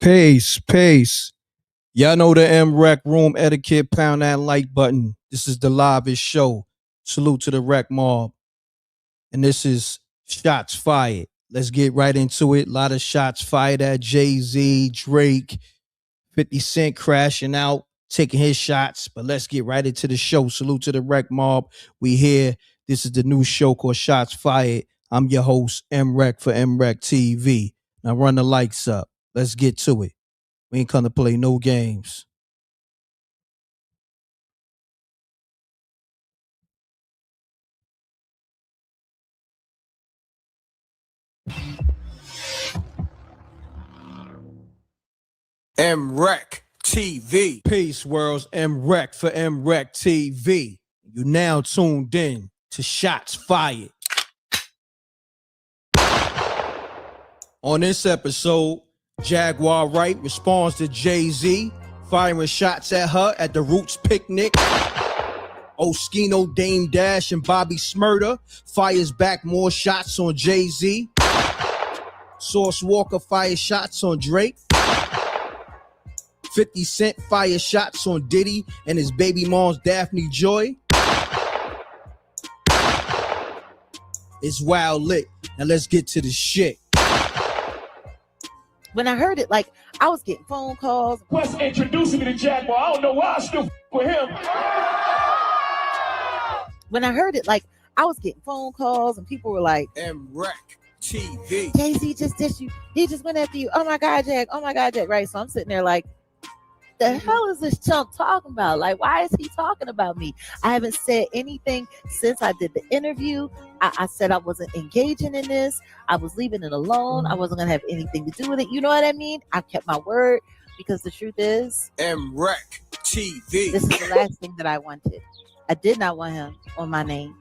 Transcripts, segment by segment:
Peace, peace. Y'all know the M.Reck room etiquette. Pound that like button. This is the livest show. Salute to the Rec Mob. And this is Shots Fired. Let's get right into it. A lot of shots fired at Jay-Z, Drake, 50 Cent crashing out, taking his shots. But let's get right into the show. Salute to the Rec Mob. We here. This is the new show called Shots Fired. I'm your host, M.Reck for MRecktv. Now run the lights up. Let's get to it. We ain't come to play no games. MRecktv. Peace, worlds. M.Reck for MRecktv. You now tuned in to Shots Fired. On this episode, Jaguar Wright responds to Jay-Z firing shots at her at the Roots picnic. Oschino, Dame Dash, and Bobby Smurda fires back more shots on Jay-Z. Sauce Walker fires shots on Drake. 50 Cent fires shots on Diddy and his baby mom's Daphne Joy. It's wild lit. Now let's get to the shit. When I heard it, like, I was getting phone calls. West introducing me to Jaguar. I don't know why I still with him. When I heard it, like, I was getting phone calls and people were like, MRecktv. Jay-Z just dissed you. He just went after you. Oh my God, Jack. Oh my God, Jack. Right. So I'm sitting there like, the hell is this chump talking about? Like, why is he talking about me? I haven't said anything since I did the interview. I said I wasn't engaging in this. I was leaving it alone. I wasn't going to have anything to do with it. You know what I mean? I kept my word because the truth is, MRecktv. this is the last thing that I wanted. I did not want him on my name.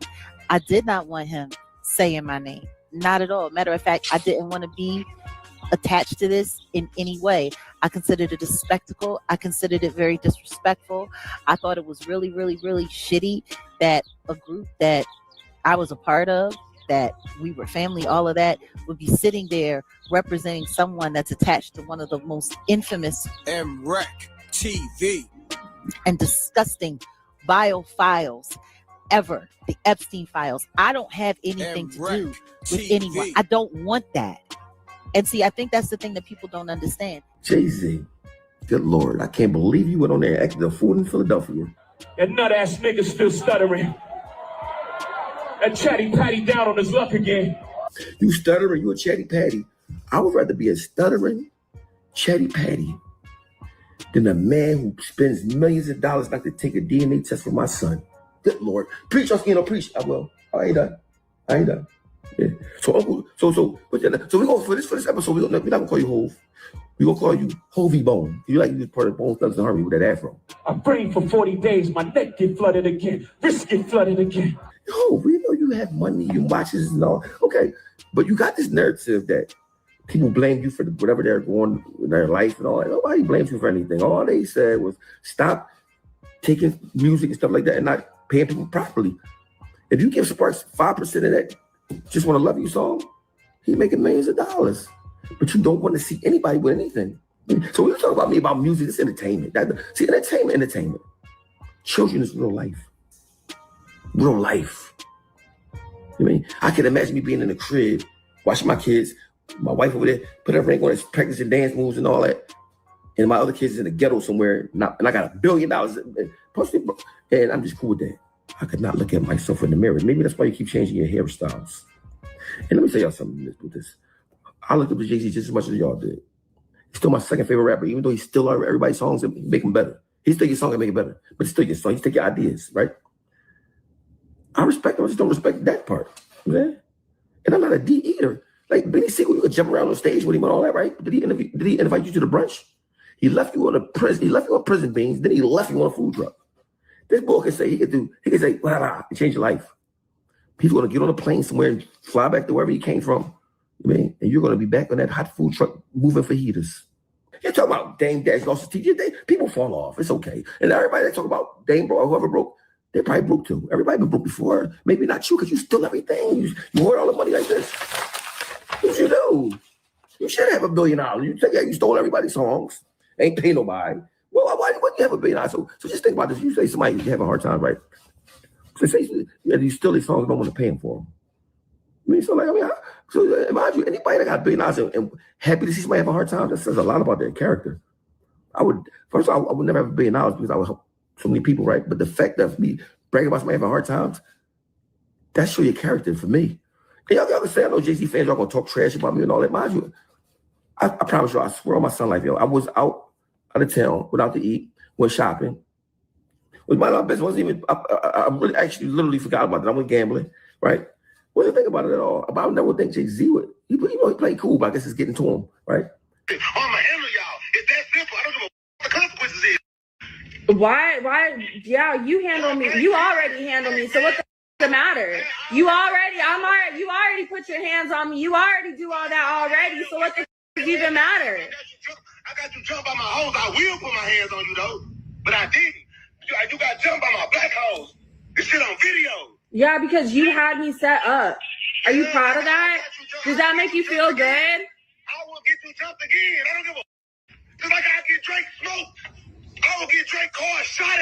I did not want him saying my name. Not at all. Matter of fact, I didn't want to be attached to this in any way. I considered it a spectacle. I considered it very disrespectful. I thought it was really, really, really shitty that a group that I was a part of, that we were family, all of that, would be sitting there representing someone that's attached to one of the most infamous MRecktv and disgusting vile files ever, the Epstein files. I don't have anything to do with anyone. I don't want that. And see, I think that's the thing that people don't understand. Jay-Z, good Lord, I can't believe you went on there acting a fool in Philadelphia. That nut ass nigga still stuttering. That chatty patty down on his luck again. You stuttering, you a chatty patty. I would rather be a stuttering chatty patty than a man who spends millions of dollars like to take a DNA test for my son. Good Lord. Preach, Oschino, preach. I will. I ain't done. Yeah. So Uncle, so we go for this episode. We're not gonna call you Hove. We're gonna call you Hovey Bone. You like you part of Bone Thugs and Harmony with that afro. I prayed for 40 days. My neck get flooded again. Wrist get flooded again. Yo, we know you have money, you watches and all. Okay, but you got this narrative that people blame you for whatever they're going in their life and all that. Nobody blames you for anything. All they said was stop taking music and stuff like that and not paying people properly. If you give Sparks 5% of that Just Want to Love You song, he's making millions of dollars. But you don't want to see anybody with anything. So when you talk about me about music, it's entertainment. See, entertainment. Children is real life. Real life. I mean, I can imagine me being in the crib, watching my kids, my wife over there, put her ring on, practicing dance moves and all that. And my other kids in the ghetto somewhere, and I got $1 billion. And I'm just cool with that. I could not look at myself in the mirror. Maybe that's why you keep changing your hairstyles. And let me tell y'all something with this. I looked up to Jay-Z just as much as y'all did. He's still my second favorite rapper, even though he's still everybody's songs and make them better. He's still your song and make it better. But it's still your song. He's still your ideas, right? I respect him. I just don't respect that part. Man. And I'm not a D eater. Like Benny Siegel, you could jump around on stage with him and all that, right? Did he invite you to the brunch? He left you on prison beans, then he left you on a food truck. This boy can say, he can say, blah, blah, and change your life. He's gonna get on a plane somewhere and fly back to wherever he came from. Man, and you're gonna be back on that hot food truck moving fajitas. You're talking about Dame Dash lost his teacher. People fall off. It's okay. And everybody that talk about Dame broke or whoever broke, they probably broke too. Everybody been broke before. Maybe not you, because you steal everything. You hoard all the money like this. What you do? You should have $1 billion. You stole everybody's songs, ain't pay nobody. Well, why wouldn't you have $1 billion? So just think about this. You say somebody you have a hard time, right? So say you steal these songs, don't want to pay them for them. I mean, so imagine anybody that got $1 billion and happy to see somebody have a hard time. That says a lot about their character. I would never have $1 billion because I would help so many people, right? But the fact of me bragging about somebody having hard times, that show your character for me. And y'all can say, I know Jay-Z fans are gonna talk trash about me and all that. Mind you, I promise you, I swear on my son life, yo, I was out of town, without to eat, went shopping. With my love best wasn't even. I really actually literally forgot about it. I went gambling, right? Wasn't think about it at all. I never think Jay-Z would. He played cool, but I guess it's getting to him, right? I'm gonna handle y'all. It's that simple. I don't give a what the consequences is. Why? Yeah, you handle me. You already handle me. So what's the matter? You already put your hands on me. You already do all that already. So what the even matter? I got you jumped by my hoes. I will put my hands on you though, but I didn't. You got jumped by my black hoes. This shit on video. Yeah, because you had me set up. Are you proud of that? Does that make you feel good? I will get you jumped again. I don't give a. Just like I get Drake smoked, I will get Drake car shot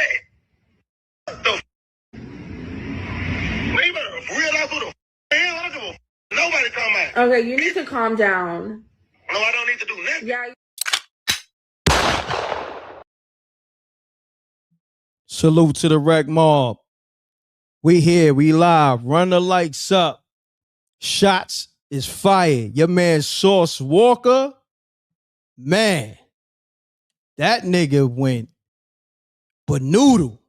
at. The you better realize who the hell I don't give a. Nobody come out. Okay, you need to calm down. No, I don't need to do nothing. Yeah. Salute to the Rec Mob. We here, we live. Run the lights up. Shots is fired. Your man Sauce Walker, man, that nigga went banoodle.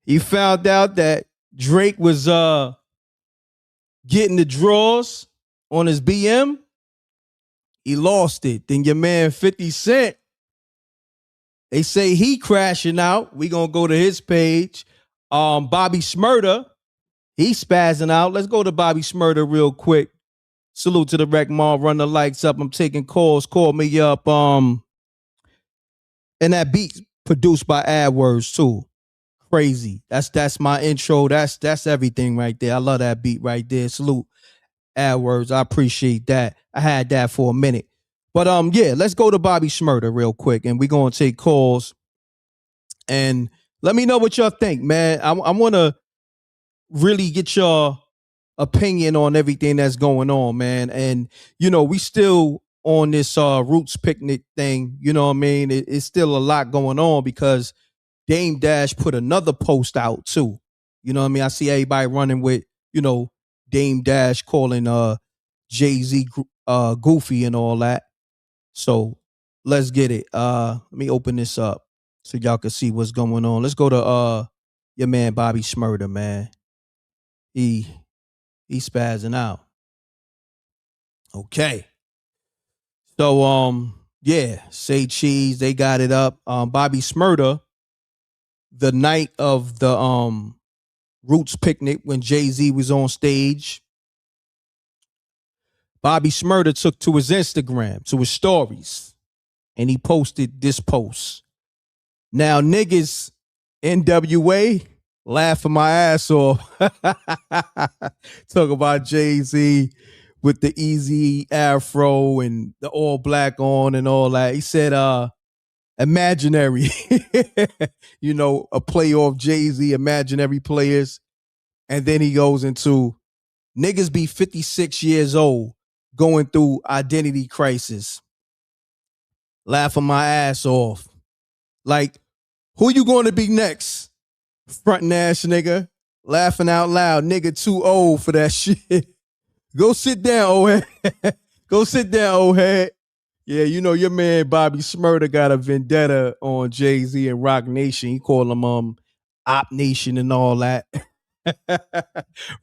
He found out that Drake was getting the draws on his BM. He lost it. Then your man 50 Cent, they say he crashing out. We gonna go to his page. Bobby Shmurda, he spazzing out. Let's go to Bobby Shmurda real quick. Salute to the Rec Mall. Run the lights up. I'm taking calls. Call me up. And that beat produced by AdWords too. Crazy. That's my intro. That's everything right there. I love that beat right there. Salute AdWords. I appreciate that. I had that for a minute. But yeah, let's go to Bobby Shmurda real quick, and we're gonna take calls. And let me know what y'all think, man. I want to really get your opinion on everything that's going on, man. And you know, we still on this Roots picnic thing. You know what I mean? It's still a lot going on because Dame Dash put another post out too. You know what I mean? I see everybody running with, you know, Dame Dash calling Jay-Z goofy and all that. So let's get it. Let me open this up so y'all can see what's going on. Let's go to your man Bobby Shmurda, man. He spazzing out. Okay. So yeah, Say Cheese, they got it up. Bobby Shmurda, the night of the Roots picnic when Jay-Z was on stage, Bobby Shmurda took to his Instagram, to his stories, and he posted this post. Now, niggas, NWA, laughing my ass off. Talk about Jay-Z with the easy afro and the all black on and all that. He said, imaginary, you know, a play off Jay-Z, imaginary players. And then he goes into niggas be 56 years old going through identity crisis. Laughing my ass off. Like, who you going to be next? Frontin' ass nigga. Laughing out loud. Nigga too old for that shit. Go sit down, old head. Go sit down, old head. Yeah, you know, your man Bobby Shmurda got a vendetta on Jay-Z and Rock Nation. He called him Op Nation and all that.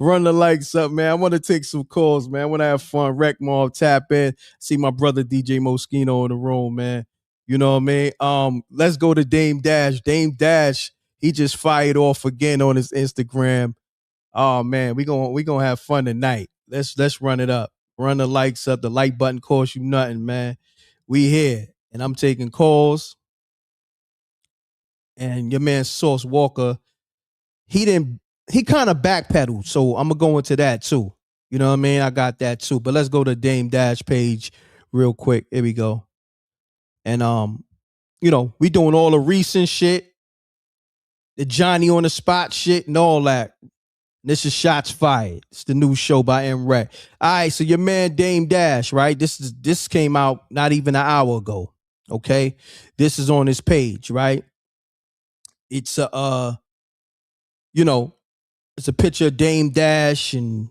Run the lights up, man. I want to take some calls, man. I want to have fun. Rec Mob, tap in. See my brother DJ Oschino in the room, man. You know what I mean? Let's go to Dame Dash. Dame Dash, he just fired off again on his Instagram. Oh man, we gonna have fun tonight. Let's run it up. Run the lights up. The like button costs you nothing, man. We here, and I'm taking calls. And your man Sauce Walker, he kind of backpedaled, so I'm gonna go into that too. You know what I mean? I got that too. But let's go to Dame Dash page real quick. Here we go. And you know, we doing all the recent shit, the Johnny on the spot shit and all that. This is Shots Fired. It's the new show by M.Reck. All right, so your man Dame Dash, right? This came out not even an hour ago. Okay, this is on his page, right? It's you know, it's a picture of Dame Dash and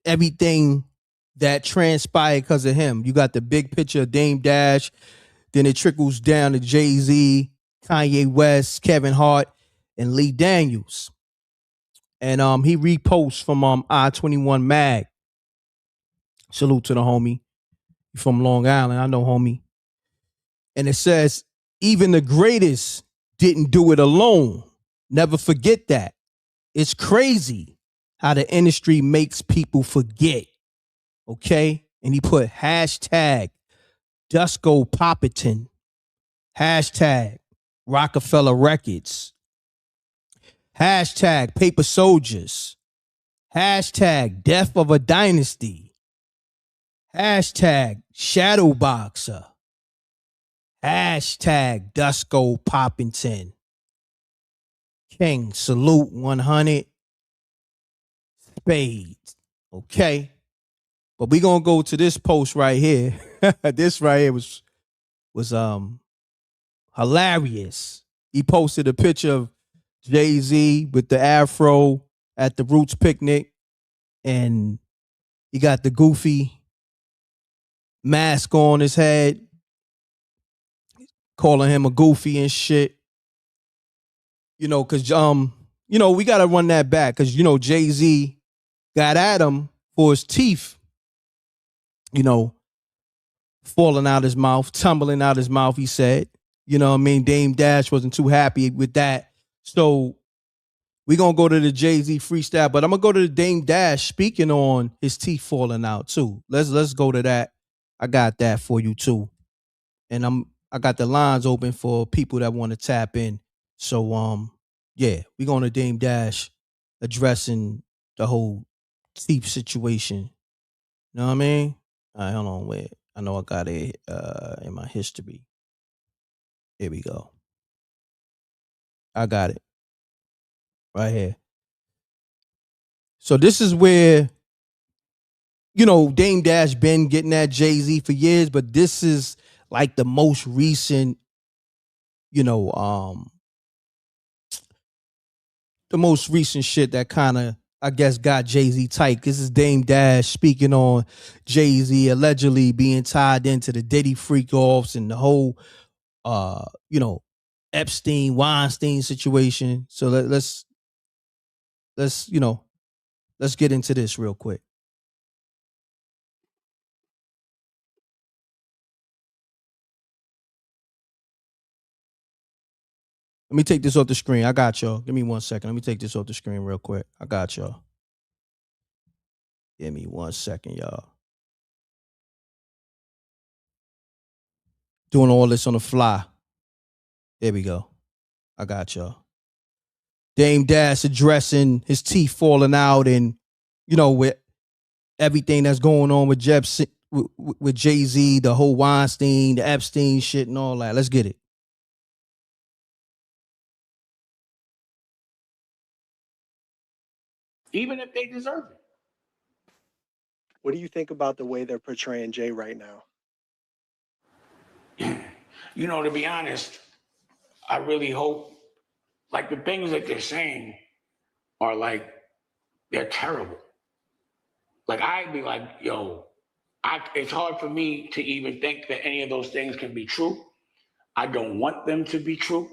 everything that transpired because of him. You got the big picture of Dame Dash, then it trickles down to Jay-Z, Kanye West, Kevin Hart, and Lee Daniels. And he reposts from I-21 Mag. Salute to the homie. He's from Long Island. I know homie. And it says, even the greatest didn't do it alone. Never forget that. It's crazy how the industry makes people forget. Okay? And he put hashtag Dusko Popperton, hashtag Rockefeller Records, hashtag Paper Soldiers, hashtag Death of a Dynasty, hashtag Shadow Boxer, hashtag Dusko Poppington. King, salute 100 spades. Okay. But we gonna go to this post right here. This right here was hilarious. He posted a picture of Jay-Z with the afro at the Roots picnic, and he got the goofy mask on his head, calling him a goofy and shit. You know, cause you know, we gotta run that back, cause you know, Jay-Z got at him for his teeth, you know, falling out his mouth, tumbling out his mouth, he said. You know what I mean? Dame Dash wasn't too happy with that. So we're gonna go to the Jay-Z freestyle, but I'm gonna go to the Dame Dash speaking on his teeth falling out too. Let's go to that. I got that for you too. And I got the lines open for people that want to tap in. So yeah, we're going to Dame Dash addressing the whole teeth situation. You know what I mean? All right, hold on, wait. I know I got it in my history. Here we go. I got it right here. So this is where, you know, Dame Dash been getting at Jay-Z for years, but this is like the most recent, you know, the most recent shit that kind of, I guess, got Jay-Z tight. This is Dame Dash speaking on Jay-Z allegedly being tied into the Diddy freak-offs and the whole, you know, Epstein, Weinstein situation. So let's, you know, let's get into this real quick. Let me take this off the screen. I got y'all. Give me 1 second. Let me take this off the screen real quick. I got y'all. Give me 1 second, y'all. Doing all this on the fly. There we go. I got y'all. Dame Dash addressing his teeth falling out, and you know, with everything that's going on with Jay-Z, the whole Weinstein, the Epstein shit, and all that. Let's get it. Even if they deserve it. What do you think about the way they're portraying Jay right now? You know, to be honest, I really hope, like, the things that they're saying are like, they're terrible. Like, I'd be like, yo, it's hard for me to even think that any of those things can be true. I don't want them to be true.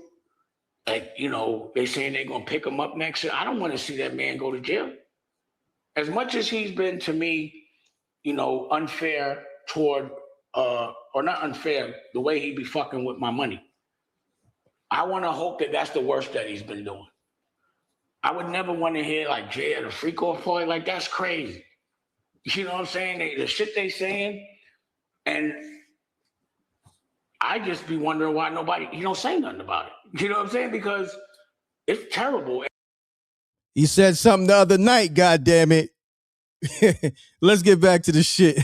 Like, you know, they saying they're going to pick him up next year. I don't want to see that man go to jail. As much as he's been, to me, you know, unfair toward, or not unfair, the way he be fucking with my money. I want to hope that that's the worst that he's been doing. I would never want to hear like Jay at a freak off party. Like, that's crazy. You know what I'm saying? The shit they saying, and I just be wondering why he don't say nothing about it. You know what I'm saying? Because it's terrible. He said something the other night, goddamn it. Let's get back to the shit.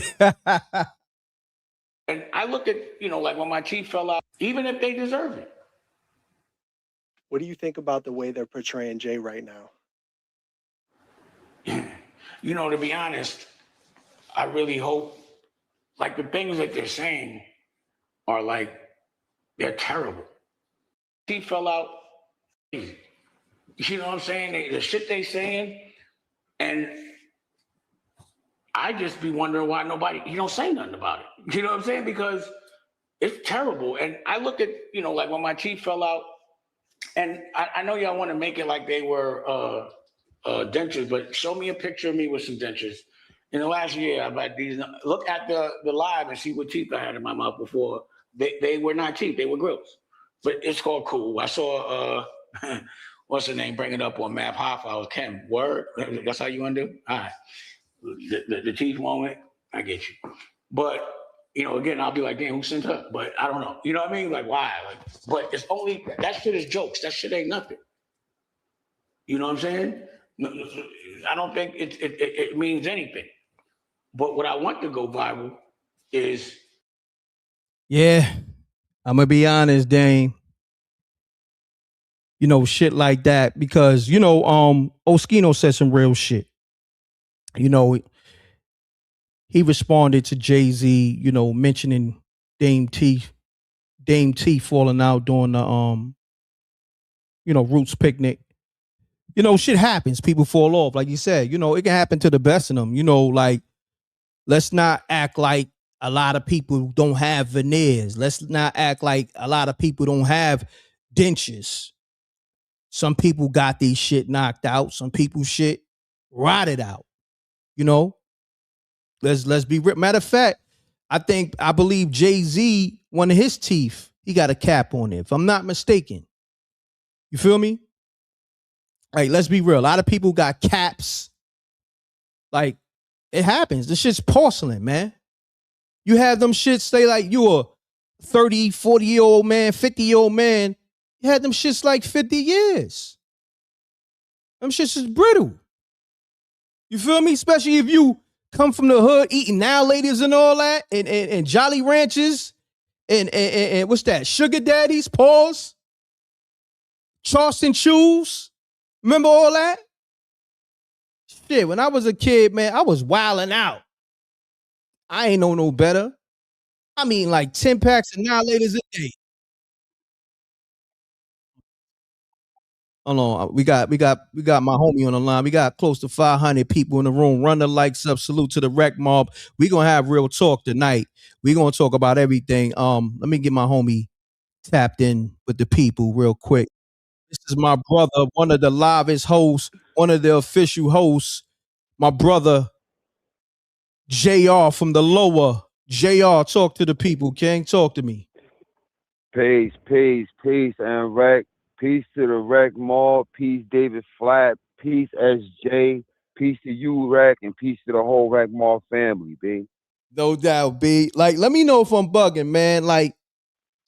And I look at, like when my chief fell out, even if they deserve it. What do you think about the way they're portraying Jay right now? To be honest, I really hope, like, the things that they're saying are like, they're terrible. He fell out. You know what I'm saying? The shit they saying, and I just be wondering why he don't say nothing about it. You know what I'm saying? Because it's terrible. And I look at, like when my chief fell out, and I know y'all want to make it like they were dentures, but show me a picture of me with some dentures. In the last year, I've had these. Look at the live and see what teeth I had in my mouth before. They were not teeth, they were grills. But it's called cool. I saw what's her name? Bring it up on Map Hoffa. I was Kim. Word. That's how you want to do? All right. The teeth moment, I get you. But again, I'll be like, damn, who sent her? But I don't know. You know what I mean? Like, why? But it's only that shit is jokes. That shit ain't nothing. You know what I'm saying? I don't think it means anything. But what I want to go viral is. Yeah, I'm gonna be honest, Dame. Shit like that because Oschino said some real shit. He responded to Jay-Z, mentioning Dame T falling out during the Roots picnic. Shit happens. People fall off, like you said. It can happen to the best of them. Like, let's not act like a lot of people don't have veneers. Let's not act like a lot of people don't have dentures. Some people got these shit knocked out. Some people shit rotted out. Let's be real. Matter of fact, I believe Jay-Z, one of his teeth, he got a cap on it, if I'm not mistaken. You feel me? Like, let's be real. A lot of people got caps. Like, it happens. This shit's porcelain, man. You have them shits stay like you a 30, 40-year-old man, 50-year-old man. You had them shits like 50 years. Them shits is brittle. You feel me? Especially if you come from the hood eating now ladies and all that, and Jolly Ranchers, and what's that? Sugar daddies, pause. Charleston Chews. Remember all that? Shit, when I was a kid, man, I was wilding out. I ain't know no better. I mean, like 10 packs of now ladies a day. Hold on, we got my homie on the line. We got close to 500 people in the room. Run the likes up. Salute to the rec mob. We gonna have real talk tonight. We gonna talk about everything. Let me get my homie tapped in with the people real quick. This is my brother, one of the livest hosts, one of the official hosts. My brother JR from the lower. JR, talk to the people. King, talk to me. Peace, M.Reck. Peace to the Rec Mall. Peace, David Flat. Peace, SJ. Peace to you, Rec, and peace to the whole Rec Mall family, B. No doubt, B. Like, let me know if I'm bugging, man. Like,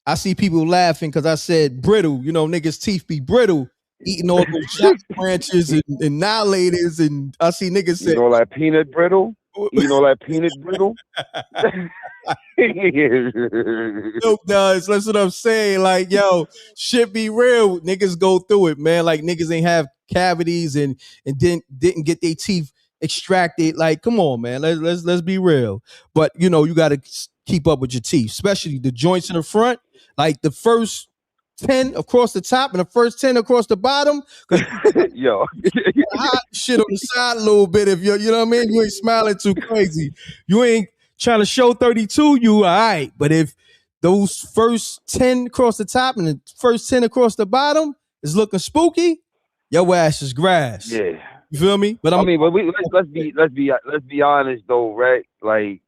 I see people laughing because I said brittle. Niggas' teeth be brittle. Eating all those Jolly Ranchers and annihilators, and I see niggas say, like peanut brittle? Like peanut brittle? Dope does. That's what I'm saying. Like, yo, shit be real. Niggas go through it, man. Like, niggas ain't have cavities and didn't get their teeth extracted. Like, come on, man. Let's be real. But you gotta keep up with your teeth, especially the joints in the front. Like the first 10 across the top and the first 10 across the bottom. Yo, hot shit on the side a little bit. If you know what I mean, you ain't smiling too crazy. You ain't trying to show 32. You all right? But if those first 10 across the top and the first 10 across the bottom is looking spooky, your ass is grass. Yeah, you feel me? But let's be honest though, right? Like,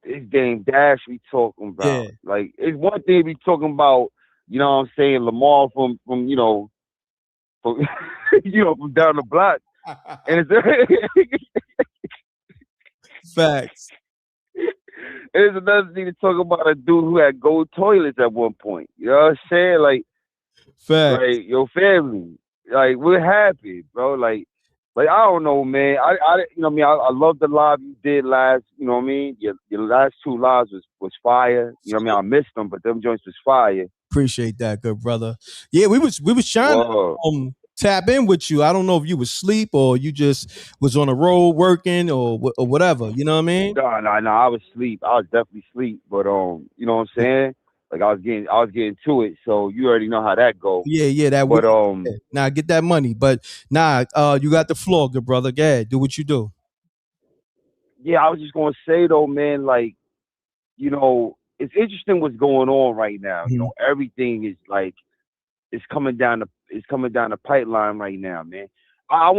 this game Dash we talking about. Yeah. Like, it's one thing we talking about, what I'm saying, Lamar from from from down the block. And it's facts. It's another thing to talk about a dude who had gold toilets at one point. You know what I'm saying? Like, facts. Like, your family. Like, what happened, bro? Like, Like, I don't know, man. I you know what I mean? I love the live you did last, you know what I mean? Your last 2 lives was fire. You know what I mean? I missed them, but them joints was fire. Appreciate that, good brother. Yeah, we was trying Whoa. to tap in with you. I don't know if you was asleep or you just was on the road working or whatever. You know what I mean? No, I was asleep. I was definitely asleep. But you know what I'm saying? Like I was getting to it, so you already know how that go. Yeah, that But way. Nah, get that money. But nah, you got the floor, good brother. Go ahead, do what you do. yeah, I was just gonna say though, man, like, you know, it's interesting what's going on right now. You know, everything is like it's coming down the pipeline right now, man. I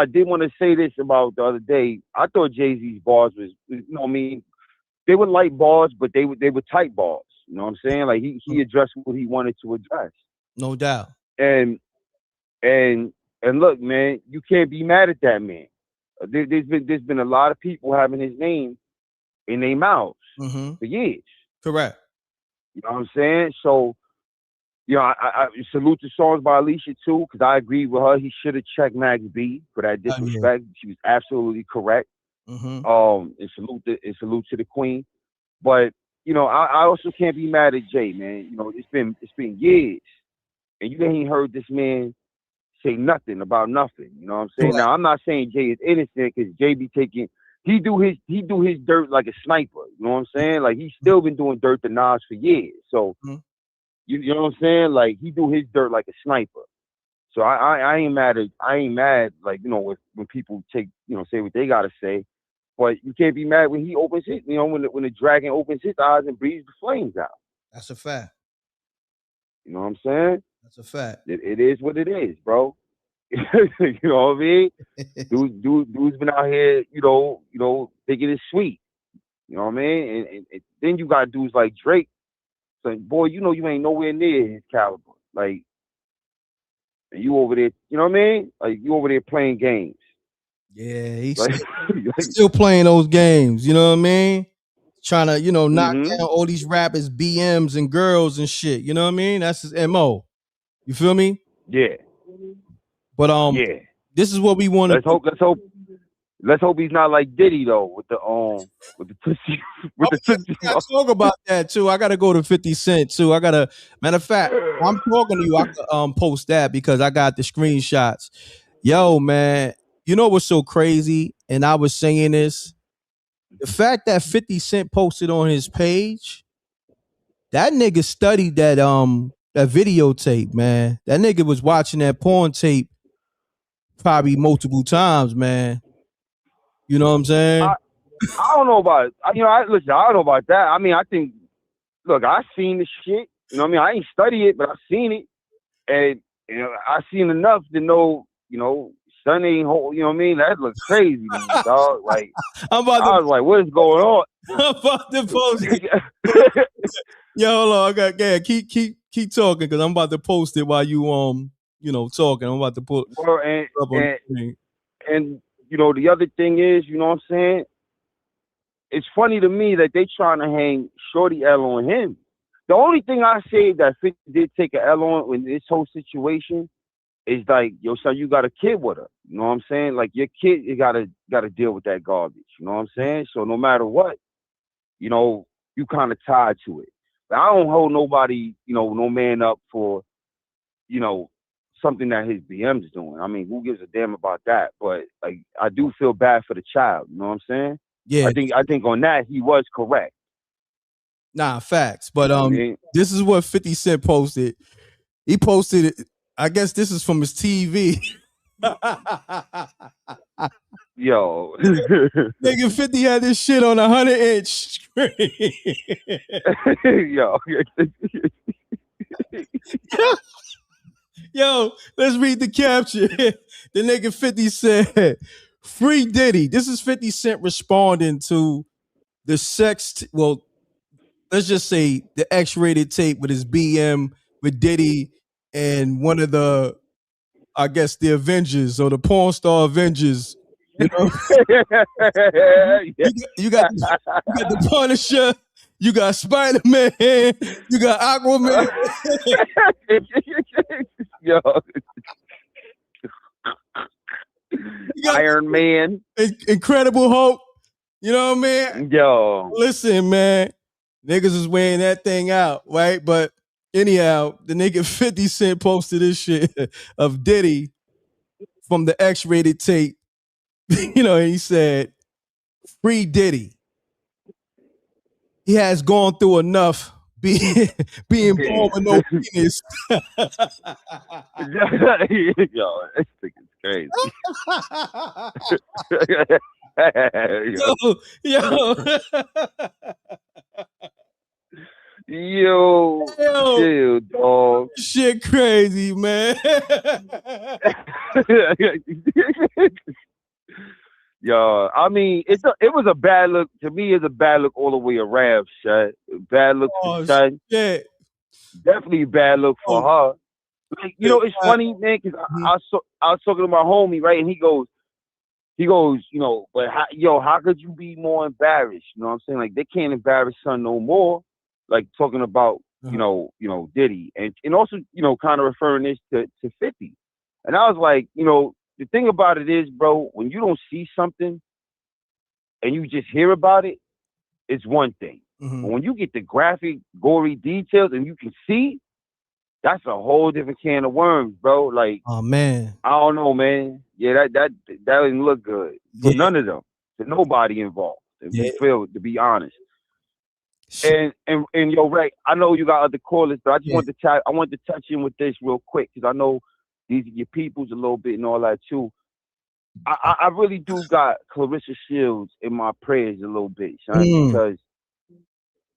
did want to say this about the other day. I thought Jay-Z's bars was, you know what I mean, they were light bars, but they were tight bars. You know what I'm saying? Like he addressed what he wanted to address. No doubt. And and look, man, you can't be mad at that man. There's been a lot of people having his name in their mouths for years. Correct. You know what I'm saying? So, you know, I salute the songs by Alicia too, because I agree with her. He should have checked Max B for that disrespect. She was absolutely correct. And salute to the queen. But you know, I also can't be mad at Jay, man. You know, it's been years, and you ain't heard this man say nothing about nothing. You know what I'm saying? Now, I'm not saying Jay is innocent, because Jay be taking he do his dirt like a sniper. You know what I'm saying? Like he's still been doing dirt to Nas for years. So you know what I'm saying? Like he do his dirt like a sniper. So I ain't mad like, you know, when people take, you know, say what they gotta say. But you can't be mad when he opens his, you know, when the dragon opens his eyes and breathes the flames out. That's a fact. You know what I'm saying? That's a fact. It is what it is, bro. You know what I mean? Dude's been out here, you know, thinking it's sweet. You know what I mean? And then you got dudes like Drake saying, boy, you know you ain't nowhere near his caliber. Like, and you over there, you know what I mean? Like you over there playing games. Yeah, he's still playing those games. You know what I mean? Trying to, you know, knock down all these rappers, BMs and girls and shit. You know what I mean? That's his MO. You feel me? Yeah. But yeah. This is what we want to. Let's hope he's not like Diddy though, with the Tootsie, with the Tootsie. I talk about that too. I gotta go to 50 Cent too. Matter of fact, I'm talking to you. I could post that because I got the screenshots. Yo, man, you know what's so crazy? And I was saying this. The fact that 50 Cent posted on his page, that nigga studied that videotape, man. That nigga was watching that porn tape probably multiple times, man. You know what I'm saying? I don't know about it. You know, I don't know about that. I mean, I think, look, I seen the shit. You know what I mean? I ain't study it, but I seen it. And, you know, I seen enough to know, you know, son ain't whole, you know what I mean? That looks crazy to me, dog. Like, I was like, what is going on? I'm about to post it. Yo, hold on. Keep talking, because I'm about to post it while you, you know, talking. I'm about to put and you know, the other thing is, you know what I'm saying? It's funny to me that they trying to hang Shorty L on him. The only thing I say that 50 did take a L on in this whole situation is like, yo, son, you got a kid with her. You know what I'm saying? Like your kid, you gotta deal with that garbage. You know what I'm saying? So no matter what, you know, you kind of tied to it. But I don't hold nobody, you know, no man up for, you know, something that his BM's doing. I mean, who gives a damn about that? But like, I do feel bad for the child. You know what I'm saying? Yeah. I think on that he was correct. Nah, facts. But this is what 50 Cent posted. He posted it. I guess this is from his TV. Yo. Nigga 50 had this shit on 100-inch screen. Yo. Yo, let's read the caption. The nigga 50 said, "Free Diddy." This is 50 Cent responding to the let's just say the X-rated tape with his BM with Diddy and one of the, I guess, the Avengers or the porn star Avengers. You know, you got the Punisher, you got Spider-Man, you got Aquaman. Yo. Iron Man. Incredible Hulk. You know what I mean? Yo. Listen, man. Niggas is wearing that thing out, right? But anyhow, the nigga 50 Cent posted this shit of Diddy from the X-rated tape. You know, he said, "Free Diddy. He has gone through enough being born with no penis." Yo, this thing is crazy. Yo, chill, dog. Shit crazy, man. Yo, I mean, it was a bad look. To me, it's a bad look all the way around, son. Bad look for son. Shit. Definitely a bad look for her. Like, you know, it's funny, man, because I was talking to my homie, right, and he goes, you know, but how could you be more embarrassed? You know what I'm saying? Like, they can't embarrass son no more. Like, talking about, you know, Diddy. And also, you know, kind of referring this to 50. And I was like, you know, the thing about it is, bro, when you don't see something and you just hear about it, it's one thing. But when you get the graphic, gory details and you can see, that's a whole different can of worms, bro. Like, oh man, I don't know, man. Yeah, that didn't look good for none of them, to nobody involved. To be honest. And yo, Ray, I know you got other callers, but I just want to touch in with this real quick because I know these are your peoples a little bit and all that too. I really do got Clarissa Shields in my prayers a little bit, son, because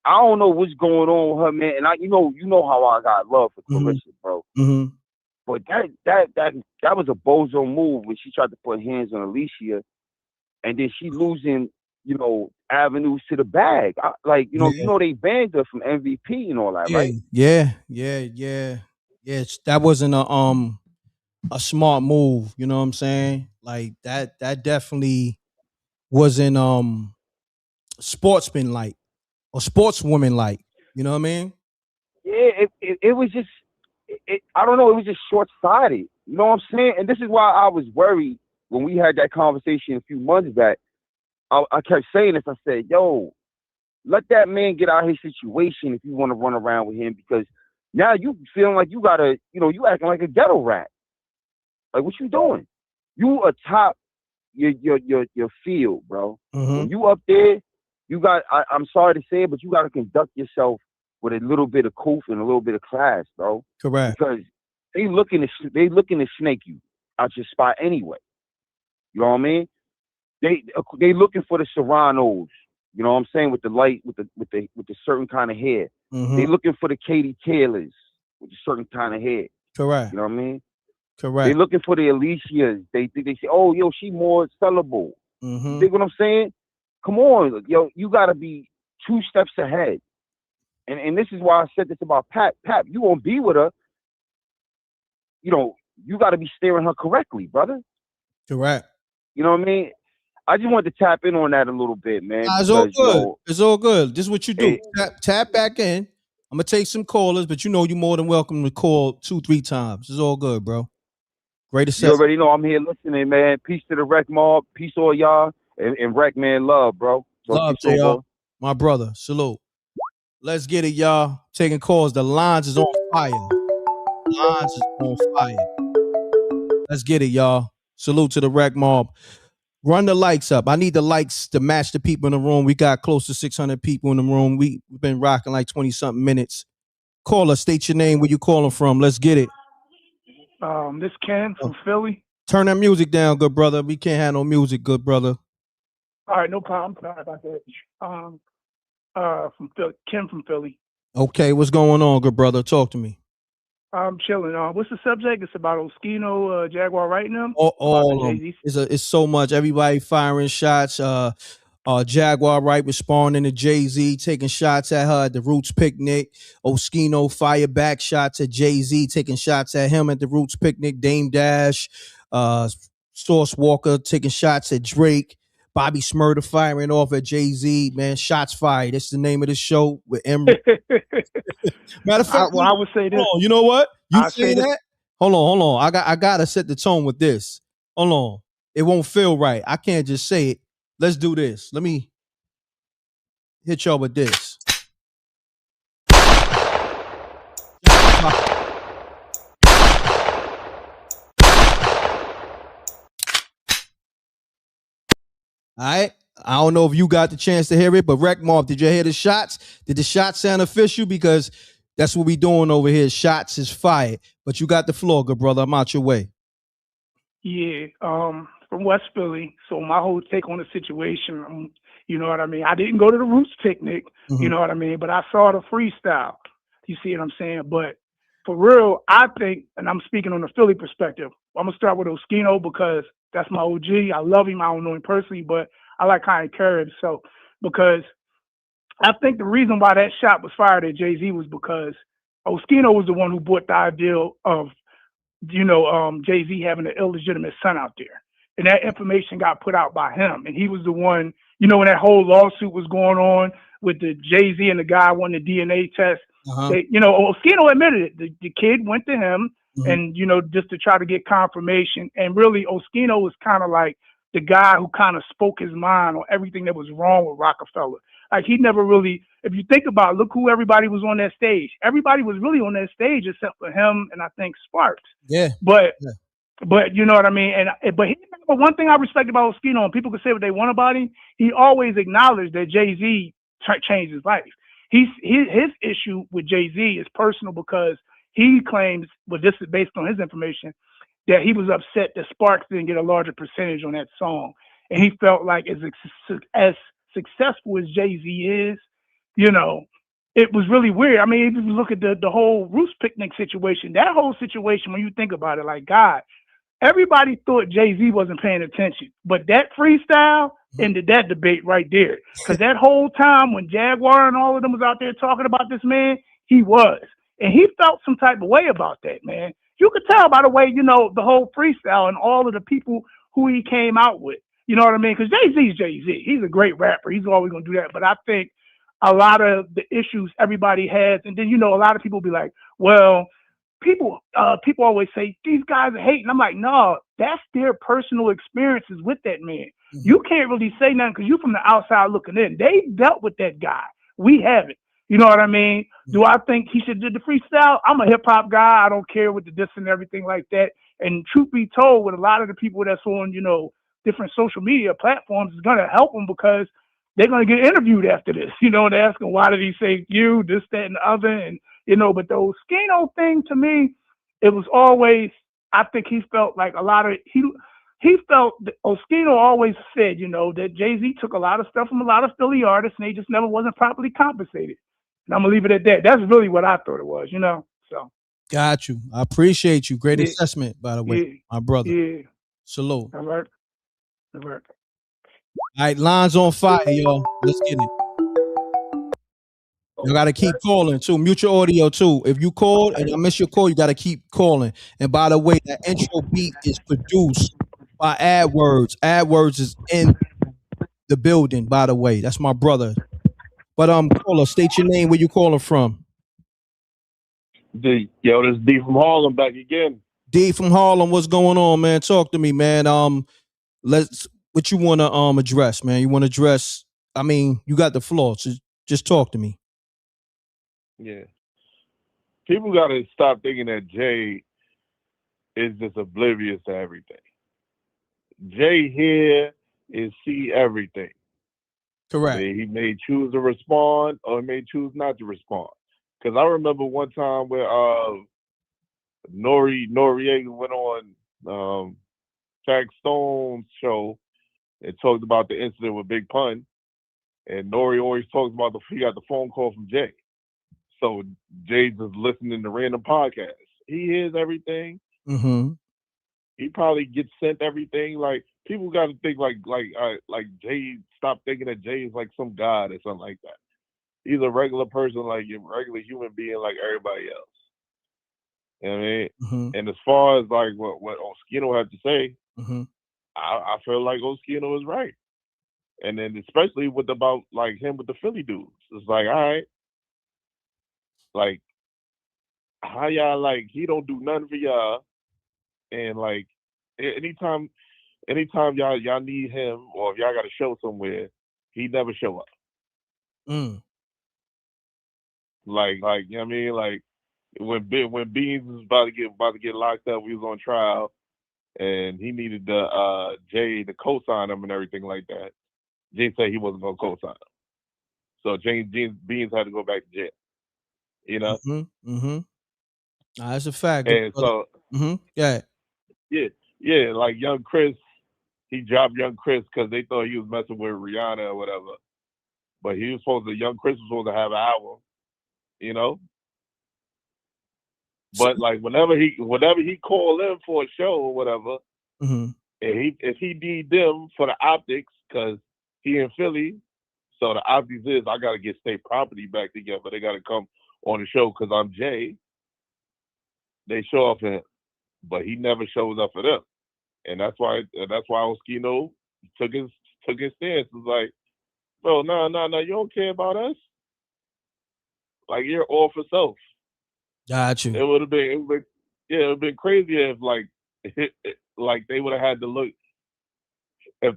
I don't know what's going on with her, man. And you know how I got love for Clarissa, bro. But that was a bozo move when she tried to put hands on Alicia, and then she losing, you know, avenues to the bag. You know, they banned her from MVP and all that, right? Yeah. That wasn't a smart move. You know what I'm saying? Like that definitely wasn't sportsman like or sportswoman like. You know what I mean? Yeah, it was just, I don't know, it was just short-sighted. You know what I'm saying? And this is why I was worried when we had that conversation a few months back. I kept saying this. I said, yo, let that man get out of his situation if you want to run around with him, because now you feeling like you gotta, you know, you acting like a ghetto rat. Like, what you doing? You atop your field, bro. When you up there, you got, I'm sorry to say it, but you got to conduct yourself with a little bit of coof and a little bit of class, bro. Correct. Because they looking to snake you out your spot anyway. You know what I mean? They looking for the Serranos. You know what I'm saying? With the light, with the certain kind of hair. They looking for the Katie Taylors with a certain kind of hair. Correct. You know what I mean? Correct. They looking for the Alicias. They say, oh, yo, she more sellable. You think what I'm saying? Come on, yo, you gotta be 2 steps ahead. And this is why I said this about Pap. Pap, you won't be with her. You know, you gotta be steering her correctly, brother. Correct. You know what I mean? I just wanted to tap in on that a little bit, man. It's all good. It's all good. This is what you do. Tap back in. I'm gonna take some callers, but you know you're more than welcome to call 2-3 times. It's all good, bro. Great assessment. You already know I'm here listening, man. Peace to the Wreck Mob. Peace all y'all. And Wreck, man, love, bro. So love, JR. My brother. Salute. Let's get it, y'all. Taking calls. The lines is on fire. Lines is on fire. Let's get it, y'all. Salute to the Wreck Mob. Run the likes up. I need the likes to match the people in the room. We got close to 600 people in the room. We've been rocking like 20-something minutes. Call us. State your name, where you calling from. Let's get it. This Ken from Philly. Turn that music down, good brother. We can't have no music, good brother. All right, no problem. Sorry about that. From Philly, Ken from Philly. Okay, what's going on, good brother? Talk to me. I'm chilling. What's the subject? It's about Oschino, Jaguar Wright and them. It's so much. Everybody firing shots. Jaguar Wright responding to Jay-Z, taking shots at her at the Roots picnic. Oschino fire back shots at Jay-Z, taking shots at him at the Roots picnic. Dame Dash, Sauce Walker taking shots at Drake. Bobby Shmurda firing off at Jay-Z. Man, shots fired. That's the name of the show with M.Reck. Matter of fact, I would say this. You know what? You say that? Hold on. I gotta set the tone with this. Hold on. it won't feel right. I can't just say it. Let's do this. Let me hit y'all with this. All right. I don't know if you got the chance to hear it, but Wreck Mob, did you hear the shots? Did the shots sound official? Because that's what we doing over here. Shots is fired. But you got the floor, good brother. I'm out your way. Yeah, from West Philly. So my whole take on the situation, you know what I mean? I didn't go to the Roots picnic, you know what I mean? But I saw the freestyle. You see what I'm saying? But for real, I think, and I'm speaking on the Philly perspective, I'm going to start with Oschino because that's my OG. I love him. I don't know him personally, but I like how he carried himself because I think the reason why that shot was fired at Jay-Z was because Oschino was the one who brought the idea of Jay-Z having an illegitimate son out there. And that information got put out by him. And he was the one, when that whole lawsuit was going on with the Jay-Z and the guy wanting the DNA test, Oschino admitted it. The kid went to him and, just to try to get confirmation. And really, Oschino was kind of like the guy who kind of spoke his mind on everything that was wrong with Rockefeller. Like he never really, if you think about it, look who everybody was on that stage. Everybody was really on that stage except for him and I think Sparks. Yeah. But you know what I mean? But one thing I respect about Oschino, and people can say what they want about him, he always acknowledged that Jay-Z changed his life. His issue with Jay-Z is personal because he claims, well, this is based on his information, that he was upset that Sparks didn't get a larger percentage on that song. And he felt like as successful as Jay-Z is, it was really weird. I mean, if you look at the whole Roots picnic situation, that whole situation, when you think about it, like God, everybody thought Jay-Z wasn't paying attention. But that freestyle ended that debate right there. Because that whole time when Jaguar and all of them was out there talking about this man, he was. And he felt some type of way about that, man. You could tell by the way, the whole freestyle and all of the people who he came out with. You know what I mean? Because Jay-Z's Jay-Z. He's a great rapper. He's always going to do that. But I think a lot of the issues everybody has, and then, a lot of people be like, well, people always say, these guys are hating. I'm like, no, that's their personal experiences with that man. You can't really say nothing because you're from the outside looking in. They dealt with that guy. We haven't. You know what I mean? Do I think he should do the freestyle? I'm a hip hop guy. I don't care with the diss and everything like that. And truth be told, with a lot of the people that's on, different social media platforms, is going to help them because they're going to get interviewed after this. They're asking, why did he say you, this, that, and the other? And, but the Oschino thing to me, it was always, I think he felt like a lot of, he felt that Oschino always said, that Jay-Z took a lot of stuff from a lot of Philly artists and they just never wasn't properly compensated. And I'm going to leave it at that. That's really what I thought it was, so. Got you. I appreciate you. Great assessment, by the way, my brother. Yeah. Salute. All right. All right, lines on fire, y'all. Let's get it. You got to keep calling, too. Mute your audio, too. If you called and I miss your call, you got to keep calling. And by the way, that intro beat is produced by AdWords. AdWords is in the building, by the way. That's my brother. But caller, state your name, where you calling from. This is D from Harlem back again. D from Harlem, what's going on, man? Talk to me, man. What you want to address, man? You want to address? I mean, you got the floor. So just talk to me. Yeah, people got to stop thinking that Jay is just oblivious to everything. Jay here is see everything. Correct. He may choose to respond or he may choose not to respond. Because I remember one time where Noriega went on Jack Stone's show and talked about the incident with Big Pun, and Nori always talks about he got the phone call from Jay. So Jay's just listening to random podcasts. He hears everything. Mm-hmm. He probably gets sent everything. Like people got to think like Jay. Stop thinking that Jay is like some god or something like that. He's a regular person, like a regular human being, like everybody else. You know what I mean? Mm-hmm. And as far as like what Oschino had to say, mm-hmm. I feel like Oschino is right. And then especially about like him with the Philly dudes, it's like, all right, like how y'all like he don't do nothing for y'all, and like anytime anytime y'all need him, or if y'all got a show somewhere, he never show up. Mm. Like, you know what I mean? Like when Beans was about to get locked up, we was on trial, and he needed the Jay to co-sign him and everything like that. Jay said he wasn't gonna co-sign him, so Beans had to go back to jail. You know. That's a fact. And so, yeah, like Young Chris, he dropped Young Chris because they thought he was messing with Rihanna or whatever. But Young Chris was supposed to have an album, you know. But like whenever he called in for a show or whatever, and if he need them for the optics, because he in Philly, so the optics is I gotta get state property back together. They gotta come on the show because I'm Jay. They show up for him, but he never shows up for them, and that's why Oschino took his stance. It's like, bro, no, you don't care about us. Like, you're all for self. Got you. It would have been crazy if like like they would have had to look if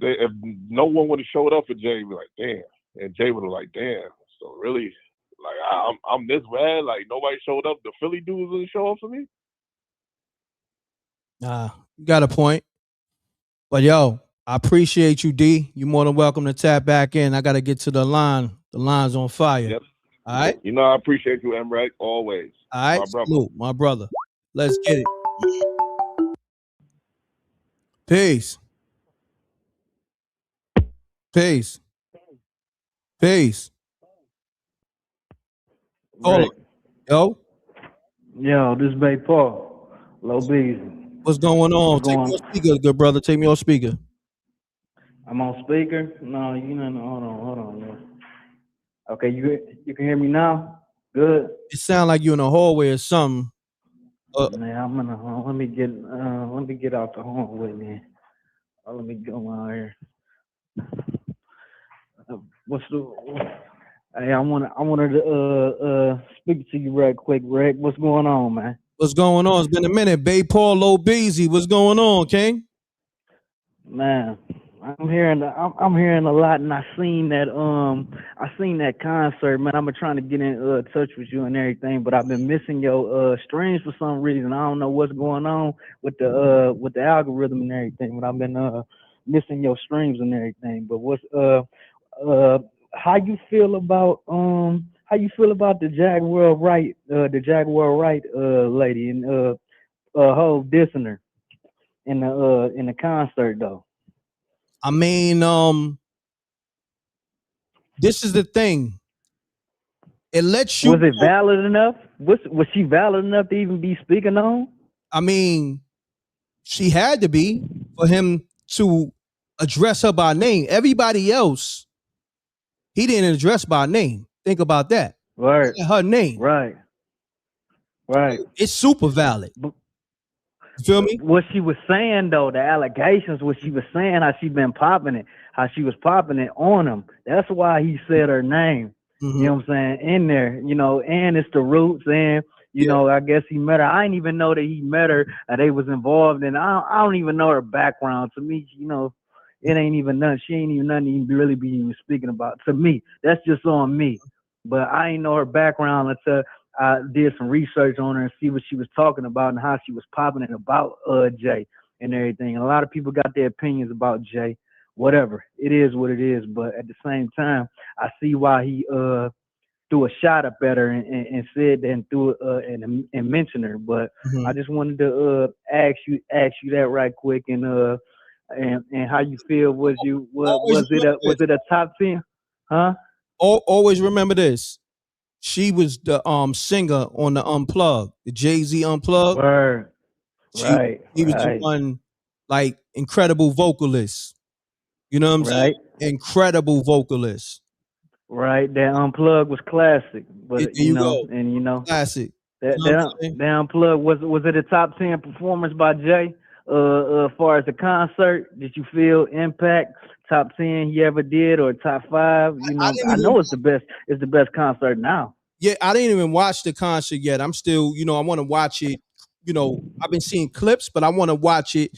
no one would have showed up for Jay. Be like, damn, and Jay would have like, damn. So really, like I'm this bad. Like nobody showed up. The Philly dudes didn't show up for me. You got a point. But yo, I appreciate you, D. You're more than welcome to tap back in. I got to get to the line. The line's on fire. Yep. All right. You know I appreciate you, M.Reck, always. All right. My brother. Salute, my brother. Let's get it. Peace. Peace. Peace. Rick. Yo. Yo, this is Bay Paul. Low Bees. What's going on? Take me on speaker, good brother. Take me on speaker. I'm on speaker? No, hold on. Yeah. Okay, you can hear me now? Good. It sounds like you're in a hallway or something. Man, I'm in the home. Let me get out the hallway, man. Let me go out here. Hey, I wanted to speak to you right quick, Rick. What's going on, man? What's going on? It's been a minute. Bay Paul, Low Beezy. What's going on, King? Man, I'm hearing a lot, and I seen that concert, man. I've been trying to get in touch with you and everything, but I've been missing your streams for some reason. I don't know what's going on with the algorithm and everything, but I've been missing your streams and everything. But what's how you feel about the Jaguar Wright lady and whole dissing her in the concert though? I mean, this is the thing. It lets you. Was it valid enough? Was she valid enough to even be speaking on? I mean, she had to be for him to address her by name. Everybody else, he didn't address by name. Think about that. Right. Her name. Right. It's super valid. You feel me? What she was saying though, the allegations, what she was saying, how she was popping it on him. That's why he said her name. You know what I'm saying? In there, you know, and it's the roots, and you know, I guess he met her. I didn't even know that he met her, they was involved, and I don't even know her background. To me, you know, it ain't even nothing. She ain't even nothing to really be even speaking about. To me, that's just on me. But I ain't know her background until I did some research on her and see what she was talking about and how she was popping it about Jay and everything. And a lot of people got their opinions about Jay. Whatever, it is what it is. But at the same time, I see why he threw a shot up at her and said that and threw and mentioned her. But I just wanted to ask you that right quick and how you feel. Was it a top 10? Huh? Always remember this. She was the singer on the Unplugged, the Jay-Z Unplugged. Word. He was the one, like, incredible vocalist. You know what I'm saying? Incredible vocalist. Right. That Unplugged was classic. But you know, classic. That Unplugged, was it a top 10 performance by Jay? As far as the concert, did you feel impact top 10 he ever did, or top 5? You know, I know it's the best concert now. Yeah, I didn't even watch the concert yet. I'm still, you know, I want to watch it. You know, I've been seeing clips, but I want to watch it.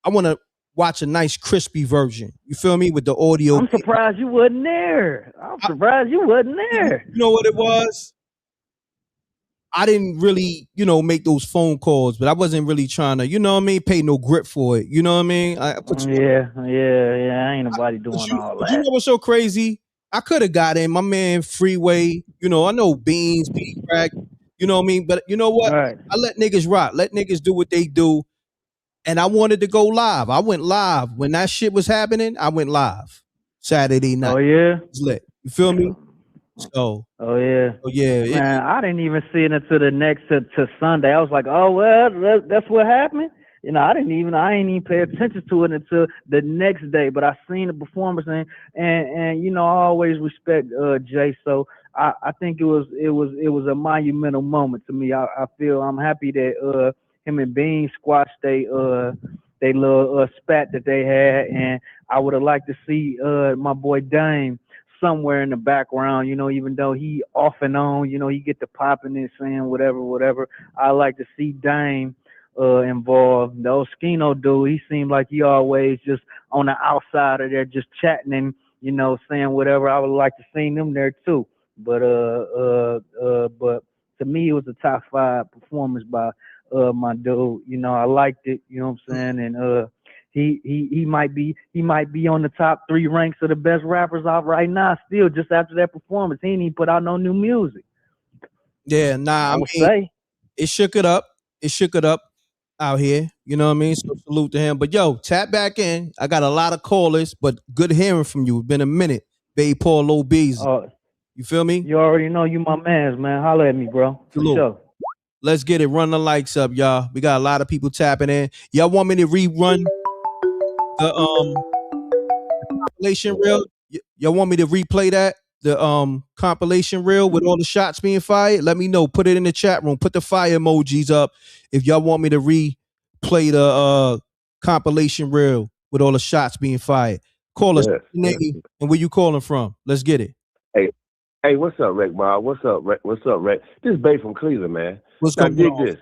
I want to watch a nice crispy version. You feel me? With the audio. I'm surprised you wasn't there. I'm surprised you wasn't there. You know what it was? I didn't really, make those phone calls, but I wasn't really trying to, pay no grip for it. You know what I mean? Yeah. Ain't nobody doing all that. You know what's so crazy? I could have got in my man Freeway. I know Beans, M.Reck. You know what I mean? But you know what? Right. I let niggas rock. Let niggas do what they do. And I wanted to go live. I went live when that shit was happening. I went live Saturday night. Oh yeah. It was lit. You feel me? So. Oh yeah. Oh yeah. Man, I didn't even see it until the next to Sunday. I was like, oh well, that's what happened. I ain't even pay attention to it until the next day. But I seen the performance and I always respect Jay. So I think it was a monumental moment to me. I feel I'm happy that him and Bean squashed they little spat that they had, and I would have liked to see my boy Dame somewhere in the background, even though he off and on, he get the popping and saying whatever. I like to see Dame involved. The Oschino dude, he seemed like he always just on the outside of there, just chatting and saying whatever. I would like to see them there too. But to me, it was a top 5 performance by my dude. I liked it. You know what I'm saying? And he might be on the top 3 ranks of the best rappers out right now. Still, just after that performance, he ain't even put out no new music. Yeah, nah. I would say it shook it up. It shook it up out here. You know what I mean? So salute to him. But yo, tap back in. I got a lot of callers, but good hearing from you. It's been a minute. Babe Paul Low Beasley. You feel me? You already know you my mans, man. Holla at me, bro. For sure. Let's get it. Run the likes up, y'all. We got a lot of people tapping in. Y'all want me to rerun the compilation reel? Y'all want me to replay that? The compilation reel with all the shots being fired? Let me know. Put it in the chat room. Put the fire emojis up if y'all want me to replay the compilation reel with all the shots being fired. Call us, name, and where you calling from? Let's get it. Hey, what's up, Reck Mob? What's up, Reck? This is Bay from Cleveland, man. What's now, going on? This.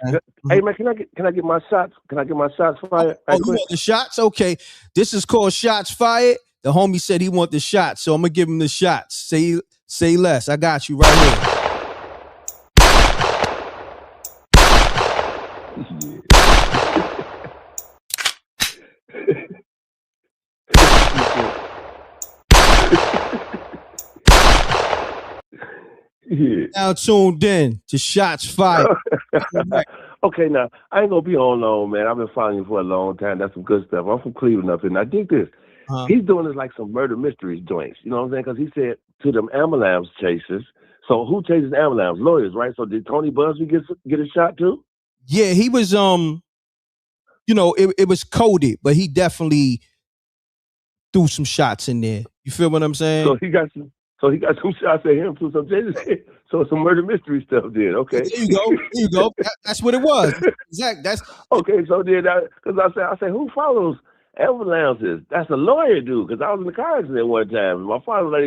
Hey, man, can I get my shots? Can I get my shots fired? Oh, you want the shots? Okay. This is called Shots Fired. The homie said he want the shots, so I'm gonna give him the shots. Say less. I got you right here. Yeah. Now tuned in to Shots Fired. Okay, now I ain't gonna be on long, man. I've been following you for a long time. That's some good stuff. I'm from Cleveland up here. Now dig this. He's doing this like some murder mysteries joints. You know what I'm saying? Because he said to them ambulance chasers. So who chases ambulance? Lawyers, right? So did Tony Busby get a shot too? Yeah, he was it was coded, but he definitely threw some shots in there. You feel what I'm saying? So he got some shots at him too. So some murder mystery stuff did. Okay. There you go. That's what it was. Exactly. That's okay. So then, because I said, who follows ambulances? That's a lawyer dude. Because I was in the car accident one time. My father was like,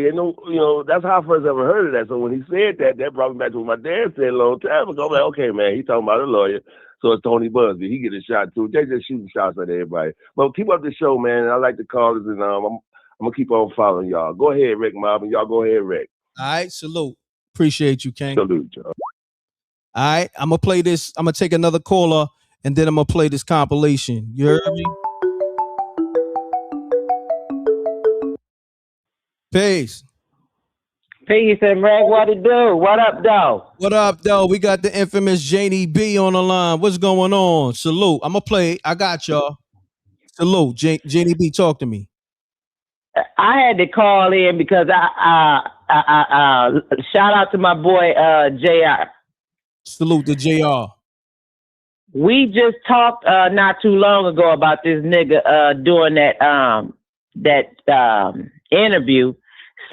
that's how I first ever heard of that. So when he said that brought me back to what my dad said a long time ago. I'm like, okay, man, he's talking about a lawyer. So it's Tony Busby. He get a shot too. They just shooting shots at everybody. But keep up the show, man. I like the callers, and I'm gonna keep on following y'all. Go ahead, Rick Mob, and y'all go ahead, Rick. All right, salute. Appreciate you, King. Salute, y'all. All right, I'm gonna play this. I'm gonna take another caller, and then I'm gonna play this compilation. You heard me? Peace. Peace, M.Reck. What it do? What up, though? What up, though? We got the infamous Janie B on the line. What's going on? Salute. I'm gonna play. I got y'all. Salute. Janie B, talk to me. I had to call in because I shout out to my boy JR. Salute to JR. We just talked not too long ago about this nigga doing that interview,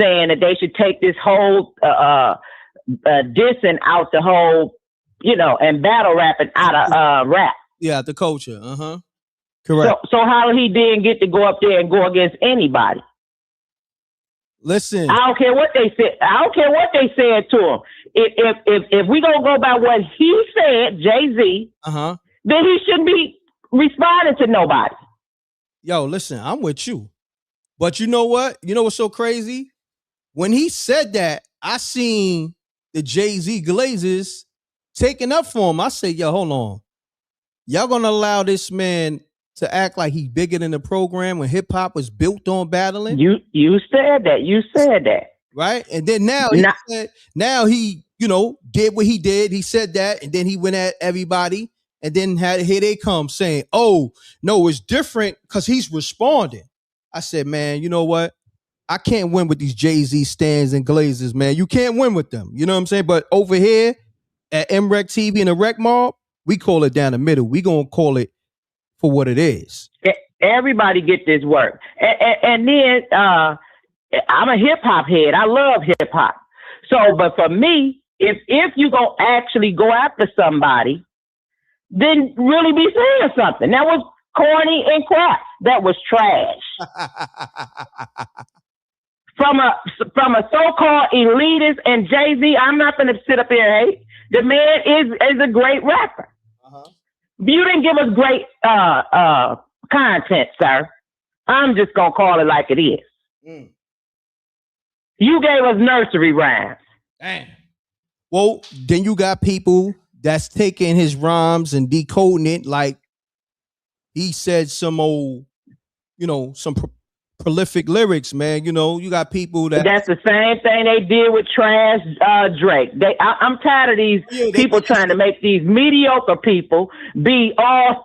saying that they should take this whole dissing out the whole, and battle rapping out of rap. Yeah, the culture. Correct. So how he didn't get to go up there and go against anybody? Listen, I don't care what they said. I don't care what they said to him. If we gonna go by what he said, Jay-Z, then he shouldn't be responding to nobody. Yo, listen, I'm with you. But you know what? You know what's so crazy? When he said that, I seen the Jay-Z Glazers taking up for him. I said, yo, hold on. Y'all gonna allow this man to act like he's bigger than the program when hip hop was built on battling? You said that. You said that. Right? And then now he did what he did. He said that, and then he went at everybody, and then here they come saying, oh, no, it's different because he's responding. I said, man, you know what? I can't win with these Jay-Z stands and Glazers, man. You can't win with them. You know what I'm saying? But over here at MRecktv and the Rec Mob, we call it down the middle. We gonna call it for what it is. Everybody get this work. And then I'm a hip hop head. I love hip hop. So, but for me, if you gonna actually go after somebody, then really be saying something. That was corny and crap. That was trash. From a so-called elitist and Jay-Z, I'm not gonna sit up here and hate. The man is a great rapper. You didn't give us great content, sir. I'm just gonna call it like it is. You gave us nursery rhymes. Damn. Well, then you got people that's taking his rhymes and decoding it like he said some old, some prolific lyrics, man. You got people that's the same thing they did with Trash Drake. I'm tired of these people trying to make these mediocre people be all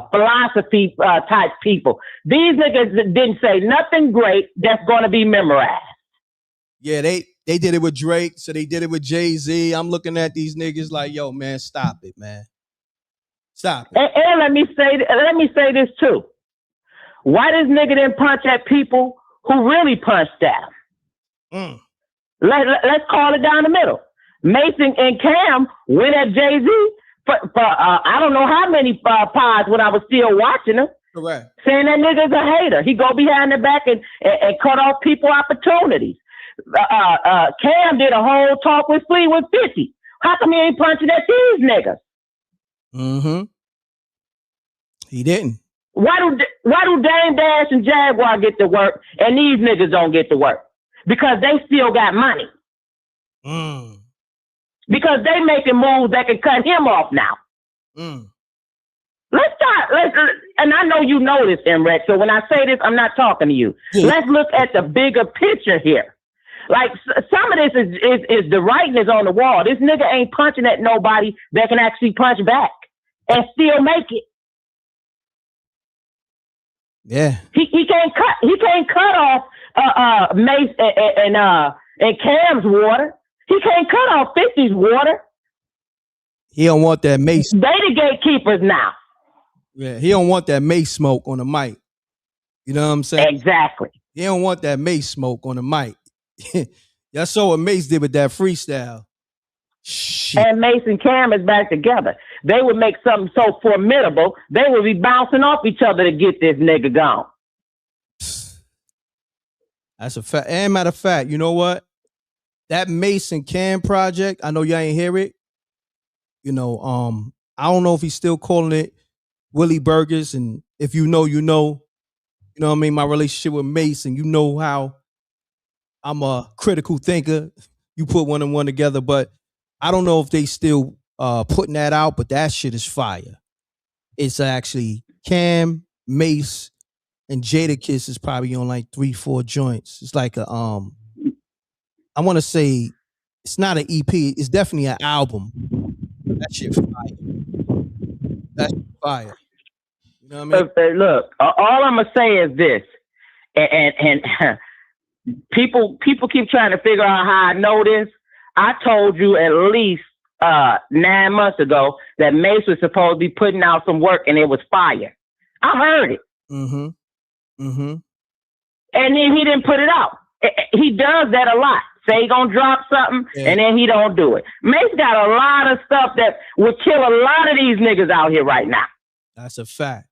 philosophy type people. These niggas didn't say nothing great that's going to be memorized. Yeah, they did it with Drake, so they did it with Jay-Z. I'm looking at these niggas like, yo, man, stop it, man. Stop it. And let me say this too. Why this nigga didn't punch at people who really punched at him? Let's call it down the middle. Mason and Cam went at Jay-Z for I don't know how many pods when I was still watching him. Correct. Saying that nigga's a hater. He go behind the back and cut off people opportunities. Cam did a whole talk with Flea with 50. How come he ain't punching at these niggas? He didn't. Why do Dame Dash and Jaguar get to work and these niggas don't get to work? Because they still got money. Because they making moves that can cut him off now. Let's start. And I know you know this, M.Reck. So when I say this, I'm not talking to you. Let's look at the bigger picture here. Like some of this is the writing is on the wall. This nigga ain't punching at nobody that can actually punch back and still make it. Yeah. He can't cut off Mace and Cam's water. He can't cut off 50's water. He don't want that Mace. They the gatekeepers now. Yeah, he don't want that Mace smoke on the mic. You know what I'm saying? Exactly. He don't want that Mace smoke on the mic. Y'all saw what Mace did with that freestyle. Shit. And Mace and Cam is back together. They would make something so formidable, they would be bouncing off each other to get this nigga gone. That's a fact. And matter of fact, you know what? That Mace and Cam project, I know y'all ain't hear it. I don't know if he's still calling it Willie Burgers. And if you know, you know what I mean? My relationship with Mace, and you know how I'm a critical thinker. You put one and one together, but I don't know if they still putting that out, but that shit is fire. It's actually Cam, Mace, and Jadakiss is probably on like 3-4 joints. It's like a I want to say it's not an EP. It's definitely an album. That shit fire. That's fire. You know what I mean? Look, all I'm gonna say is this, and people keep trying to figure out how I know this. I told you at least 9 months ago that Mace was supposed to be putting out some work and it was fire. I heard it. And then he didn't put it out. He does that a lot. Say he gonna drop something and then he don't do it. Mace got a lot of stuff that would kill a lot of these niggas out here right now. That's a fact.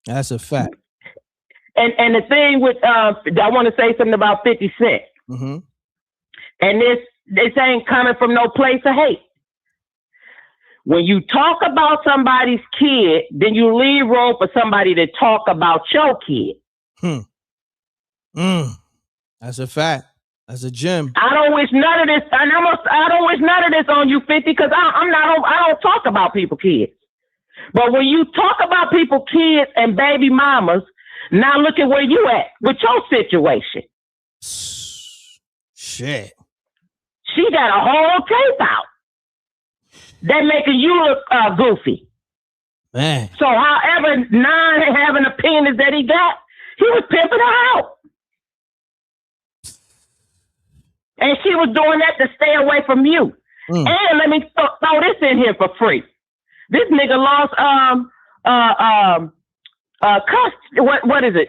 That's a fact. And the thing with I want to say something about 50 Cent. And this ain't coming from no place of hate. When you talk about somebody's kid, then you leave room for somebody to talk about your kid. That's a fact. That's a gem. I don't wish none of this, and I don't wish none of this on you, 50, because I don't talk about people's kids. But when you talk about people's kids and baby mamas, now look at where you at with your situation. Shit. She got a whole tape out. That making you look goofy. Man. So however non-having a penis that he got, he was pimping her out. And she was doing that to stay away from you. And let me throw this in here for free. This nigga lost what is it?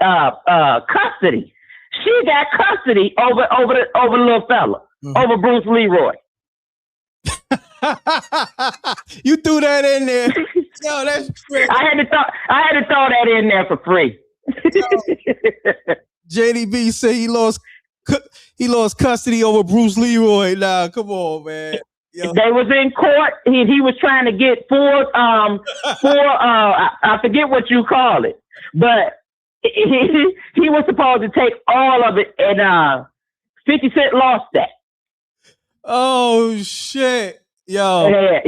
Custody. She got custody over the little fella, over Bruce Leroy. You threw that in there. Yo, that's crazy. I had to throw that in there for free. JDB said he lost custody over Bruce Leroy. Nah, come on, man. Yo. They was in court. He was trying to get four I forget what you call it, but he was supposed to take all of it, and 50 Cent lost that. Oh shit. Yo. Yeah.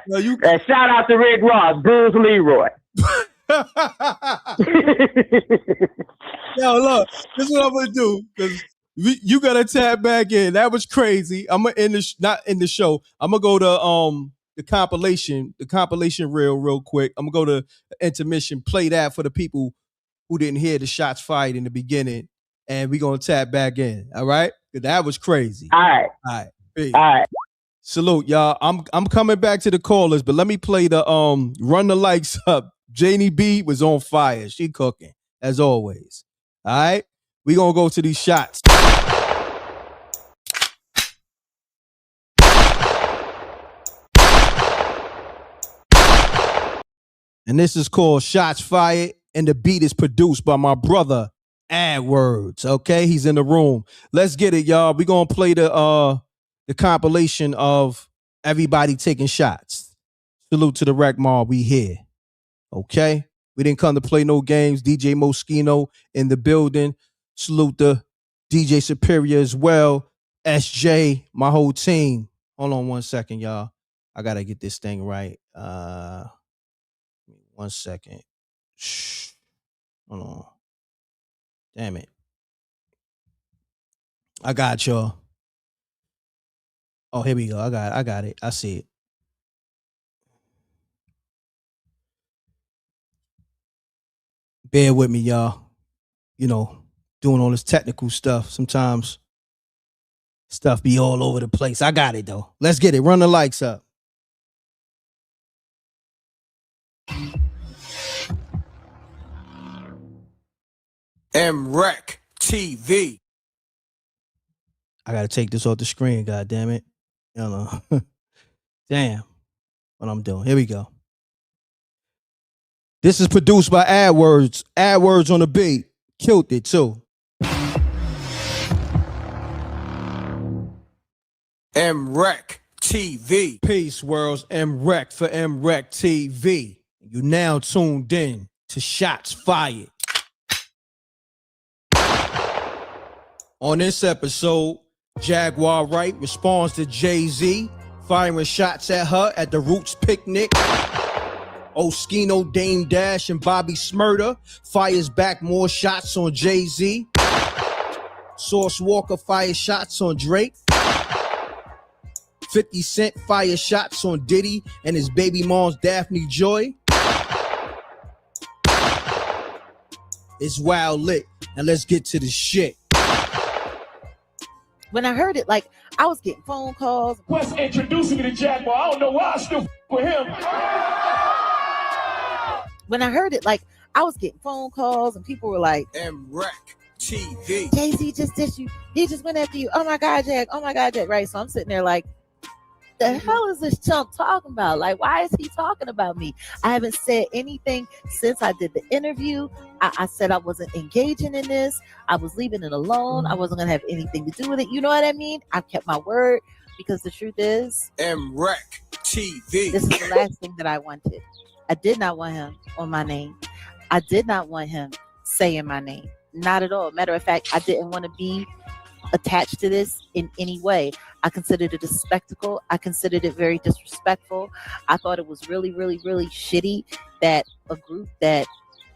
Yo, shout out to Rick Ross, Bruce Leroy. Yo, look, this is what I'm gonna do, because you gotta tap back in. That was crazy. I'm gonna not end the show. I'm gonna go to the compilation reel real quick. I'm gonna go to intermission, play that for the people who didn't hear the shots fired in the beginning, and we're gonna tap back in. All right? That was crazy. All right. Peace. All right. Salute, y'all. I'm coming back to the callers, but let me play the run the likes up. Janie B was on fire. She cooking, as always. All right? We gonna go to these shots. And this is called Shots Fired, and the beat is produced by my brother, AdWords. Okay, he's in the room. Let's get it, y'all. We gonna play the compilation of everybody taking shots. Salute to the Rec Mob. We here. Okay, we didn't come to play no games. DJ Oschino in the building. Salute the DJ Superior as well. SJ, my whole team. Hold on 1 second, y'all. I gotta get this thing right. 1 second. Shh. Hold on. Damn it. I got y'all. Oh, here we go. I got it. I see it. Bear with me, y'all. You know, doing all this technical stuff. Sometimes stuff be all over the place. I got it, though. Let's get it. Run the likes up. MRecktv. I gotta take this off the screen, god damn it. Damn what I'm doing. Here we go. This is produced by AdWords. AdWords on the beat. Killed it too. MRecktv. Peace, worlds. M.Reck for MRecktv. You now tuned in to Shots Fired. On this episode, Jaguar Wright responds to Jay-Z firing shots at her at the Roots picnic. Oschino, Dame Dash, and Bobby Smurda fires back more shots on Jay-Z. Sauce Walker fires shots on Drake. 50 Cent fires shots on Diddy and his baby mom's Daphne Joy. It's wild lit. Now let's get to the shit. When I heard it, like, I was getting phone calls. Wes introducing me to Jaguar. I don't know why I still with him. When I heard it, like, I was getting phone calls and people were like, MRecktv. Jay-Z just did you. He just went after you. Oh my God, Jack. Oh my God, Jack. Right. So I'm sitting there like, the hell is this chump talking about? Like, why is he talking about me? I haven't said anything since I did the interview. I said I wasn't engaging in this. I was leaving it alone. I wasn't going to have anything to do with it. You know what I mean? I kept my word. Because the truth is, MRecktv. this is the last thing that I wanted. I did not want him on my name. I did not want him saying my name. Not at all. Matter of fact, I didn't want to be attached to this in any way. I considered it a spectacle. I considered it very disrespectful. I thought it was really, really, really shitty that a group that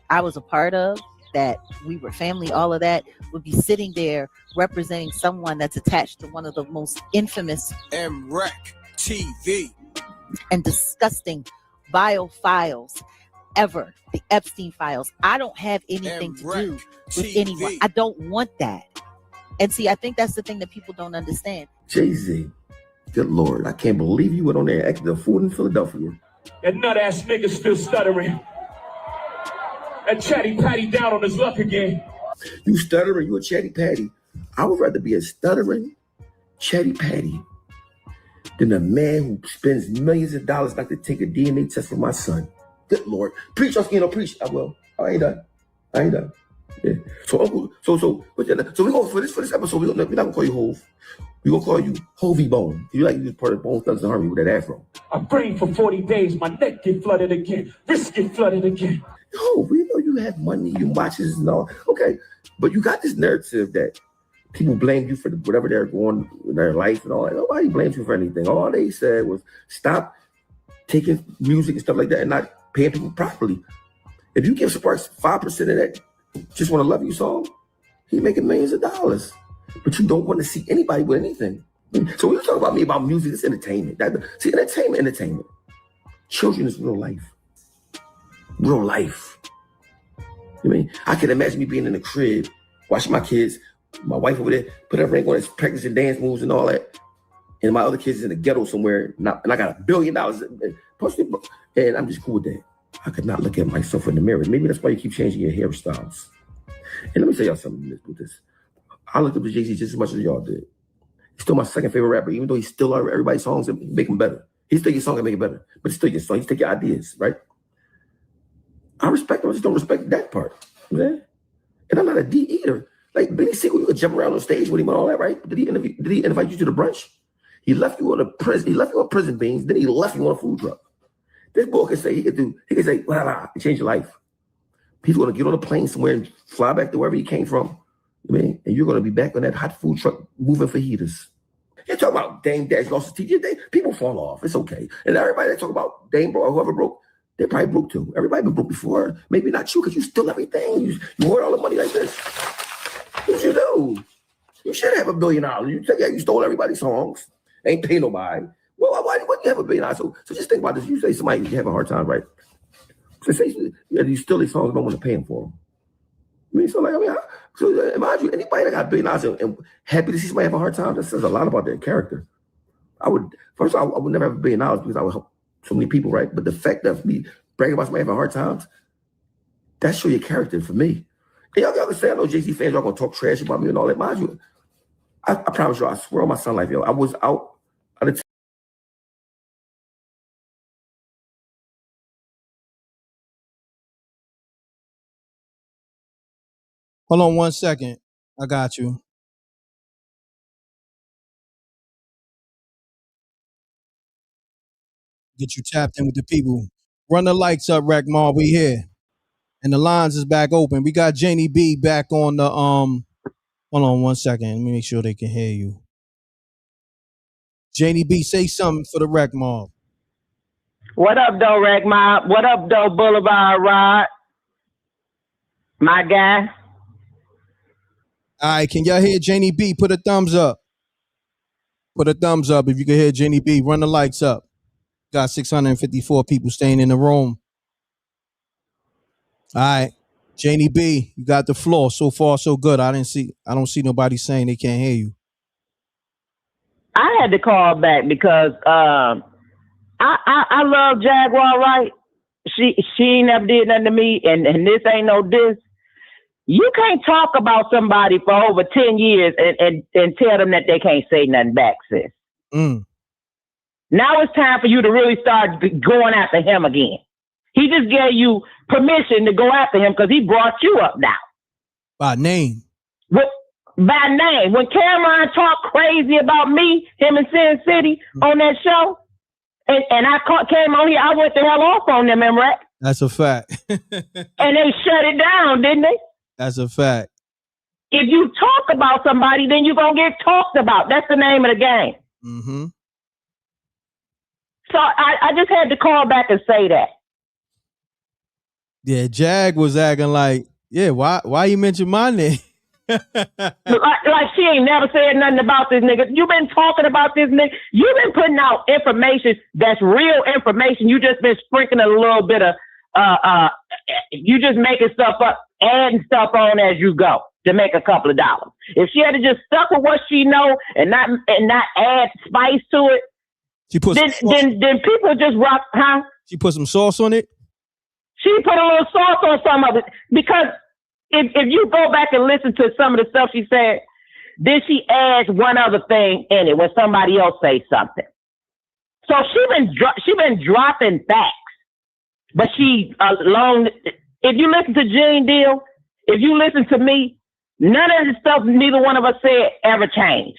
I was a part of, that we were family, all of that, would be sitting there representing someone that's attached to one of the most infamous MRecktv and disgusting bio files ever, the Epstein files. I don't have anything to do with anyone. I don't want that. And see, I think that's the thing that people don't understand. Jay-Z, good Lord, I can't believe you went on there and acted a fool in Philadelphia. That nut ass nigga still stuttering. That chatty patty down on his luck again. You stuttering, you a chatty patty. I would rather be a stuttering chatty patty than a man who spends millions of dollars like to take a DNA test for my son. Good Lord. Preach, Oschino, preach. I will. I ain't done. Yeah. So we go for this episode. We're not gonna call you Hove. We're gonna call you Hovey Bone. You was part of Bone Thugs and Harmony with that afro. I prayed for 40 days. My neck get flooded again. Wrist get flooded again. No, we know you have money, you watches and all. Okay, but you got this narrative that people blame you for whatever they're going in their life and all that. Nobody blames you for anything. All they said was stop taking music and stuff like that and not paying people properly. If you give Sparks 5% of that Just Want to Love You song, he's making millions of dollars. But you don't want to see anybody with anything. So when you talk about me about music, it's entertainment. Entertainment. Children is real life. Real life. You know what I mean? I can imagine me being in the crib, watching my kids, my wife over there, put her ring on, it's practicing dance moves and all that. And my other kids is in the ghetto somewhere, and I got $1 billion. And I'm just cool with that. I could not look at myself in the mirror. Maybe that's why you keep changing your hairstyles. And let me tell y'all something with this. I looked up to Jay-Z just as much as y'all did. He's still my second favorite rapper, even though he's still everybody's songs and make them better. He's still your song and make it better, but it's still your song. He's take your ideas, right? I respect him. I just don't respect that part. You know? And I'm not a D eater. Like Benny Siegel, you could jump around on stage with him and all that, right? Did he invite you to the brunch? He left you on a prison. He left you on prison beans. Then he left you on a food truck. This boy can say he could say, well, change your life. He's going to get on a plane somewhere and fly back to wherever he came from. I mean, and you're going to be back on that hot food truck moving fajitas. You're talking about Dame Dash lost his teeth. People fall off. It's okay. And everybody that talk about Dame broke or whoever broke, they probably broke too. Everybody been broke before. Maybe not you because you steal everything. You hoard all the money like this. What you do? You should have $1 billion. You stole everybody's songs. Ain't pay nobody. Well, why wouldn't you have $1 billion? So just think about this. You say somebody you have a hard time, right? So say you steal these songs and don't want to pay them for them. So imagine anybody that got $1 billion and happy to see somebody have a hard time, that says a lot about their character. I would never have $1 billion because I would help so many people, right? But the fact of me bragging about somebody having hard times, that show your character for me. And y'all can say, I know Jay-Z fans, y'all gonna talk trash about me and all that. Mind you, I promise you, I swear on my son life, I was out of the Hold on 1 second. I got you. Get you tapped in with the people. Run the lights up, Rec Mall. We here. And the lines is back open. We got Janie B back on the hold on 1 second. Let me make sure they can hear you. Janie B, say something for the Rec Mall. What up, though, Rec Mob? What up, though, Boulevard Rod? My guy. All right, can y'all hear Janie B? Put a thumbs up. Put a thumbs up if you can hear Janie B. Run the lights up. Got 654 people staying in the room. All right, Janie B, you got the floor. So far, so good. I don't see nobody saying they can't hear you. I had to call back because I love Jaguar Wright. She ain't never did nothing to me, and this ain't no diss. You can't talk about somebody for over 10 years and tell them that they can't say nothing back, sis. Now it's time for you to really start going after him again. He just gave you permission to go after him because he brought you up now. By name. by name. When Cameron talked crazy about me, him and Sin City on that show, and I came on here, I went the hell off on them, M.Reck. That's a fact. And they shut it down, didn't they? That's a fact. If you talk about somebody, then you're going to get talked about. That's the name of the game. Mm-hmm. So I just had to call back and say that. Yeah, Jag was acting like, yeah, why you mention my name? like she ain't never said nothing about this nigga. You've been talking about this nigga. You've been putting out information that's real information. You just been sprinkling a little bit of you just making stuff up, adding stuff on as you go to make a couple of dollars. If she had just stuck with what she know and not add spice to it, she put then people just rock, huh? She put some sauce on it. She put a little sauce on some of it because if you go back and listen to some of the stuff she said, then she adds one other thing in it when somebody else says something. So she been dropping facts, but she alone. If you listen to Gene Deal, if you listen to me, none of the stuff neither one of us said ever changed.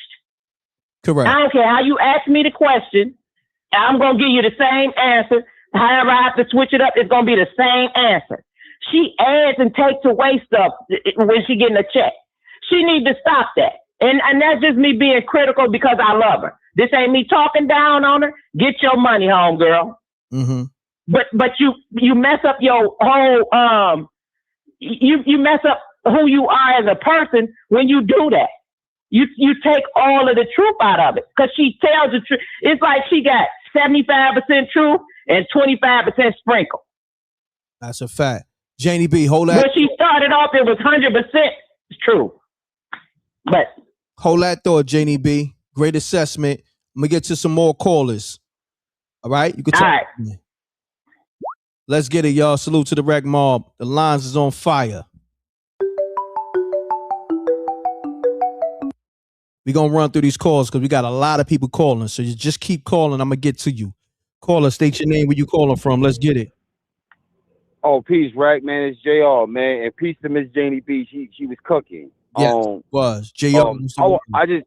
Correct. I don't care how you ask me the question. I'm gonna give you the same answer. However, I have to switch it up, it's gonna be the same answer. She adds and takes away stuff when she getting a check. She needs to stop that. And that's just me being critical because I love her. This ain't me talking down on her. Get your money home, girl. Mm-hmm. But you mess up your whole you mess up who you are as a person when you do that. You take all of the truth out of it because she tells the truth. It's like she got 75% truth and 25% sprinkle. That's a fact. Janie B, hold that. When she started off, it was 100% true. But hold that thought, Janie B. Great assessment. I'm gonna get to some more callers. All right, you can talk. All right. Let's get it, y'all. Salute to the Rec Mob. The lines is on fire. We're gonna run through these calls because we got a lot of people calling. So you just keep calling. I'm gonna get to you. Caller, state your name, where you calling from. Let's get it. Oh, peace, Rack, man. It's JR, man. And peace to Miss Janie B. She was cooking. Yeah, was. JR. I just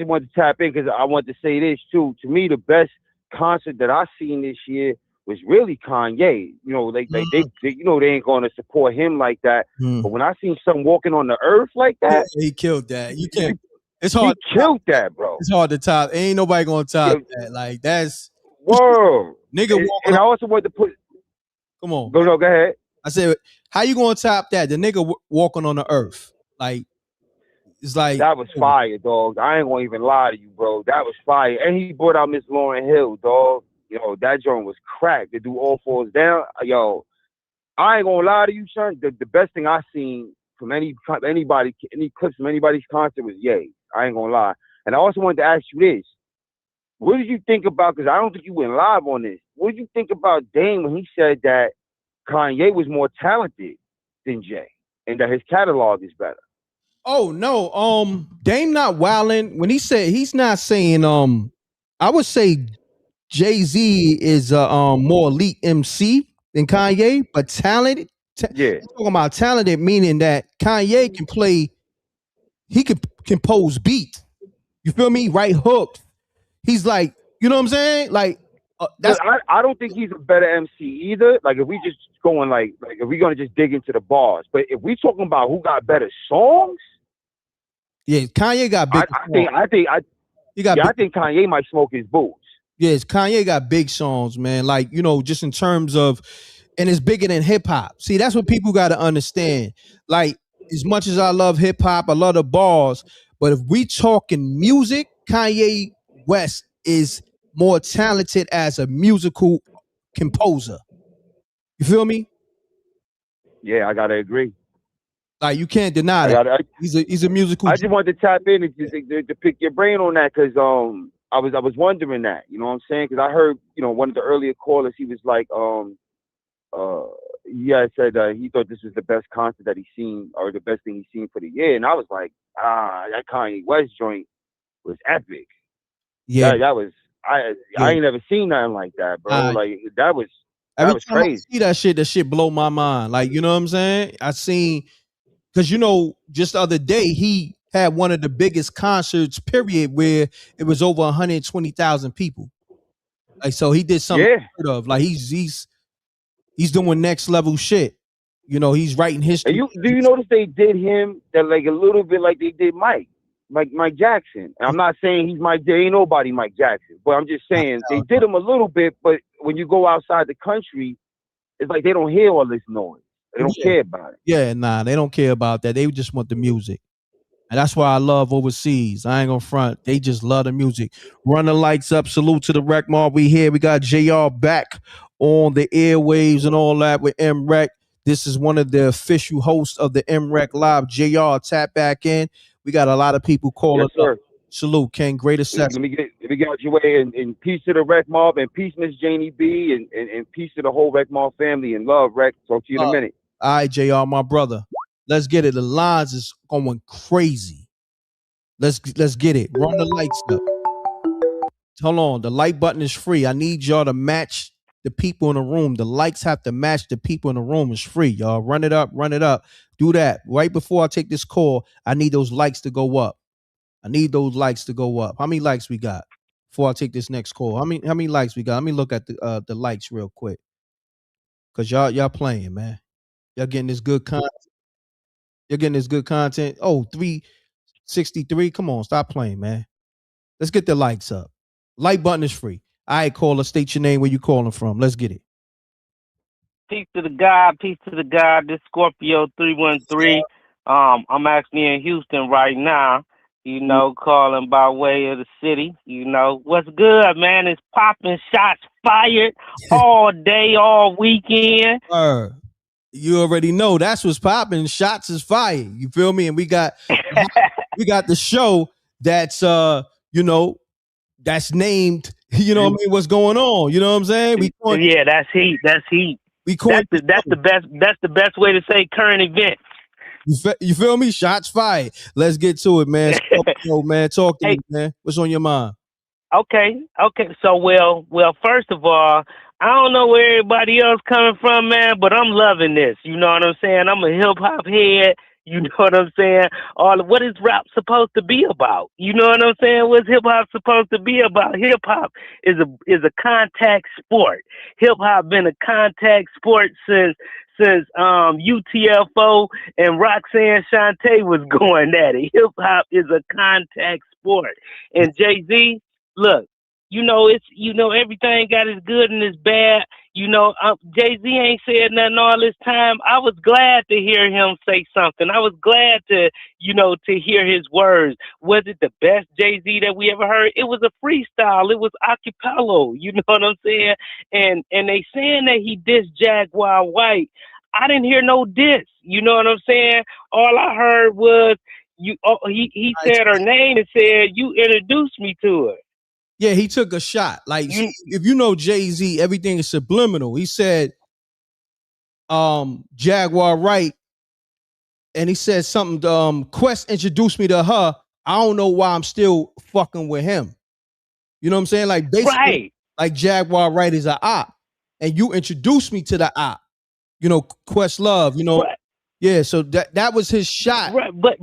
wanted to tap in because I want to say this too. To me, the best concert that I seen this year was really Kanye. You know, they you know they ain't gonna support him like that. But when I seen something walking on the earth like that, he killed that. You can't. It's hard. He killed that, bro. It's hard to top. Ain't nobody gonna top that. Like that's whoa, nigga. And I also want to put. Come on. Go ahead. I said, how you gonna top that? The nigga walking on the earth, like it's like that was fire, dog. I ain't gonna even lie to you, bro. That was fire, and he brought out Miss Lauryn Hill, dog. Yo, that joint was cracked. To do All Fours Down, yo, I ain't gonna lie to you, son. The best thing I seen from any clips from anybody's concert was Ye. I ain't gonna lie. And I also wanted to ask you this: what did you think about? Because I don't think you went live on this. What did you think about Dame when he said that Kanye was more talented than Jay and that his catalog is better? Oh no, Dame not wilding when he said he's not saying I would say Jay-Z is a more elite MC than Kanye, but talented. Yeah, talking about talented meaning that Kanye can play, he can compose beats. You feel me? Right hook. He's like, you know what I'm saying? Like that's. I don't think he's a better MC either. Like if we just going like if we're gonna just dig into the bars, but if we talking about who got better songs, yeah, Kanye got big. I think Kanye might smoke his boots. Yes, Kanye got big songs, man. Like, you know, just in terms of, and it's bigger than hip hop. See, that's what people got to understand. Like, as much as I love hip hop, I love the bars, but if we talking music, Kanye West is more talented as a musical composer. You feel me? Yeah, I gotta agree. Like, you can't deny that. He's a musical. I just wanted to tap in and to pick your brain on that because I was wondering that, you know what I'm saying? Because I heard, you know, one of the earlier callers, he was like, said he thought this was the best concert that he's seen or the best thing he's seen for the year. And I was like, that Kanye West joint was epic. Yeah. That was, I ain't never seen nothing like that, bro. Like that was every time crazy. I see that shit blow my mind. Like, you know what I'm saying? I seen because you know, just the other day he had one of the biggest concerts, period, where it was over 120,000 people. Like, so he did something unheard of. Like he's doing next level shit. You know, he's writing history. And do you notice they did him that like a little bit like they did Mike Jackson? And I'm not saying there ain't nobody Mike Jackson, but I'm just saying they did him a little bit. But when you go outside the country, it's like they don't hear all this noise. They don't care about it. Yeah, nah, they don't care about that. They just want the music. And that's why I love overseas. I ain't gonna front. They just love the music. Run the lights up. Salute to the Rec Mob. We here. We got JR back on the airwaves and all that with M.Reck. This is one of the official hosts of the M.Reck Live. JR, tap back in. We got a lot of people calling up. Salute, King. Great assessment. Let me get out your way, and peace to the Rec Mob, and peace, Miss Janie B, and peace to the whole Rec Mob family, and love, Rec. Talk to you in a minute. All right, JR, my brother. Let's get it. The lines is going crazy. Let's get it. Run the lights up. Hold on. The like button is free. I need y'all to match the people in the room. The likes have to match the people in the room. It's free, y'all. Run it up. Run it up. Do that. Right before I take this call, I need those likes to go up. I need those likes to go up. How many likes we got before I take this next call? How many likes we got? Let me look at the likes real quick. Cause y'all playing, man. Y'all getting this good content. You're getting this good content. Oh, 363. Come on, stop playing, man. Let's get the likes up. Like button is free. All right, caller, state your name, where you calling from. Let's get it. Peace to the God, peace to the God. This Scorpio 313. I'm actually in Houston right now, you know, calling by way of the city. You know, what's good, man? It's popping, shots fired all day, all weekend. You already know that's what's popping. Shots is fire. You feel me? And we got the show that's you know, that's named, you know what I mean, what's going on. You know what I'm saying? Yeah, that's heat. That's heat. That's the best way to say current event. You feel me? Shots fired. Let's get to it, man. Man, talk to me, man. What's on your mind? Okay. So well, first of all, I don't know where everybody else coming from, man, but I'm loving this. You know what I'm saying? I'm a hip hop head. You know what I'm saying? What is rap supposed to be about? You know what I'm saying? What's hip hop supposed to be about? Hip hop is a contact sport. Hip hop been a contact sport since UTFO and Roxanne Shante was going at it. Hip hop is a contact sport. And Jay-Z, look, everything got its good and its bad. Jay-Z ain't said nothing all this time. I was glad to hear him say something. I was glad to hear his words. Was it the best Jay-Z that we ever heard? It was a freestyle. It was acapella. You know what I'm saying? And they saying that he dissed Jaguar Wright. I didn't hear no diss. You know what I'm saying? All I heard was he said her name and said, you introduced me to her. Yeah, he took a shot. Like, if you know Jay-Z, everything is subliminal. He said, Jaguar Wright, and he said something, Quest introduced me to her. I don't know why I'm still fucking with him. You know what I'm saying? Like, basically, like Jaguar Wright is an op, and you introduced me to the op. You know, Quest Love, you know. Right. Yeah, so that was his shot. Right, but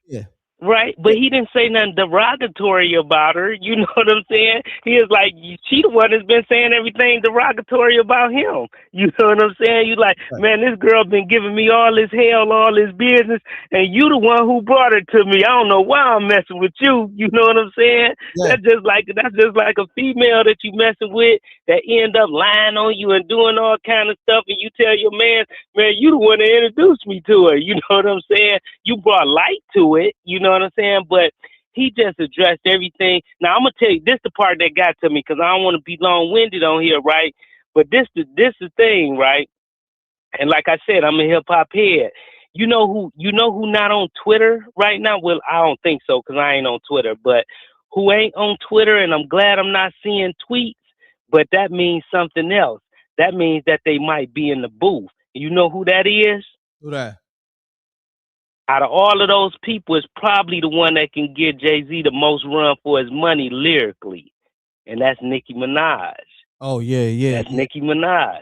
yeah. Right, but he didn't say nothing derogatory about her. You know what I'm saying? He is like, she the one that's been saying everything derogatory about him. You know what I'm saying? You like, man, this girl been giving me all this hell, all this business, and you the one who brought her to me. I don't know why I'm messing with you. You know what I'm saying? Yeah. That's just like a female that you messing with that end up lying on you and doing all kind of stuff, and you tell your man, you the one that introduced me to her. You know what I'm saying? You brought light to it. You know what I'm saying? But he just addressed everything. Now I'm gonna tell you, this the part that got to me, because I don't want to be long-winded on here, right? But this the thing, right? And like I said, I'm a hip hop head. You know who not on Twitter right now? Well, I don't think so, because I ain't on Twitter. But who ain't on Twitter? And I'm glad I'm not seeing tweets. But that means something else. That means that they might be in the booth. You know who that is? Who that? Out of all of those people, it's probably the one that can give Jay-Z the most run for his money lyrically. And that's Nicki Minaj. Oh, yeah. That's Nicki Minaj.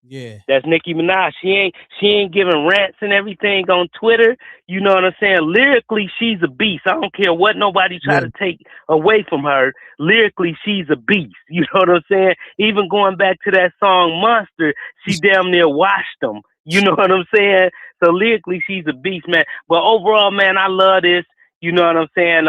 Yeah. That's Nicki Minaj. She ain't giving rants and everything on Twitter. You know what I'm saying? Lyrically, she's a beast. I don't care what nobody try to take away from her. Lyrically, she's a beast. You know what I'm saying? Even going back to that song Monster, she damn near washed them. You know what I'm saying? So lyrically, she's a beast, man. But overall, man, I love this. You know what I'm saying?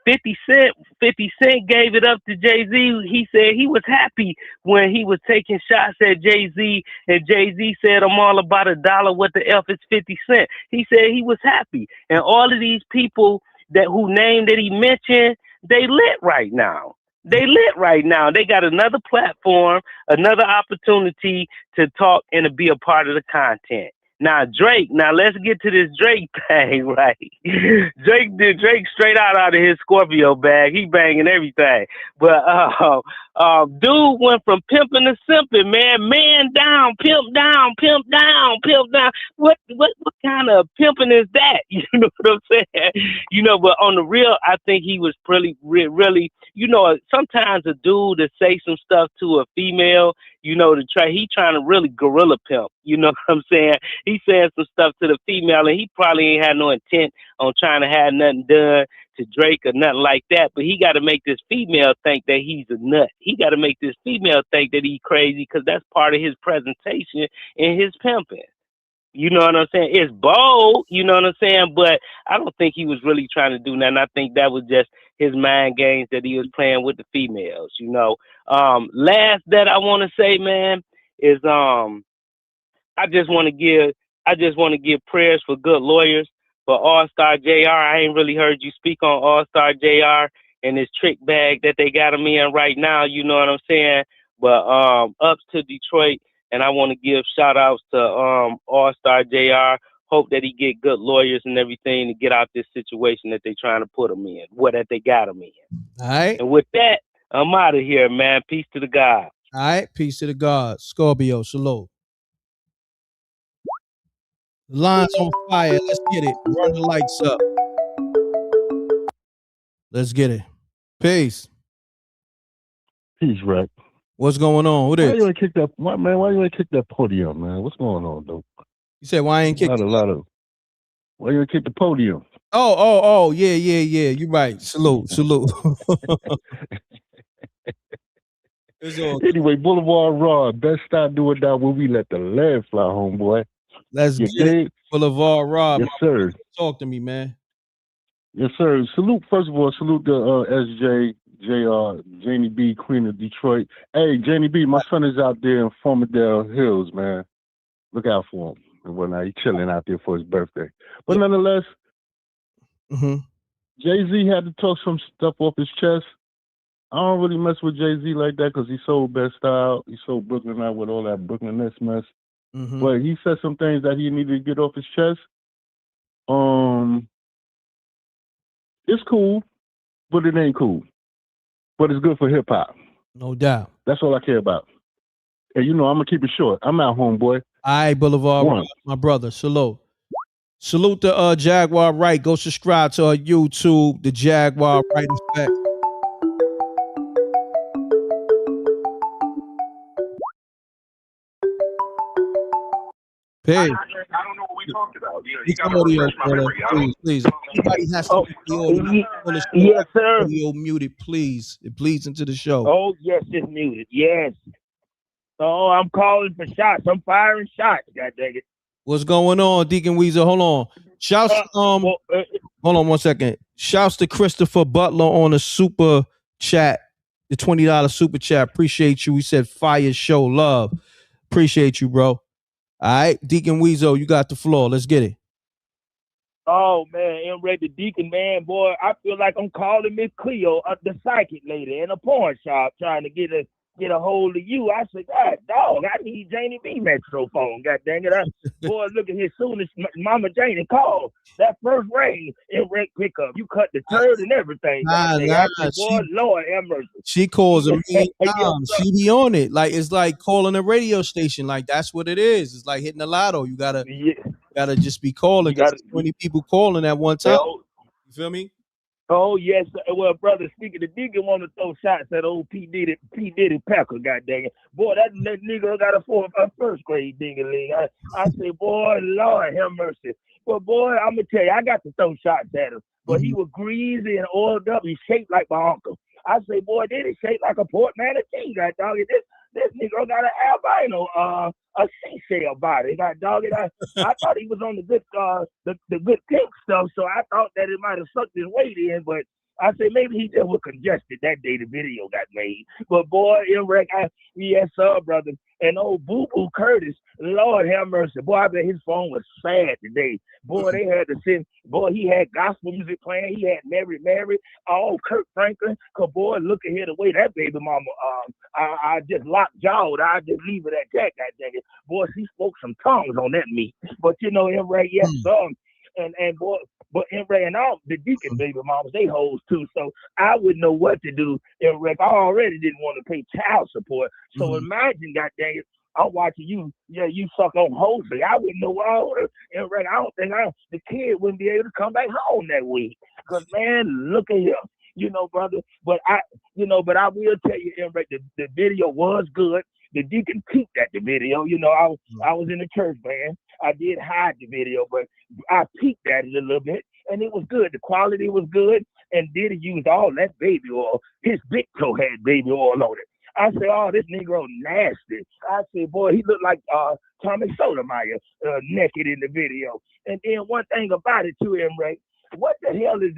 50 Cent gave it up to Jay-Z. He said he was happy when he was taking shots at Jay-Z, and Jay-Z said, I'm all about $1. What the F is 50 Cent? He said he was happy. And all of these people who name that he mentioned, they lit right now. They lit right now. They got another platform, another opportunity to talk and to be a part of the content. Now Drake, let's get to this Drake thing, right? Drake straight out of his Scorpio bag. He banging everything. But dude went from pimping to simping, man. Man down, pimp down, pimp down, pimp down. What kind of pimping is that? You know what I'm saying? You know, but on the real, I think he was really, you know, sometimes a dude to say some stuff to a female, you know, he trying to really gorilla pimp. You know what I'm saying? He saying some stuff to the female, and he probably ain't had no intent on trying to have nothing done to Drake or nothing like that. But he got to make this female think that he's a nut. He got to make this female think that he's crazy, because that's part of his presentation and his pimping. You know what I'm saying? It's bold, you know what I'm saying? But I don't think he was really trying to do nothing. I think that was just his mind games that he was playing with the females, you know. Last that I want to say, man, is I just want to give prayers for good lawyers for All-Star JR. I ain't really heard you speak on All-Star JR and this trick bag that they got him in right now, you know what I'm saying? But ups to Detroit. And I want to give shout outs to All-Star JR. Hope that he get good lawyers and everything to get out this situation that they trying to put him in, that they got him in. All right. And with that, I'm out of here, man. Peace to the God. All right. Peace to the God. Scorpio, salute. The line's on fire. Let's get it. Run the lights up. Let's get it. Peace. Peace, Reck. What's going on? Who this? Why you ain't kick that? Why you ain't kick that podium, man? What's going on, though? You said why I ain't kick? Why you ain't kick the podium? Oh, yeah. You right. Salute. Anyway, Boulevard Raw, best stop doing that when we let the lead fly, homeboy. Let's get it. Boulevard Raw. Yes, sir. Talk to me, man. Yes, sir. First of all, salute to SJ, JR, Janie B, Queen of Detroit. Hey, Janie B, my son is out there in Farmingdale Hills, man. Look out for him and whatnot. He's chilling out there for his birthday. But nonetheless, Jay-Z had to talk some stuff off his chest. I don't really mess with Jay-Z like that because he sold Best Style. He sold Brooklyn out with all that Brooklyn-ness mess. But he said some things that he needed to get off his chest. It's cool, but it ain't cool. But it's good for hip-hop. No doubt. That's all I care about. And you know, I'm going to keep it short. I'm out, homeboy. All right, Boulevard, my brother. Salute. Salute to Jaguar Wright. Go subscribe to our YouTube, the Jaguar Wright Effect. Hey. I don't know what we talked about. You got to refresh my memory. Please. Everybody has to be yes, sir. audio muted, please. It bleeds into the show. Oh, yes, it's muted. Yes. Oh, I'm calling for shots. I'm firing shots. God dang it. What's going on, Deacon Weezer? Hold on. Shouts hold on 1 second. Shouts to Christopher Butler on the super chat, the $20 super chat. Appreciate you. He said fire show love. Appreciate you, bro. All right, Deacon Weezo, you got the floor. Let's get it. Oh, man, M.Reck the Deacon, man, boy, I feel like I'm calling Miss Cleo, the psychic lady in a porn shop trying to get a hold of you. I said, God, dog, I need Janie B Metrophone. God dang it. Boy, look at his soon as Mama Janie called. That first ring in Rec pickup. You cut the turd and everything. Boy, Lord have mercy. She calls a million times. She be on it. Like, it's like calling a radio station. Like, that's what it is. It's like hitting the lotto. You gotta just be calling. 20 people calling at one time. You feel me? Oh yes, well, brother. Speaking, the nigga want to throw shots at old P Diddy Packer. God dang it, boy, that nigga got a first grade nigga league. I say, boy, Lord have mercy. But boy, I'm gonna tell you, I got to throw shots at him. But he was greasy and oiled up. He shaped like my uncle. I say, boy, then he shaped like a Port Manatee. God dog it. This nigga got an albino, a seashell body. God dog it. I thought he was on the good pink stuff, so I thought that it might have sucked his weight in, but I said maybe he just was congested that day the video got made. But boy, M.Reck, yes sir, brother. And old Boo Boo Curtis, Lord have mercy. Boy, I bet his phone was sad today. Boy, they had to send, boy, he had gospel music playing. He had Mary, all Kirk Franklin. Cause boy, look at here the way that baby mama, I just locked jawed. I just leave it at that, God dang it. Boy, she spoke some tongues on that meat. But you know, M.Reck, yes sir. And boy, but M.Reck and all the Deacon baby mamas, they hoes too. So I wouldn't know what to do. M.Reck, I already didn't want to pay child support. So imagine, God dang it, I'm watching you. Yeah, you suck on hosey. I wouldn't know what I would. M.Reck, I don't think the kid wouldn't be able to come back home that week. Cause man, look at him. You know, brother. But I will tell you, M.Reck, the video was good. The Deacon peeked at the video. You know, I was in the church band. I did hide the video, but I peeked at it a little bit, and it was good. The quality was good, and Diddy used all that baby oil. His big toe had baby oil on it. I said, oh, this Negro nasty. I said, boy, he looked like Tommy Sotomayor naked in the video. And then one thing about it too, M.Reck, what the hell is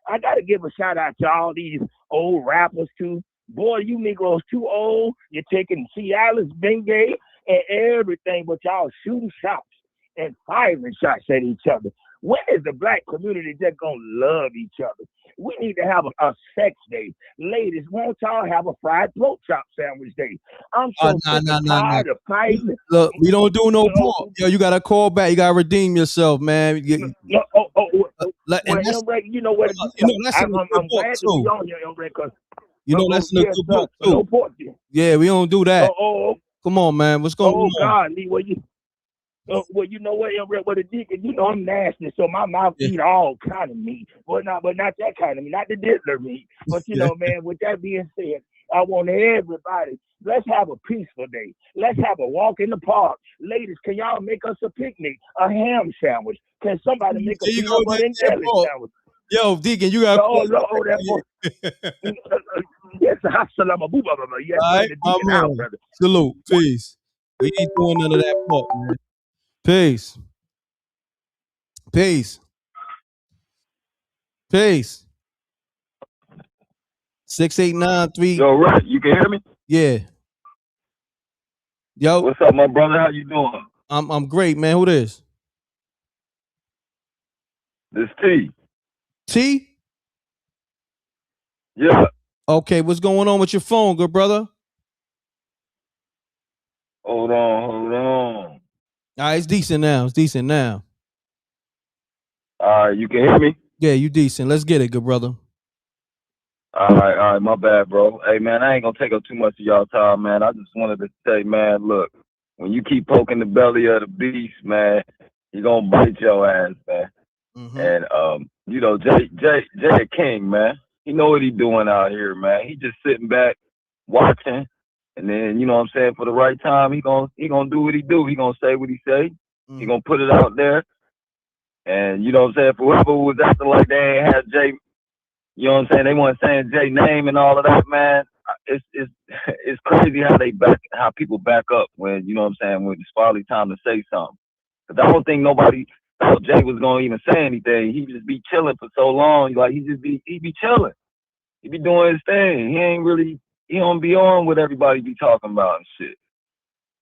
I got to give a shout out to all these old rappers too. Boy, you Negroes too old. You're taking Cialis, Bengay, and everything, but y'all shooting shots and firing shots at each other. When is the black community just gonna love each other? We need to have a sex day. Ladies, won't y'all have a fried pork chop sandwich day? I'm so tired of fighting. Look, we don't do no pork. Yo, you gotta call back. You gotta redeem yourself, man. You know what? I'm glad to be on here, M.Reck, because you know that's in a good book too. No pork. Yeah, we don't do that. Come on, man. What's going on? Oh God, Lee, well you know what, M.Reck, what a Deacon, you know I'm nasty, so my mouth eat all kind of meat, but not that kind of meat, not the diddler meat. But you know, man, with that being said, I want everybody, let's have a peaceful day. Let's have a walk in the park. Ladies, can y'all make us a picnic, a ham sandwich? Can somebody make a peanut butter and jelly sandwich? Yo, Deacon, you got yes, assalamu alaikum. Yes, all right, brother. Salute, peace. We ain't doing none of that pork, man. Peace. 689-3. Yo, right, you can hear me? Yeah. Yo. What's up, my brother? How you doing? I'm great, man. Who this? This T. T? Yeah. Okay, what's going on with your phone, good brother? Hold on. All right, it's decent now. All right, you can hear me? Yeah, you decent. Let's get it, good brother. All right, my bad, bro. Hey, man, I ain't gonna take up too much of y'all time, man. I just wanted to say, man, look, when you keep poking the belly of the beast, man, he gonna bite your ass, man. And you know, Jay King, man, he know what he doing out here, man. He just sitting back, watching, and then, you know what I'm saying, for the right time, he gonna do what he do. He gonna say what he say. He gonna put it out there. And you know what I'm saying, for whoever was acting like they ain't had Jay, you know what I'm saying, they weren't saying Jay name and all of that, man. It's crazy how people back up when, you know what I'm saying, when it's finally time to say something. Because I don't think nobody thought Jay was gonna even say anything. He just be chilling for so long. Like he be chilling. He be doing his thing. He don't be on what everybody be talking about and shit.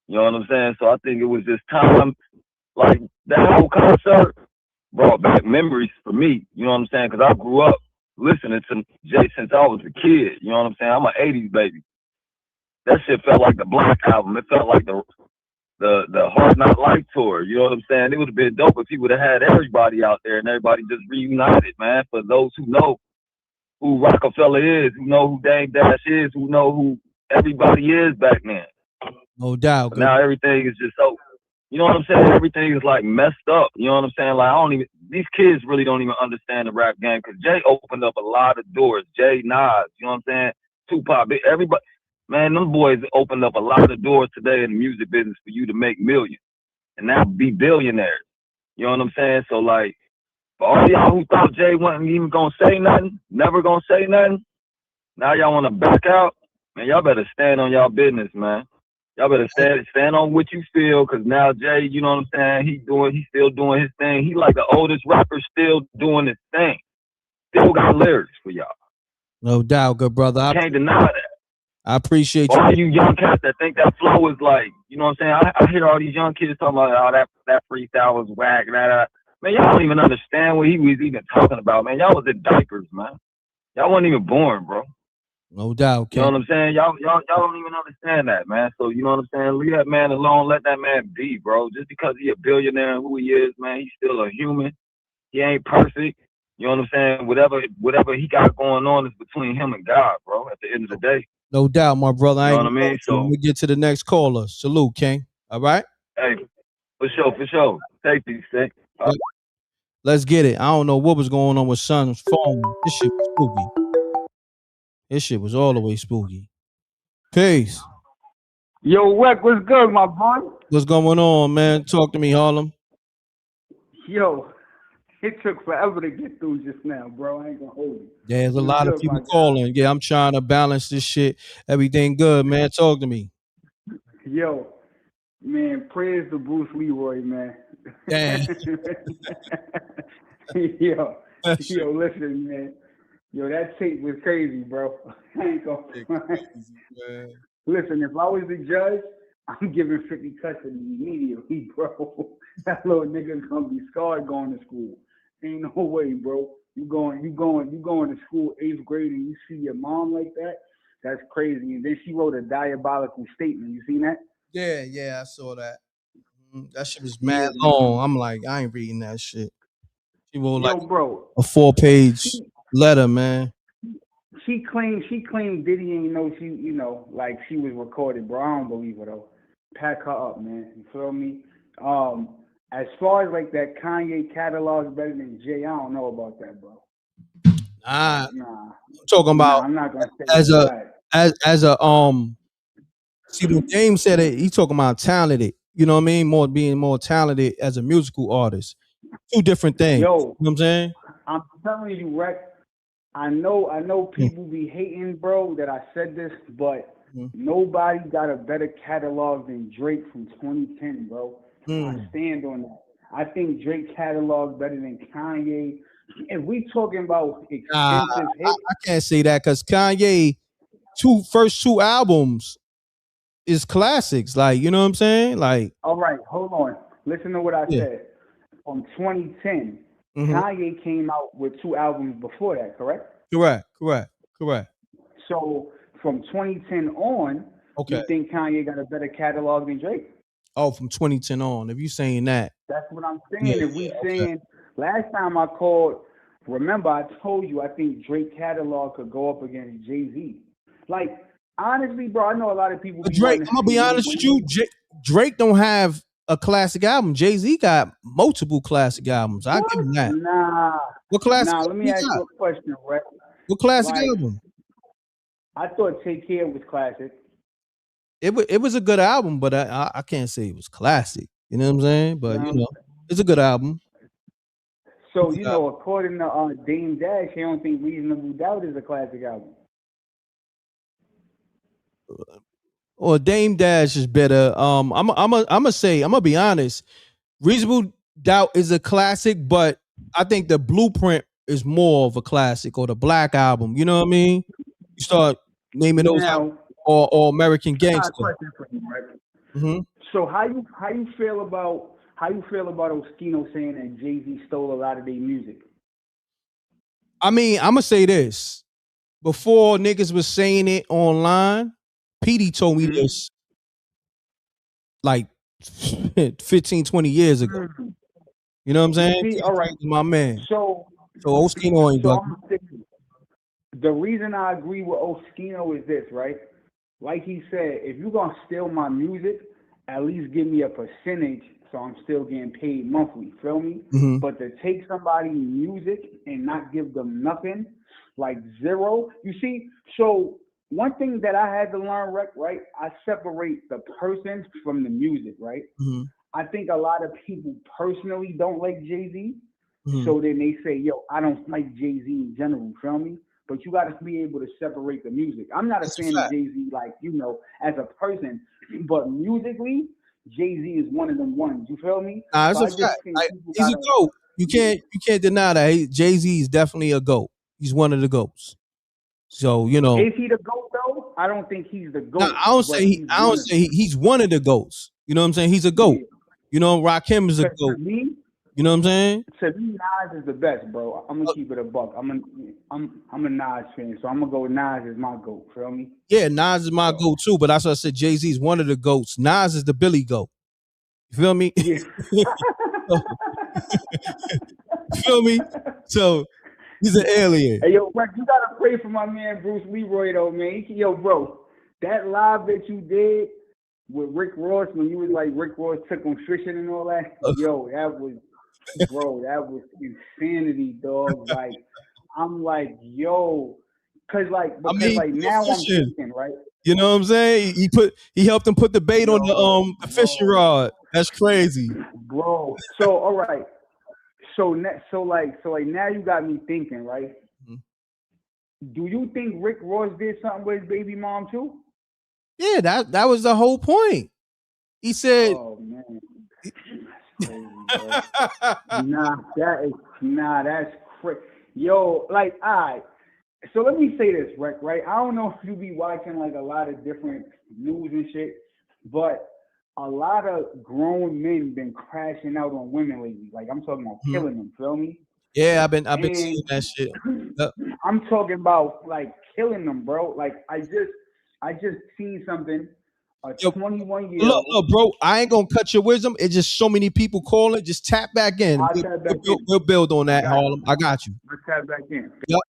You know what I'm saying? So I think it was just time, like that whole concert brought back memories for me. You know what I'm saying? Because I grew up listening to Jay since I was a kid. You know what I'm saying? I'm an 80s baby. That shit felt like the Black Album. It felt like the Hard Knock Life tour. You know what I'm saying? It would have been dope if he would have had everybody out there and everybody just reunited, man. For those who know who Rockefeller is, who know who Dame Dash is, who know who everybody is back then. No doubt. But now everything is just so, You know what I'm saying? Everything is like messed up. You know what I'm saying? Like these kids really don't even understand the rap game because Jay opened up a lot of doors. Jay, Nas, you know what I'm saying? Tupac, everybody. Man, them boys opened up a lot of doors today in the music business for you to make millions and now be billionaires. You know what I'm saying? So like, for all y'all who thought Jay wasn't even gonna say nothing, never gonna say nothing, now y'all wanna back out, man, y'all better stand on y'all business, man. Y'all better stand on what you feel, cause now Jay, you know what I'm saying, he's still doing his thing. He like the oldest rapper still doing his thing. Still got lyrics for y'all. No doubt, good brother. I can't deny that. I appreciate you. All you young cats that think that flow is like, you know what I'm saying? I hear all these young kids talking about, oh, that freestyle was whack, man, y'all don't even understand what he was even talking about, man. Y'all was in diapers, man. Y'all wasn't even born, bro. No doubt, You know what I'm saying? Y'all don't even understand that, man. So you know what I'm saying? Leave that man alone. Let that man be, bro. Just because he a billionaire and who he is, man, he's still a human. He ain't perfect. You know what I'm saying? Whatever he got going on is between him and God, bro. At the end of the day. No doubt, my brother. You know what I mean? So let me get to the next caller. Salute, King. All right? Hey, for sure. Take these things. Let's get it. I don't know what was going on with Son's phone. This shit was spooky. This shit was all the way spooky. Peace. Yo, Weck, what's good, my boy? What's going on, man? Talk to me, Harlem. Yo, it took forever to get through just now, bro. I ain't gonna hold you. Yeah, there's a lot of people calling. Yeah, I'm trying to balance this shit. Everything good, man. Talk to me. Yo, man, prayers to Bruce Leroy, man. Damn. yo, listen, man. Yo, that tape was crazy, bro. I ain't gonna Listen, if I was the judge, I'm giving 50 custody immediately, bro. That little nigga's gonna be scarred going to school. Ain't no way, bro. You going to school 8th grade and you see your mom like that? That's crazy. And then she wrote a diabolical statement. You seen that? Yeah, I saw that. That shit was mad long. I'm like, I ain't reading that shit. She wrote like bro, a 4-page letter, man. She claimed Diddy ain't know she, like she was recorded, bro. I don't believe her though. Pack her up, man. You feel me? As far as like that Kanye catalog better than Jay, I don't know about that, bro. Nah. I'm talking about I'm not gonna say as that. see the game said it, he talking about talented, you know what I mean? Being more talented as a musical artist. Two different things. Yo, you know what I'm saying? I'm telling you, Reck, I know people be hating, bro, that I said this, but nobody got a better catalog than Drake from 2010, bro. I stand on that. I think Drake catalog better than Kanye. If we talking about expensive hits, I can't say that because Kanye first two albums is classics. Like, you know what I'm saying? Like, all right, hold on. Listen to what I said. From 2010, Kanye came out with 2 albums before that, correct? Correct. So from 2010 on, you think Kanye got a better catalog than Drake? Oh, from 2010 on. If you saying that. That's what I'm saying. If we saying, last time I called, remember I told you I think Drake catalog could go up against Jay-Z. Like, honestly, bro, I know a lot of people. Drake, I'm gonna be honest with you. Drake don't have a classic album. Jay-Z got multiple classic albums. I give him that. Nah. What classic? Nah, let me ask you a question, Rex. What classic album? I thought Take Care was classic. It was a good album, but I can't say it was classic. You know what I'm saying? But it's a good album. So according to Dame Dash, he don't think Reasonable Doubt is a classic album. Or Dame Dash is better. I'm gonna be honest. Reasonable Doubt is a classic, but I think the Blueprint is more of a classic, or the Black Album. You know what I mean? You start naming those out, or American Gangster. So how you feel about Oschino saying that Jay-Z stole a lot of their music? I mean, I'm gonna say this. Before niggas was saying it online, Petey told me this like 15, 20 years ago. You know what I'm saying? See, all right, my man. So Oschino ain't the reason I agree with Oschino is this, right? Like he said, if you're gonna steal my music, at least give me a percentage so I'm still getting paid monthly. Feel me? Mhm. But to take somebody's music and not give them nothing, like zero. You see, so one thing that I had to learn, right? I separate the person from the music, right? Mhm. I think a lot of people personally don't like Jay-Z. Mhm. So then they say, yo, I don't like Jay-Z in general, feel me? But you got to be able to separate the music. I'm not a That's a fan of fact. Jay-Z, like, as a person, but musically, Jay-Z is one of them ones. You feel me? Nah, So that's a I just fact. think people He's a gotta, goat. You can't deny that. Jay-Z is definitely a goat. He's one of the goats. So is he the GOAT though? I don't think he's the no, GOAT, I don't but say he's one of them. he's one of the goats. You know what I'm saying? He's a goat. Yeah. You know, Rakim is a Because goat. to me, You know what I'm saying? Nas is the best, bro. I'm gonna keep it a buck. I'm a Nas fan, so I'm gonna go Nas as my GOAT. Feel me? Yeah, Nas is my So goat too, but that's what I said. Jay-Z is one of the goats. Nas is the Billy goat. You feel me? yeah. So, you feel me? So he's an alien. Hey, yo, Rex, you gotta pray for my man Bruce Leroy though, man. Yo, bro, that live that you did with Rick Ross when you was like Rick Ross took him fishing and all that, yo, that was insanity, dog. Like, I'm like, yo, because now I'm fishing. thinking, right? You know what I'm saying? He helped him put the bait on the fishing rod. That's crazy. Bro. So all right. So now you got me thinking, right? Mm-hmm. Do you think Rick Ross did something with his baby mom too? Yeah, that was the whole point. He said, "Oh man, that's crazy, bro. That's crazy. Yo, like, all right. So let me say this, Rick. Right? I don't know if you be watching like a lot of different news and shit, but a lot of grown men been crashing out on women lately. Like I'm talking about killing them. Feel me? Yeah, I've been And seeing that shit. Yep. I'm talking about like killing them, bro. Like I just seen something. A 21-year-old. Look, bro, I ain't gonna cut your wisdom. It's just so many people calling. Just tap back in. I'll tap back in. We'll build on that, I got Harlem. I got you. Let's tap back in. Yep.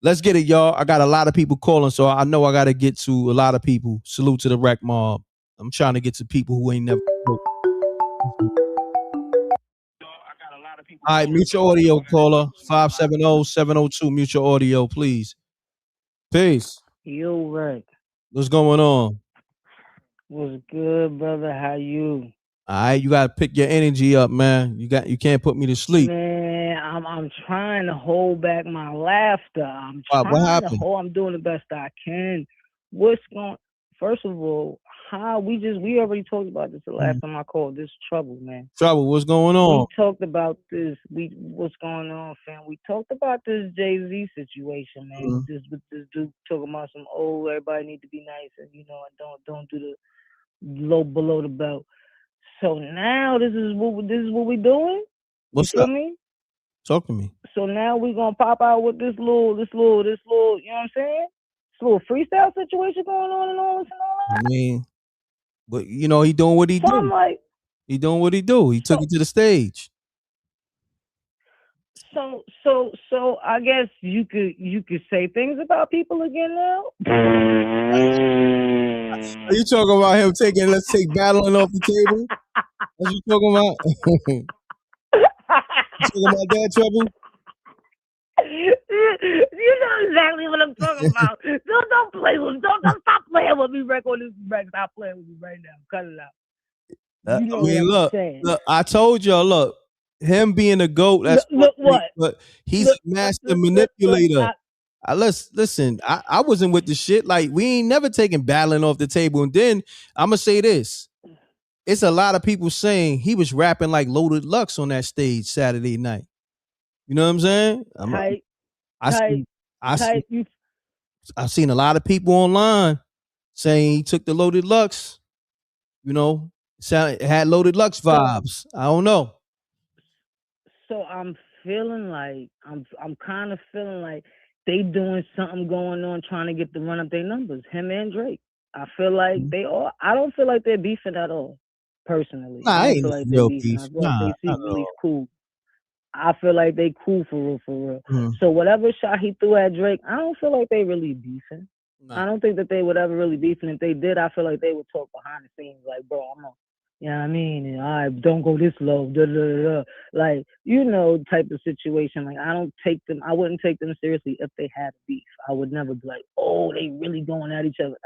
Let's get it, y'all. I got a lot of people calling, so I know I got to get to a lot of people. Salute to the Rec Mob. I'm trying to get to people who ain't never. All right, mute your audio, caller. 570-702. Mute your audio, please. Peace. Yo, Rick. What's going on? What's good, brother? How you? All right, you gotta pick your energy up, man. You can't put me to sleep. Man, I'm trying to hold back my laughter. What happened? I'm doing the best I can. First of all, we already talked about this the last time I called. This trouble, man. Trouble, what's going on? We talked about this. What's going on, fam? We talked about this Jay-Z situation, man. With this dude talking about some everybody need to be nice and and don't do the low below the belt. So now this is what we doing. What's you feel up? Me? Talk to me. So now we gonna pop out with this little, you know what I'm saying? This little freestyle situation going on and all this and all that. I mean, but he doing what he do. I'm like, he doing what he do. He took it to the stage. So I guess you could say things about people again now. Are you talking about him let's take battling off the table? What you talking about? You talking about that, Trouble? You know exactly what I'm talking about. Don't play with don't stop playing with me, Reck, on this Reck. Stop playing with me right now. Cut it out. You know what I'm saying. Look, I told y'all, look, him being a GOAT, that's look what? But he's a master manipulator. Listen, I wasn't with the shit. Like, we ain't never taken battling off the table. And then I'm gonna say this. It's a lot of people saying he was rapping like Loaded Lux on that stage Saturday night. You know what I'm saying? I've seen a lot of people online saying he took the Loaded Lux. Had Loaded Lux vibes. I don't know. So I'm feeling like I'm kind of feeling like they doing something going on trying to get to run up their numbers. Him and Drake. I feel like they are. I don't feel like they're beefing at all. Personally, I don't ain't feel like real they're beefing. beef. I feel like they secretly cool. I feel like they cool for real. Mm-hmm. So whatever shot he threw at Drake, I don't feel like they really beefing. I don't think that they would ever really beefing. If they did, I feel like they would talk behind the scenes. Like, bro, You know what I mean? And I don't go this low, like, type of situation. Like, I wouldn't take them seriously if they had beef. I would never be like, oh, they really going at each other.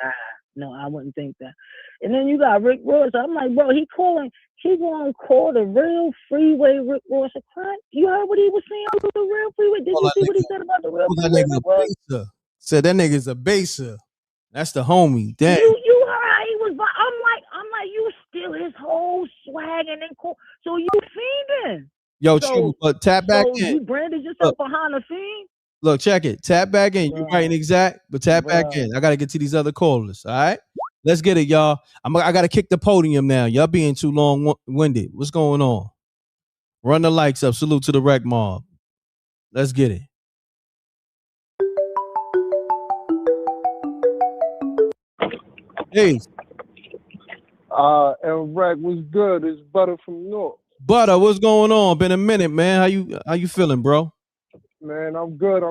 No, I wouldn't think that. And then you got Rick Ross. I'm like, bro, he gonna call the real freeway Rick Ross a crime. You heard what he was saying on the real freeway? Did you see what he said about the real freeway Rick Ross? Said that nigga's a baser. That's the homie. Damn. You heard how he was. I'm like, you steal his whole swag and then call. So you fiending. Yo, true, but tap back in. So you branded yourself behind the fiend? Look, check it. Tap back in. You're right and exact, but tap back in. I got to get to these other callers, all right? Let's get it, y'all. I got to kick the podium now. Y'all being too long-winded. What's going on? Run the likes up. Salute to the Rec Mob. Let's get it. Hey. M.Reck was good. It's Butter from North. Butter, what's going on? Been a minute, man. How you feeling, bro? Man, I'm good.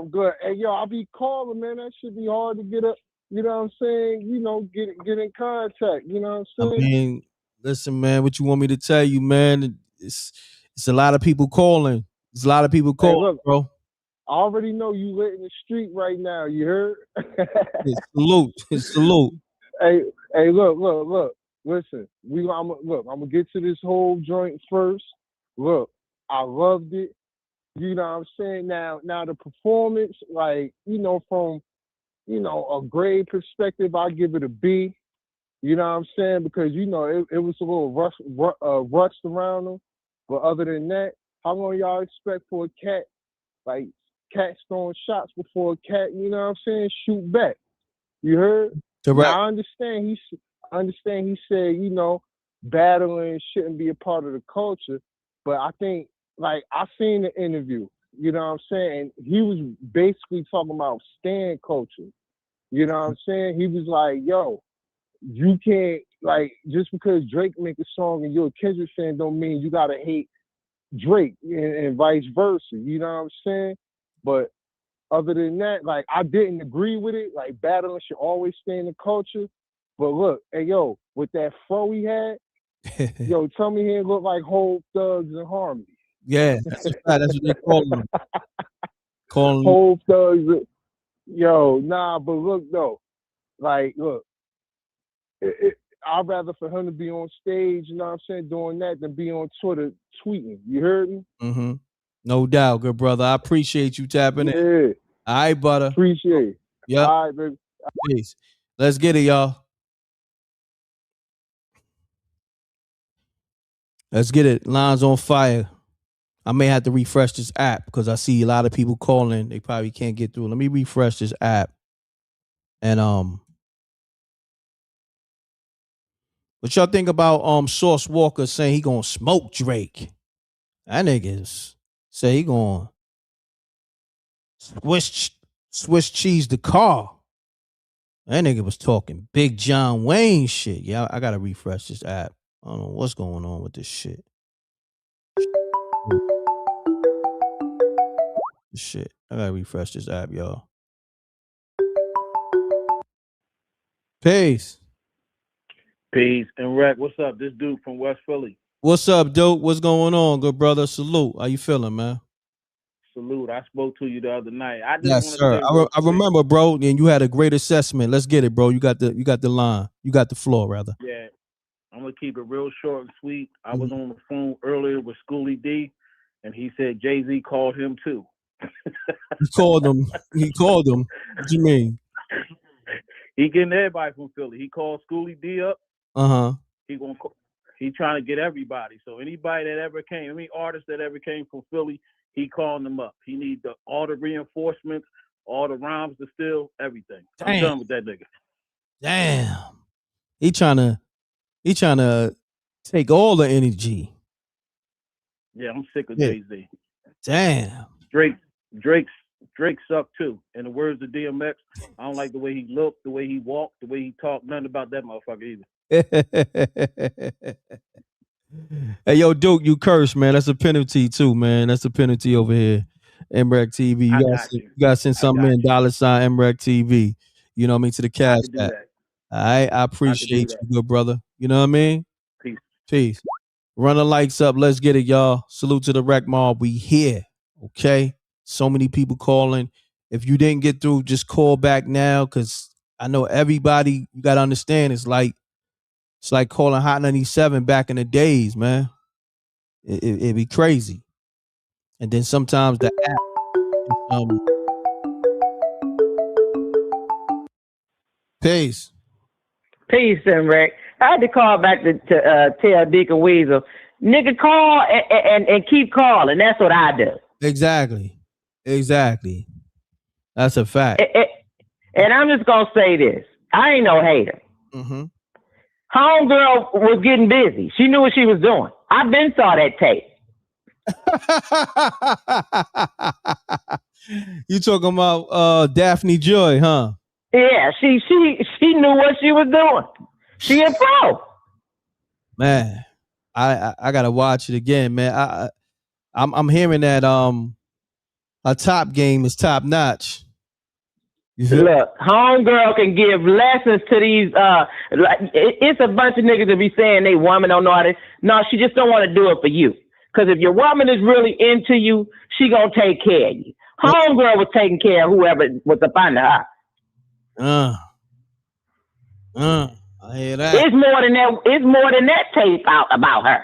Hey, yo, I'll be calling, man. That should be hard to get up. You know what I'm saying? Get in contact. You know what I'm saying? I mean, listen, man. What you want me to tell you, man? It's a lot of people calling. There's a lot of people calling, hey, look, bro. I already know you lit in the street right now. You heard? Salute. Hey, look. Listen, I'm gonna get to this whole joint first. Look, I loved it. You know what I'm saying? Now the performance, like, from, a grade perspective, I give it a B. You know what I'm saying? Because, it was a little rushed around them. But other than that, how long y'all expect for a cat, like, cats throwing shots before a cat, you know what I'm saying, shoot back? You heard? Now, I understand he said, battling shouldn't be a part of the culture. But I think, like, I seen the interview, you know what I'm saying? He was basically talking about stand culture. You know what I'm saying? He was like, yo, you can't, like, just because Drake make a song and you're a Kendrick fan don't mean you gotta hate Drake and vice versa. You know what I'm saying? But other than that, like, I didn't agree with it. Like, battling should always stay in the culture. But look, hey, yo, with that fro he had, yo, tell me he didn't look like whole thugs and harmony. Yeah, that's a fact. That's what they call them. Whole thugs. Yo, nah, but look, though. Like, look, I'd rather for him to be on stage, you know what I'm saying, doing that than be on Twitter tweeting. You heard me? Mm-hmm. No doubt, good brother. I appreciate you tapping in. All right, Butter. Appreciate it. Yep. All right, baby. Peace. Let's get it, y'all. Let's get it. Lines on fire. I may have to refresh this app because I see a lot of people calling. They probably can't get through. Let me refresh this app. And what y'all think about Sauce Walker saying he gonna smoke Drake? That niggas say he gonna Swiss cheese the car. That nigga was talking Big John Wayne shit. Yeah, I gotta refresh this app. I don't know what's going on with this shit. I gotta refresh this app, y'all. Peace. Peace. M.Reck, what's up? This dude from West Philly. What's up, dude? What's going on, good brother? Salute. How you feeling, man? Salute. I spoke to you the other night. Yes, sir. I remember, bro, and you had a great assessment. Let's get it, bro. You got the line. You got the floor, rather. Yeah. I'm gonna keep it real short and sweet. I was on the phone earlier with Schoolie D, and he said Jay-Z called him too. He called him. What you mean? He getting everybody from Philly. He called Schoolie D up. He trying to get everybody. So anybody that ever came, any artist that ever came from Philly, he calling them up. He need all the reinforcements, all the rhymes to steal, everything. Damn. I'm done with that nigga. Damn. He trying to take all the energy. Yeah, I'm sick of Jay-Z. Damn. Drake sucked too. In the words of DMX, I don't like the way he looked, the way he walked, the way he talked. Nothing about that motherfucker either. Hey, yo, Duke, you cursed, man. That's a penalty too, man. That's a penalty over here. MRecktv. You got to send something in, $ MRecktv. You know what I mean? To the cash app. All right. I appreciate you, good brother. You know what I mean? Peace. Peace. Run the lights up. Let's get it, y'all. Salute to the Rec Mob. We here. Okay. So many people calling. If you didn't get through, just call back now, because I know everybody, you gotta understand, it's like calling Hot 97 back in the days, man. It'd be crazy. And then sometimes the app peace. Peace, M.Reck. I had to call back to tell Deacon Weasel, nigga, call and keep calling. That's what I do. Exactly. That's a fact. And I'm just gonna say this: I ain't no hater. Mm-hmm. Homegirl was getting busy. She knew what she was doing. I been saw that tape. You talking about Daphne Joy, huh? Yeah, she knew what she was doing. She a pro. Man, I gotta watch it again, man. I'm hearing that her top game is top notch. Look, homegirl can give lessons to these. It's a bunch of niggas that be saying they woman don't know how to. No, she just don't want to do it for you. Because if your woman is really into you, she gonna take care of you. Homegirl was taking care of whoever was up under her. I hear that. It's more than that. It's more than that tape out about her.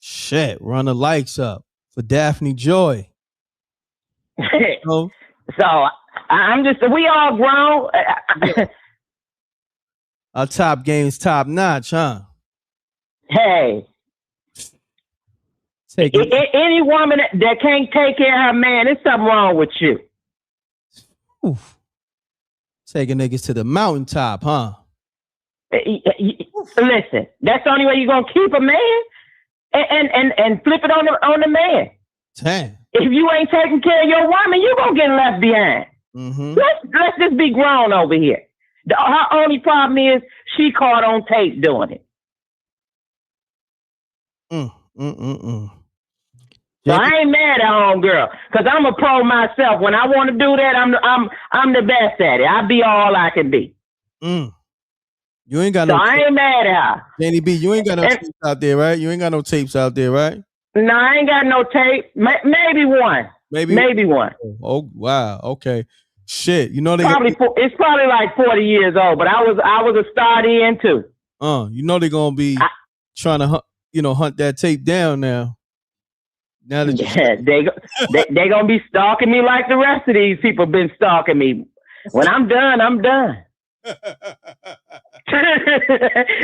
Shit, run the lights up for Daphne Joy. So I'm just, we all grown. Our top game's top notch, huh? Hey. Any woman that can't take care of her man, there's something wrong with you. Oof. Taking niggas to the mountaintop, huh? Listen, that's the only way you're gonna keep a man, and flip it on the man. Damn. If you ain't taking care of your woman, you're gonna get left behind. Mm-hmm. Let's just be grown over here. Her only problem is she caught on tape doing it. So I ain't mad at homegirl, because I'm a pro myself. When I want to do that, I'm the best at it. I be all I can be. You ain't got so no. I ain't mad at her. Danny B, you ain't got no tapes out there, right? You ain't got no tapes out there, right? No, I ain't got no tape. Maybe one. Maybe one. Oh wow. Okay. Shit. You know they it's probably like 40 years old, but I was a start in too. You know they're gonna be trying to hunt that tape down now. Now that they gonna be stalking me like the rest of these people been stalking me. When I'm done, I'm done.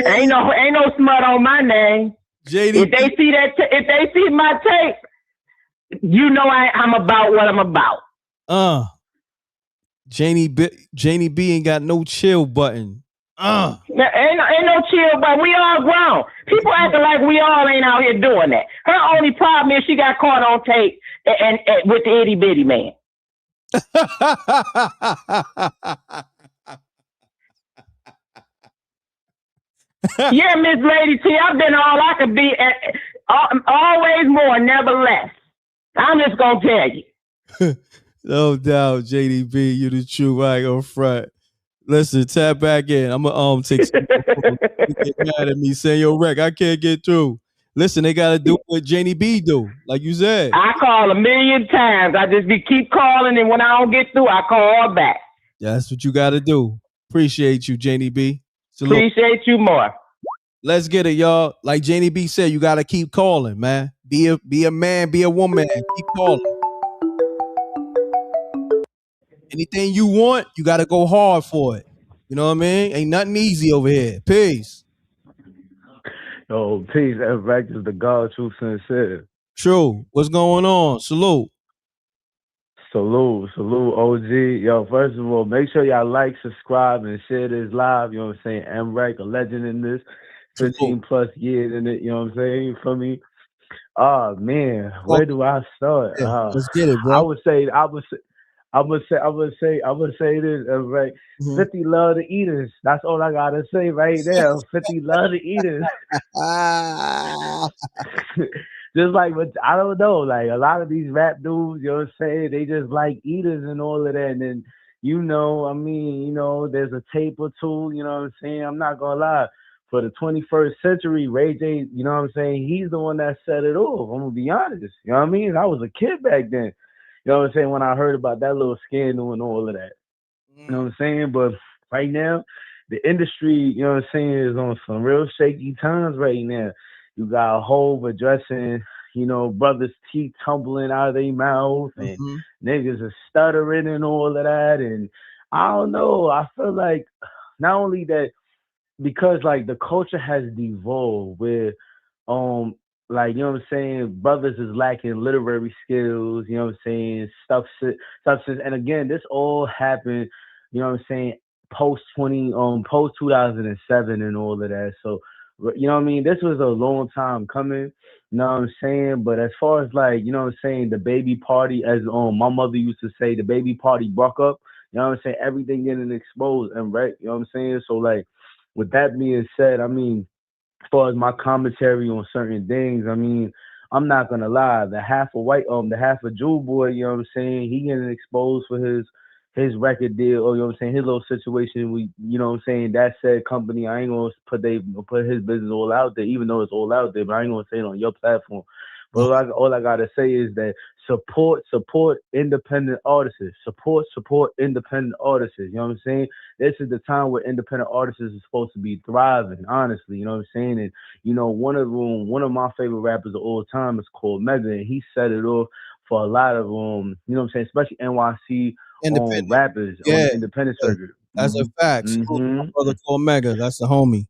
ain't no smut on my name. JD. If they see my tape, you know I'm about what I'm about. Janie B ain't got no chill button. Ain't no chill, but we all grown. People acting like we all ain't out here doing that. Her only problem is she got caught on tape and with the itty bitty man. Yeah, Miss Lady T, I've been all I could be, always more, never less. I'm just gonna tell you. No doubt, JDB, you the truth. I ain't gonna front. Listen, tap back in. I'm gonna take some get mad at me saying, yo, Rec, I can't get through. Listen, they gotta do what Janie B do, like you said. I call 1,000,000 times. I just keep calling, and when I don't get through, I call back. That's what you gotta do. Appreciate you, Janie B. Salute. Appreciate you more. Let's get it, y'all. Like Janie B said, you gotta keep calling, man. Be a man, be a woman. Keep calling. Anything you want, you gotta go hard for it. You know what I mean? Ain't nothing easy over here. Peace. Yo, peace. M.Reck is the God, true, sincere. True. What's going on? Salute. Salute, OG. Yo, first of all, make sure y'all like, subscribe, and share this live. You know what I'm saying? M.Reck, a legend in this. 15 plus years in it. You know what I'm saying? For me. Oh man, where do I start? Let's get it, bro. I would say this, right? 50 love the eaters. That's all I gotta say right there. 50 love the eaters. Just like, but I don't know, like a lot of these rap dudes, you know what I'm saying? They just like eaters and all of that. And then, there's a tape or two, you know what I'm saying? I'm not gonna lie. for the 21st century, Ray J, you know what I'm saying? He's the one that set it off. I'm gonna be honest. You know what I mean? I was a kid back then. You know what I'm saying? When I heard about that little scandal and all of that. You know what I'm saying? But right now, the industry, you know what I'm saying, is on some real shaky times right now. You got a Hove addressing, you know, brothers' teeth tumbling out of their mouths and niggas are stuttering and all of that. And I don't know. I feel like not only that, because like the culture has devolved where like, you know what I'm saying, brothers is lacking literary skills, you know what I'm saying, substance. And again, this all happened, you know what I'm saying, post 2007 and all of that. So, you know what I mean, this was a long time coming, you know what I'm saying? But as far as like, you know what I'm saying, the baby party, as my mother used to say, the baby party broke up, you know what I'm saying, everything getting exposed, and right, you know what I'm saying? So like, with that being said, I mean, as far as my commentary on certain things, I mean, I'm not gonna lie, the half a Jew boy, you know what I'm saying, he getting exposed for his record deal, or you know what I'm saying, his little situation. You know what I'm saying, that said company, I ain't gonna put his business all out there, even though it's all out there, but I ain't gonna say it on your platform. But all I gotta say is that support independent artists. Support independent artists. You know what I'm saying? This is the time where independent artists is supposed to be thriving, honestly. You know what I'm saying? And you know, one of my favorite rappers of all time is called Mega, and he set it off for a lot of you know what I'm saying, especially NYC rappers on the independent circuit. That's a fact. Salute to my brother called Mega. That's the homie.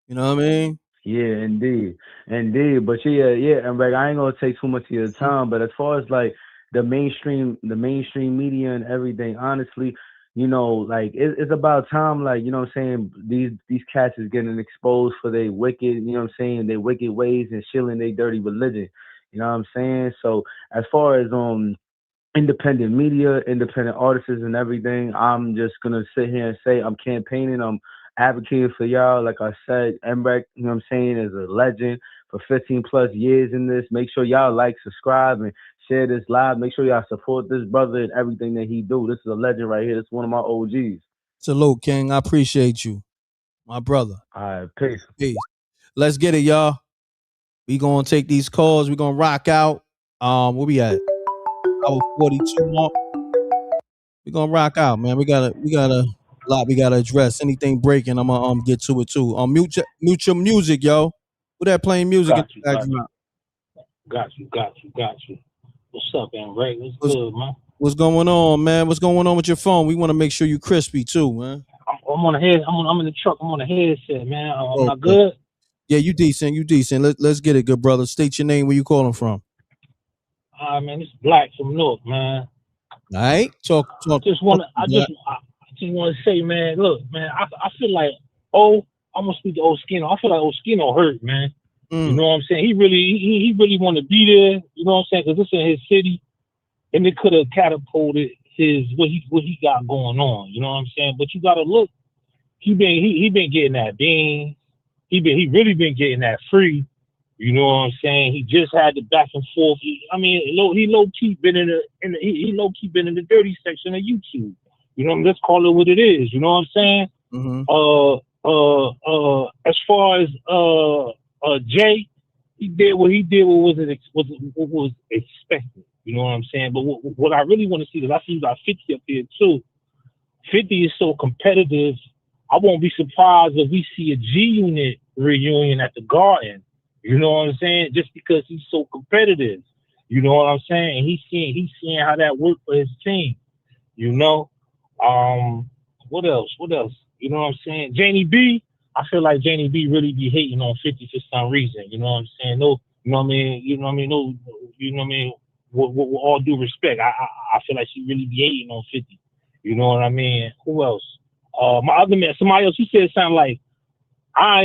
You know what I mean? Yeah, indeed. But yeah, and like I ain't gonna take too much of your time, but as far as like the mainstream media and everything, honestly, you know, like it's about time, like, you know what I'm saying, these cats is getting exposed for their wicked, you know what I'm saying, their wicked ways and shilling their dirty religion. You know what I'm saying? So as far as independent media, independent artists and everything, I'm just gonna sit here and say I'm campaigning, I'm advocating for y'all. Like I said, M.Reck, you know what I'm saying, is a legend for 15 plus years in this. Make sure y'all like, subscribe, and share this live. Make sure y'all support this brother and everything that he do. This is a legend right here. This is one of my OGs. Salute, King. I appreciate you, my brother. All right, peace. Peace. Let's get it, y'all. We gonna take these calls. We gonna rock out. Where we at? Our 42 mark. We gonna rock out, man. We got a lot we gotta address. Anything breaking, I'm gonna get to it too. Mute your music, yo. Who that playing music in the background? Got you. What's up, M.Reck? What's good, man? What's going on, man? What's going on with your phone? We want to make sure you crispy too, man. I'm on the head. I'm in the truck. I'm on the headset, man. I'm not good. Yeah, you decent. Let's get it, good brother. State your name. Where you calling from? Man, it's Black from North, man. All right, talk. I just want to say, man. Look, man. I feel like I'm gonna speak to Oschino. I feel like Oschino hurt, man. You know what I'm saying? He really want to be there. You know what I'm saying? Because it's in his city, and it could have catapulted what he got going on. You know what I'm saying? But you gotta look. He been getting that bean. He really been getting that free. You know what I'm saying? He just had the back and forth. He low key been in the dirty section of YouTube. You know, let's call it what it is. You know what I'm saying? As far as Jay, he did what was expected. You know what I'm saying? But what I really want to see, because I see you got 50 up here too. 50 is so competitive. I won't be surprised if we see a G Unit reunion at the Garden. You know what I'm saying? Just because he's so competitive. You know what I'm saying? And he's seeing how that worked for his team. You know? What else? You know what I'm saying? Janie B, I feel like Janie B really be hating on 50 for some reason. You know what I'm saying? No, you know what I mean? You know what I mean? No, you know what I mean? With all due respect, I feel like she really be hating on 50. You know what I mean? Who else? My other man, somebody else, he said something like,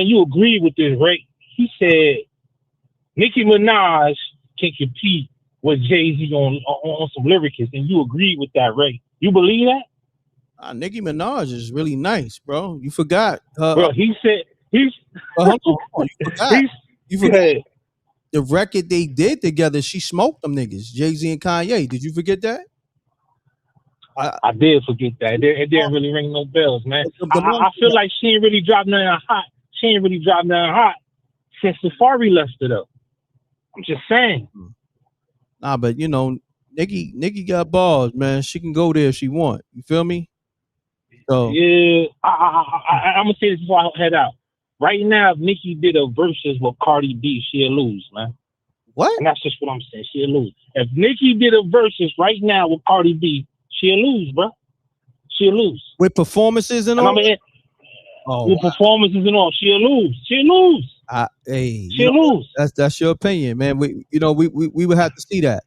you agree with this, right? He said Nicki Minaj can compete with Jay-Z on some lyricists, and you agree with that, right? You believe that? Nicki Minaj is really nice, bro. You forgot. Bro, he said hold on. You forgot. The record they did together, she smoked them niggas, Jay-Z and Kanye. Did you forget that? I did forget that. It didn't really ring no bells, man. I feel like she ain't really dropped nothing hot. She ain't really dropped down hot since Safari left it up. I'm just saying. Nah, but you know, Nikki got balls, man. She can go there if she want. You feel me? So yeah, I'm gonna say this before I head out. Right now, if Nicki did a versus with Cardi B, she'll lose, man. What? And that's just what I'm saying. She'll lose. If Nicki did a versus right now with Cardi B, she'll lose, bro. She'll lose. With performances and all. With performances and all, she'll lose. She'll lose. Hey, she'll lose. That's your opinion, man. We would have to see that.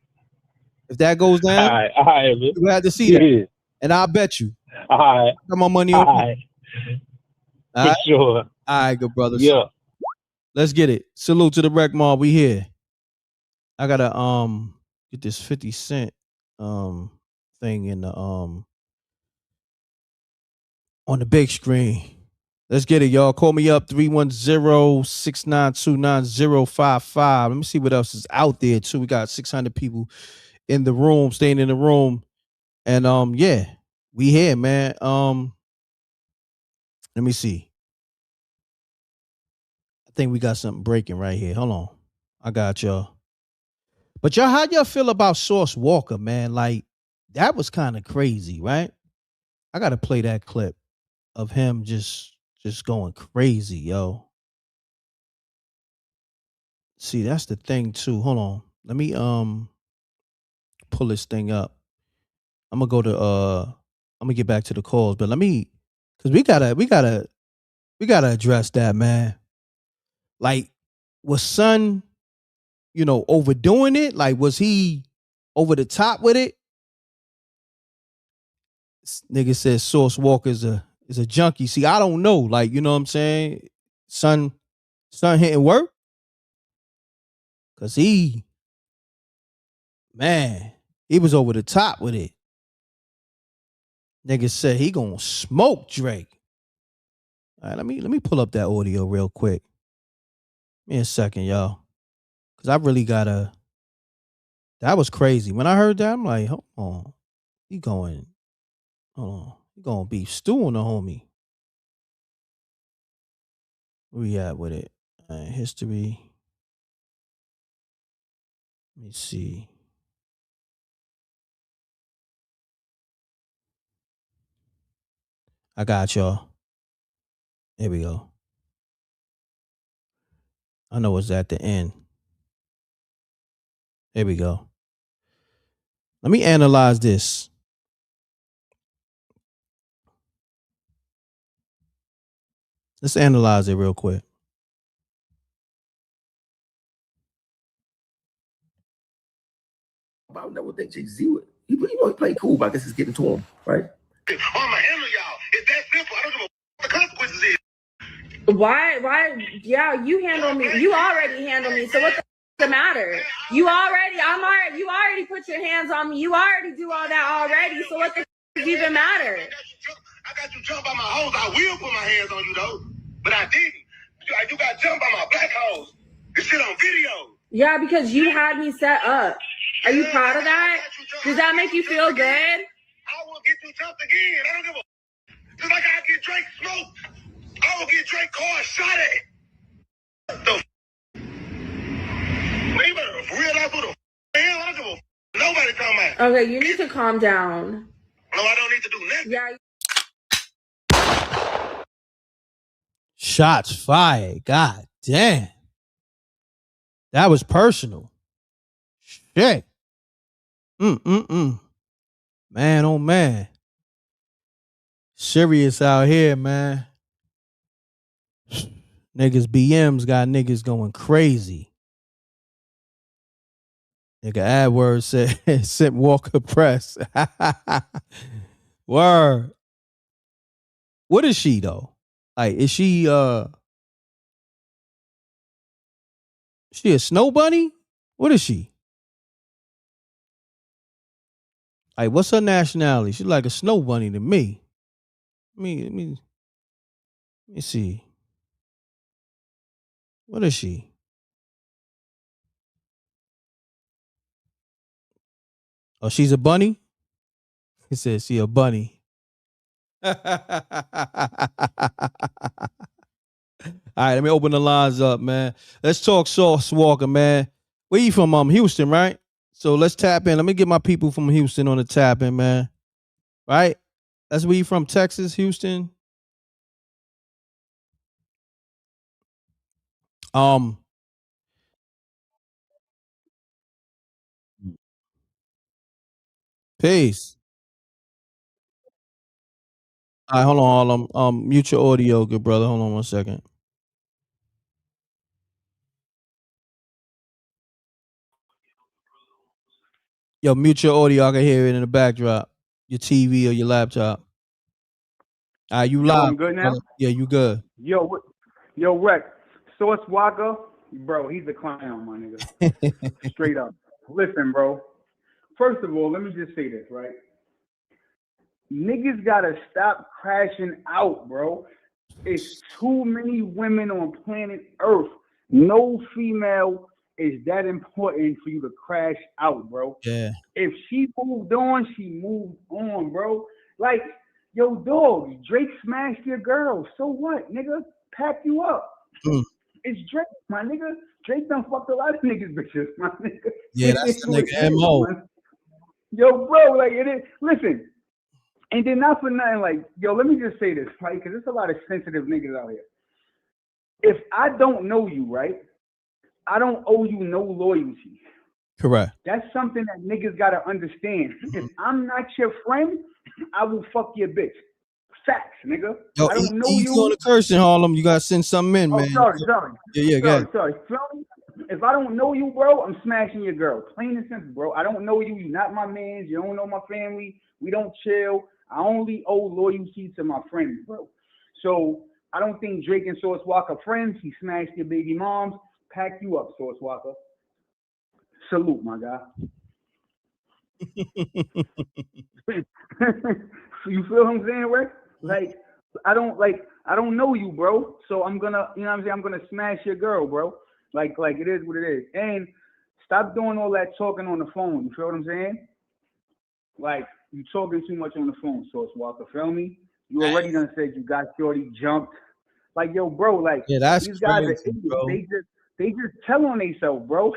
If that goes down, all right, we would have to see that. And I'll bet you. All right. Got my money on you. For sure. All right, good brothers. Yeah. Let's get it. Salute to the Rec Mob. We here. I gotta get this 50 Cent thing in the on the big screen. Let's get it, y'all. Call me up 310-692-9055. Let me see what else is out there too. We got 600 people in the room, staying in the room. And yeah, we here, man. Let me see. I think we got something breaking right here. Hold on. I got y'all. But y'all, how y'all feel about Sauce Walker, man? Like, that was kind of crazy, right? I gotta play that clip of him just going crazy, yo. See, that's the thing too. Hold on. Let me pull this thing up. I'm gonna go to I'm gonna get back to the calls, but let me, because we gotta address that, man. Like, was Son, overdoing it? Like, was he over the top with it? This nigga says Sauce Walker is a junkie. See, I don't know. Like, you know what I'm saying? Son hitting work? Cause he was over the top with it. Nigga said he gonna smoke Drake. All right, let me pull up that audio real quick. Give me a second, y'all. Cause I really gotta. That was crazy. When I heard that, I'm like, hold on. He going beef stew on the homie. Where we at with it? History. Let me see. I got y'all. There we go. I know it's at the end. There we go. Let me analyze this. Let's analyze it real quick. I never think Jay-Z would. He played cool, but I guess it's getting to him, right? I'ma handle y'all. It's that simple. I don't give a what the consequences is. Why? Yeah, you handle me. You already handle me. So what the matter? You already put your hands on me. You already do all that already. So what the even matter? I got you jumped by my hoes. I will put my hands on you though, but I didn't. You got jumped by my black hoes. This shit on video. Yeah, because you had me set up. Are you proud of that? Does that make you feel good? I will get you jumped again. I don't give a. Just like I get Drake smoked, I will get Drake car shot at. The man, you better for real life with a hell. I don't give a. Nobody talking about. Okay, you need to calm down. No, I don't need to do nothing. Yeah. Shots fired. God damn. That was personal. Shit. Man, oh man. Serious out here, man. Niggas BMs got niggas going crazy. Nigga AdWords said sent Walker Press. Word. What is she though? Like, is she a snow bunny? What is she? Like, what's her nationality? She's like a snow bunny to me. Let me see. What is she? Oh, she's a bunny? He said she a bunny. All right, let me open the lines up, man. Let's talk Sauce Walker, man. Where you from? Houston, right? So let's tap in. Let me get my people from Houston on the tap in, man. Right? That's where you from, Texas, Houston? Peace. All right, hold on. Mute your audio, good brother. Hold on 1 second. Yo, mute your audio. I can hear it in the backdrop. Your TV or your laptop. All right, you Yo, live. I'm good now? Brother. Yeah, you good. Yo, Rex. Sauce Walker, bro, he's a clown, my nigga. Straight up. Listen, bro. First of all, let me just say this, right? Niggas gotta stop crashing out, bro. It's too many women on planet Earth. No female is that important for you to crash out, bro. Yeah. If she moved on, she moved on, bro. Like, yo, dog, Drake smashed your girl. So what, nigga? Pack you up. It's Drake, my nigga. Drake done fucked a lot of niggas bitches, my nigga. Yeah, that's the nigga MO. Yo, bro, like it is. Listen, and then not for nothing, like, yo, let me just say this, right? Because there's a lot of sensitive niggas out here. If I don't know you, right, I don't owe you no loyalty. Correct. That's something that niggas gotta understand. If I'm not your friend, I will fuck your bitch. Facts, nigga. Yo, I don't know easy you. on the cursing, Harlem. You gotta send something in, man. Sorry. Yeah, go ahead. Sorry. Feel me? If I don't know you, bro, I'm smashing your girl. Plain and simple, bro. I don't know you. You're not my man. You don't know my family. We don't chill. I only owe loyalty to my friends, bro. So I don't think Drake and Sauce Walker friends. He smashed your baby moms. Pack you up, Sauce Walker. Salute, my guy. You feel what I'm saying, Rick? Like, I don't know you, bro. So I'm gonna, you know what I'm saying? I'm gonna smash your girl, bro. Like it is what it is. And stop doing all that talking on the phone. You feel what I'm saying? Like, you talking too much on the phone, Sauce Walker. Feel me? You already done said you got Shorty jumped. Like, yo, bro, like, yeah, that's these guys crazy, are idiots. bro. They just tell on themselves, bro.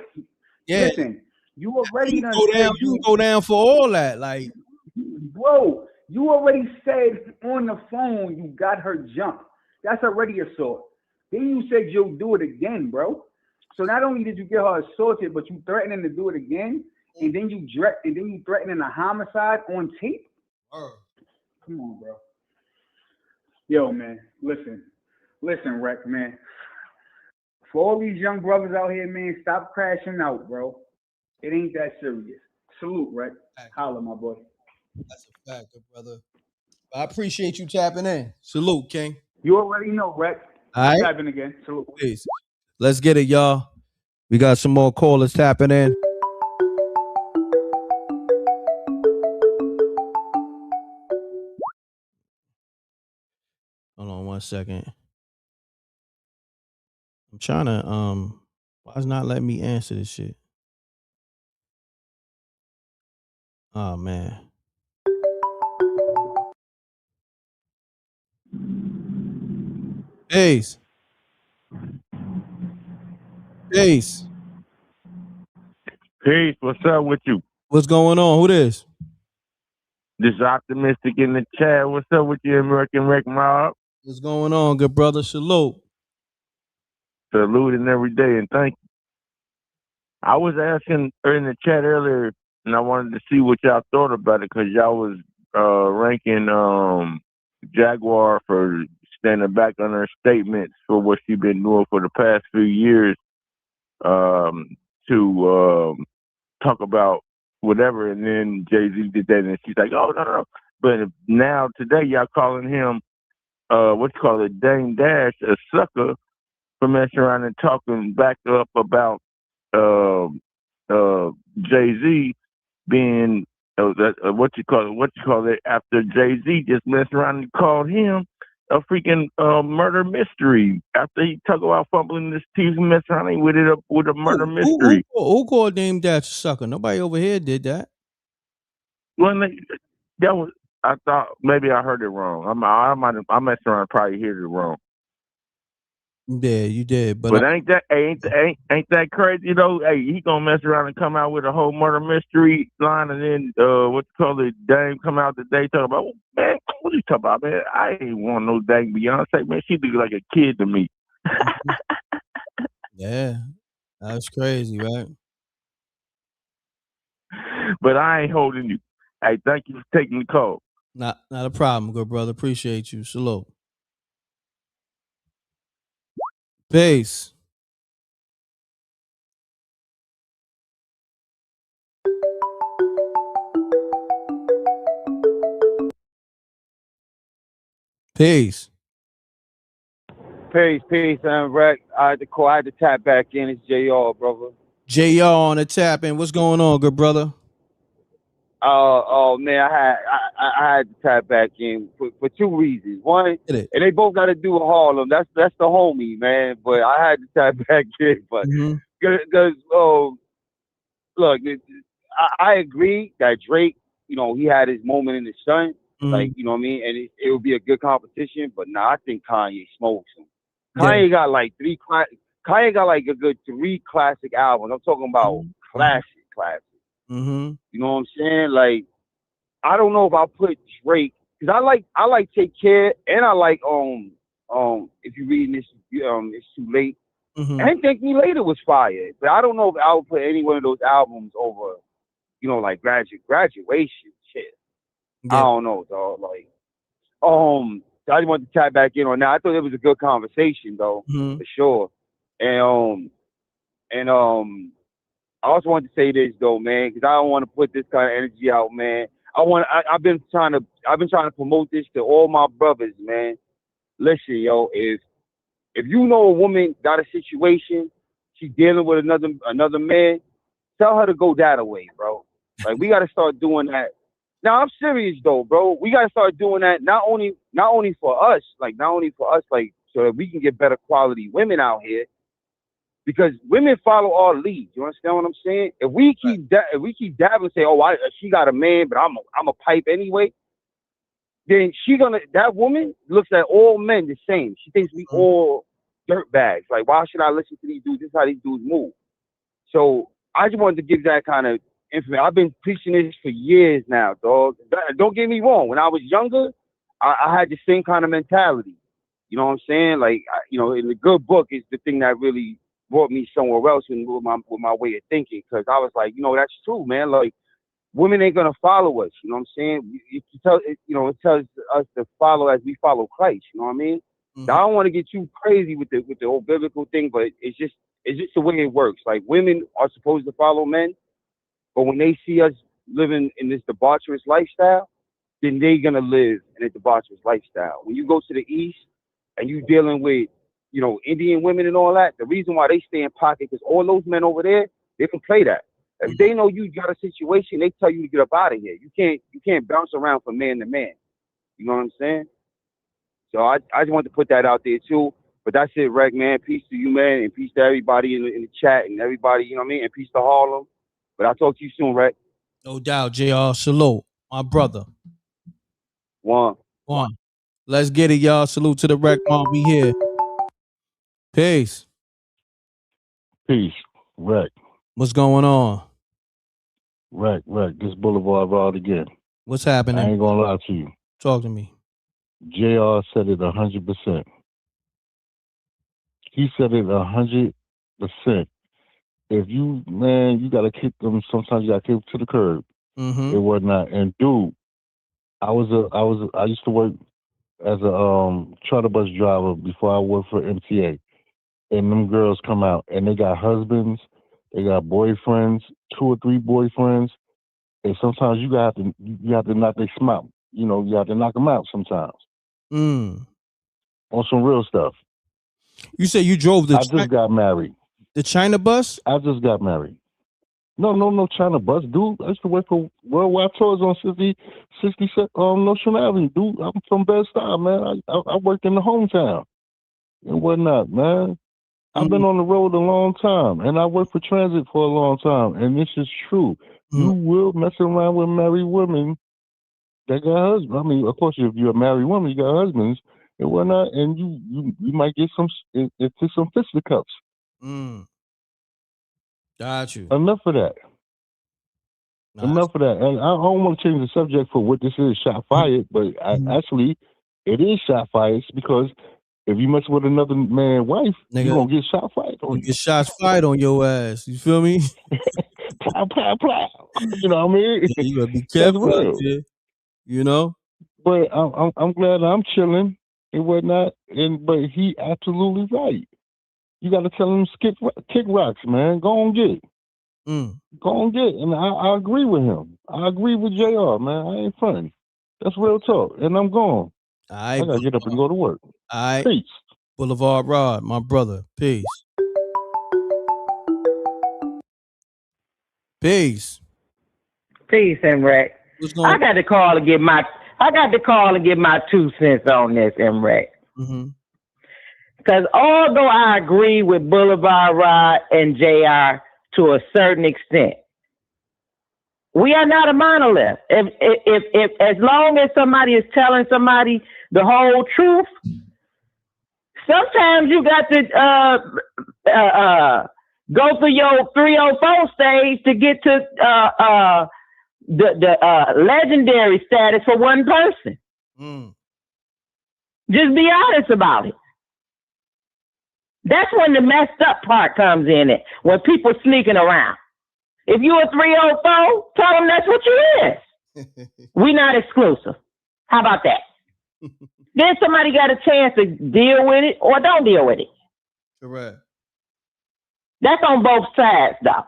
Yeah. Listen, you already done go said down, you can go down for all that. Like, bro, you already said on the phone you got her jumped. That's already assault. Then you said you'll do it again, bro. So not only did you get her assaulted, but you threatening to do it again, and then you threatening a homicide on tape. Come on, bro. Yo, man, listen, Reck, man. For all these young brothers out here, man, stop crashing out, bro. It ain't that serious. Salute, Reck. Holla, my boy. That's a fact, good brother. I appreciate you tapping in. Salute, King. You already know, Reck. All right. Tapping again. Salute. Peace. Let's get it, y'all. We got some more callers tapping in. Hold on 1 second. I'm trying to why is not letting me answer this shit? Oh man. Peace. Peace. What's up with you? What's going on? Who this? This optimistic in the chat. What's up with you, American Wreck Mob? What's going on, good brother? Salute. Saluting every day and thank you. I was asking in the chat earlier, and I wanted to see what y'all thought about it because y'all was ranking Jaguar for standing back on her statements for what she's been doing for the past few years to talk about whatever, and then Jay-Z did that, and she's like, oh, no. But now, today, y'all calling him, Dame Dash, a sucker for messing around and talking back up about Jay-Z being, after Jay-Z just messed around and called him a freaking murder mystery after he talked about fumbling this teeth and messing around with it with a murder mystery. Who called Dame Dash a sucker? Nobody over here did that. Well, that was, I thought maybe I heard it wrong. I messed around and probably heard it wrong. Yeah, you did. But ain't that crazy though? Hey, he gonna mess around and come out with a whole murder mystery line, and then what you call it, Dame come out today talking about, man, what you talking about, man? I ain't want no dang Beyonce, man. She look like a kid to me. Yeah, that's crazy, right? But I ain't holding you. Hey, thank you for taking the call. Not a problem, good brother. Appreciate you. Salute. Peace. Peace. Peace, M.Reck. I had to call. I had to tap back in. It's JR, brother. JR on the tap in. What's going on, good brother? Oh man, I had to tap back in for two reasons. One, and they both got to do with Harlem. That's the homie, man. But I had to tap back in, but because look, I agree that Drake, you know, he had his moment in the sun, like you know what I mean, and it would be a good competition. But nah, I think Kanye smokes him. Kanye got like Kanye got like a good 3 classic albums. I'm talking about classic. Mm-hmm. You know what I'm saying? Like, I don't know if I'll put Drake, because I like Take Care, and I like if you're reading this, It's Too Late. And Thank Me Later was fire, but I don't know if I would put any one of those albums over, you know, like Graduation shit. I don't know, dog. Like, so I just wanted to tap back in on that. I thought it was a good conversation though, for sure. And I also wanted to say this though, man, because I don't want to put this kind of energy out, man. I've been trying to promote this to all my brothers, man. Listen, yo, if you know a woman got a situation, she's dealing with another man, tell her to go that away, bro. Like, we got to start doing that. Now, I'm serious though, bro. We got to start doing that not only for us, like so that we can get better quality women out here. Because women follow our lead. You understand what I'm saying? If we keep dabbing and say, "Oh, she got a man, but I'm a pipe anyway," then that woman looks at all men the same. She thinks we all dirt bags. Like, why should I listen to these dudes? This is how these dudes move. So I just wanted to give that kind of information. I've been preaching this for years now, dog. Don't get me wrong. When I was younger, I had the same kind of mentality. You know what I'm saying? Like, in the good book is the thing that really brought me somewhere else with my way of thinking, because I was like, that's true, man. Like, women ain't gonna follow us. You know what I'm saying? It tells us to follow as we follow Christ. You know what I mean? Now, I don't want to get too crazy with the whole biblical thing, but it's just the way it works. Like, women are supposed to follow men, but when they see us living in this debaucherous lifestyle, then they're gonna live in a debaucherous lifestyle. When you go to the East and you dealing with Indian women and all that, the reason why they stay in pocket, because all those men over there, they can play that. If they know you got a situation, they tell you to get up out of here. You can't bounce around from man to man. You know what I'm saying? So I just want to put that out there too. But that's it, Rec, man. Peace to you, man, and peace to everybody in the chat and everybody, you know what I mean? And peace to Harlem. But I'll talk to you soon, Rec. No doubt, JR. Salute, my brother. One. Let's get it, y'all. Salute to the Rec Mom. We here. Peace. Peace. Rec. What's going on? Rec. This Boulevard Rod again. What's happening? I ain't gonna lie to you. Talk to me. JR said it 100%. He said it 100%. If you gotta kick them. Sometimes you gotta kick them to the curb and whatnot. And dude, I used to work as a charter bus driver before I worked for MTA. And them girls come out and they got husbands, they got boyfriends, 2 or 3 boyfriends, and sometimes you have to knock them out. You have to knock them out sometimes. On some real stuff. You say you drove I just got married. The China bus? I just got married. No China bus, dude. I used to work for Worldwide Tours on 67 Nostrand Avenue, dude. I'm from Bed-Stuy, man. I worked in the hometown and whatnot, man. I've been on the road a long time, and I worked for transit for a long time, and this is true. You will mess around with married women that got husbands. I mean, of course, if you're a married woman, you got husbands, and whatnot, and you might get into some fisticuffs. Got you. Enough of that. Enough of that. And I don't want to change the subject for what this is, shot fired, but actually, it is shot fired because if you mess with another man's wife, you're going to get shot fired on you. Get shots fired on your ass. You feel me? Plow, plow, plow. You know what I mean? Yeah, you gotta be careful out there. You know? But I'm glad I'm chilling and whatnot. But he absolutely right. You got to tell him kick rocks, man. Go on get it. Go on get it. And I agree with him. I agree with JR, man. I ain't funny. That's real talk. And I'm gone. I got to get up and go to work. All right. Peace. Boulevard Rod, my brother. Peace. Peace. Peace, M.Reck. I got to call and get my 2 cents on this, M.Reck. Because although I agree with Boulevard Rod and JR to a certain extent, we are not a monolith. If as long as somebody is telling somebody the whole truth, sometimes you got to go through your 304 stage to get to the legendary status for one person. Just be honest about it. That's when the messed up part comes in it, when people sneaking around. If you a 304, tell them that's what you is. We not exclusive. How about that? Then somebody got a chance to deal with it or don't deal with it. Correct. That's on both sides, though.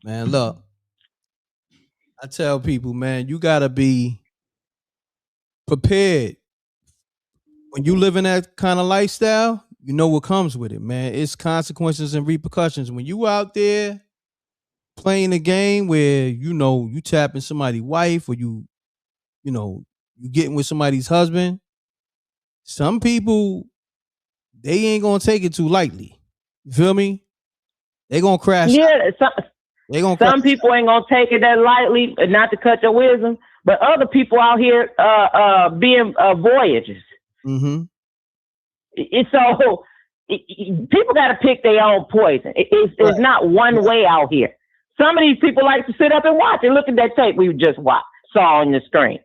Man, look. I tell people, man, you gotta be prepared. When you live in that kind of lifestyle, you know what comes with it, man. It's consequences and repercussions. When you out there playing a game where, you tapping somebody's wife or you getting with somebody's husband, some people, they ain't gonna take it too lightly. You feel me? They gonna crash. Yeah, some people ain't gonna take it that lightly, not to cut your wisdom, but other people out here being voyagers. So people got to pick their own poison. It's not one way out here. Some of these people like to sit up and watch and look at that tape we just saw on the screen.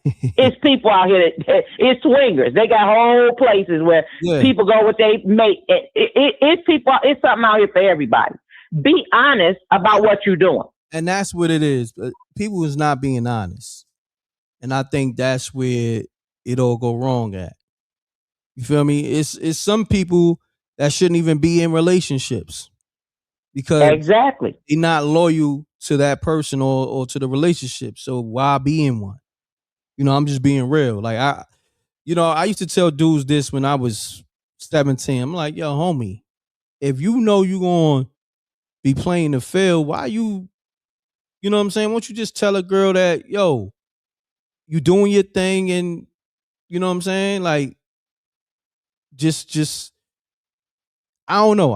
It's people out here it's swingers. They got whole places where people go with their mate. It's something out here for everybody. Be honest about what you're doing. And that's what it is. People is not being honest. And I think that's where it all go wrong at. You feel me? It's some people that shouldn't even be in relationships because exactly they're not loyal to that person or to the relationship. So why be in one? I'm just being real. Like I used to tell dudes this when I was 17. I'm like, yo, homie, if you know you're going to be playing the field, why you know what I'm saying? Why don't you just tell a girl that, yo, you doing your thing and you know what I'm saying? Like, just I don't know,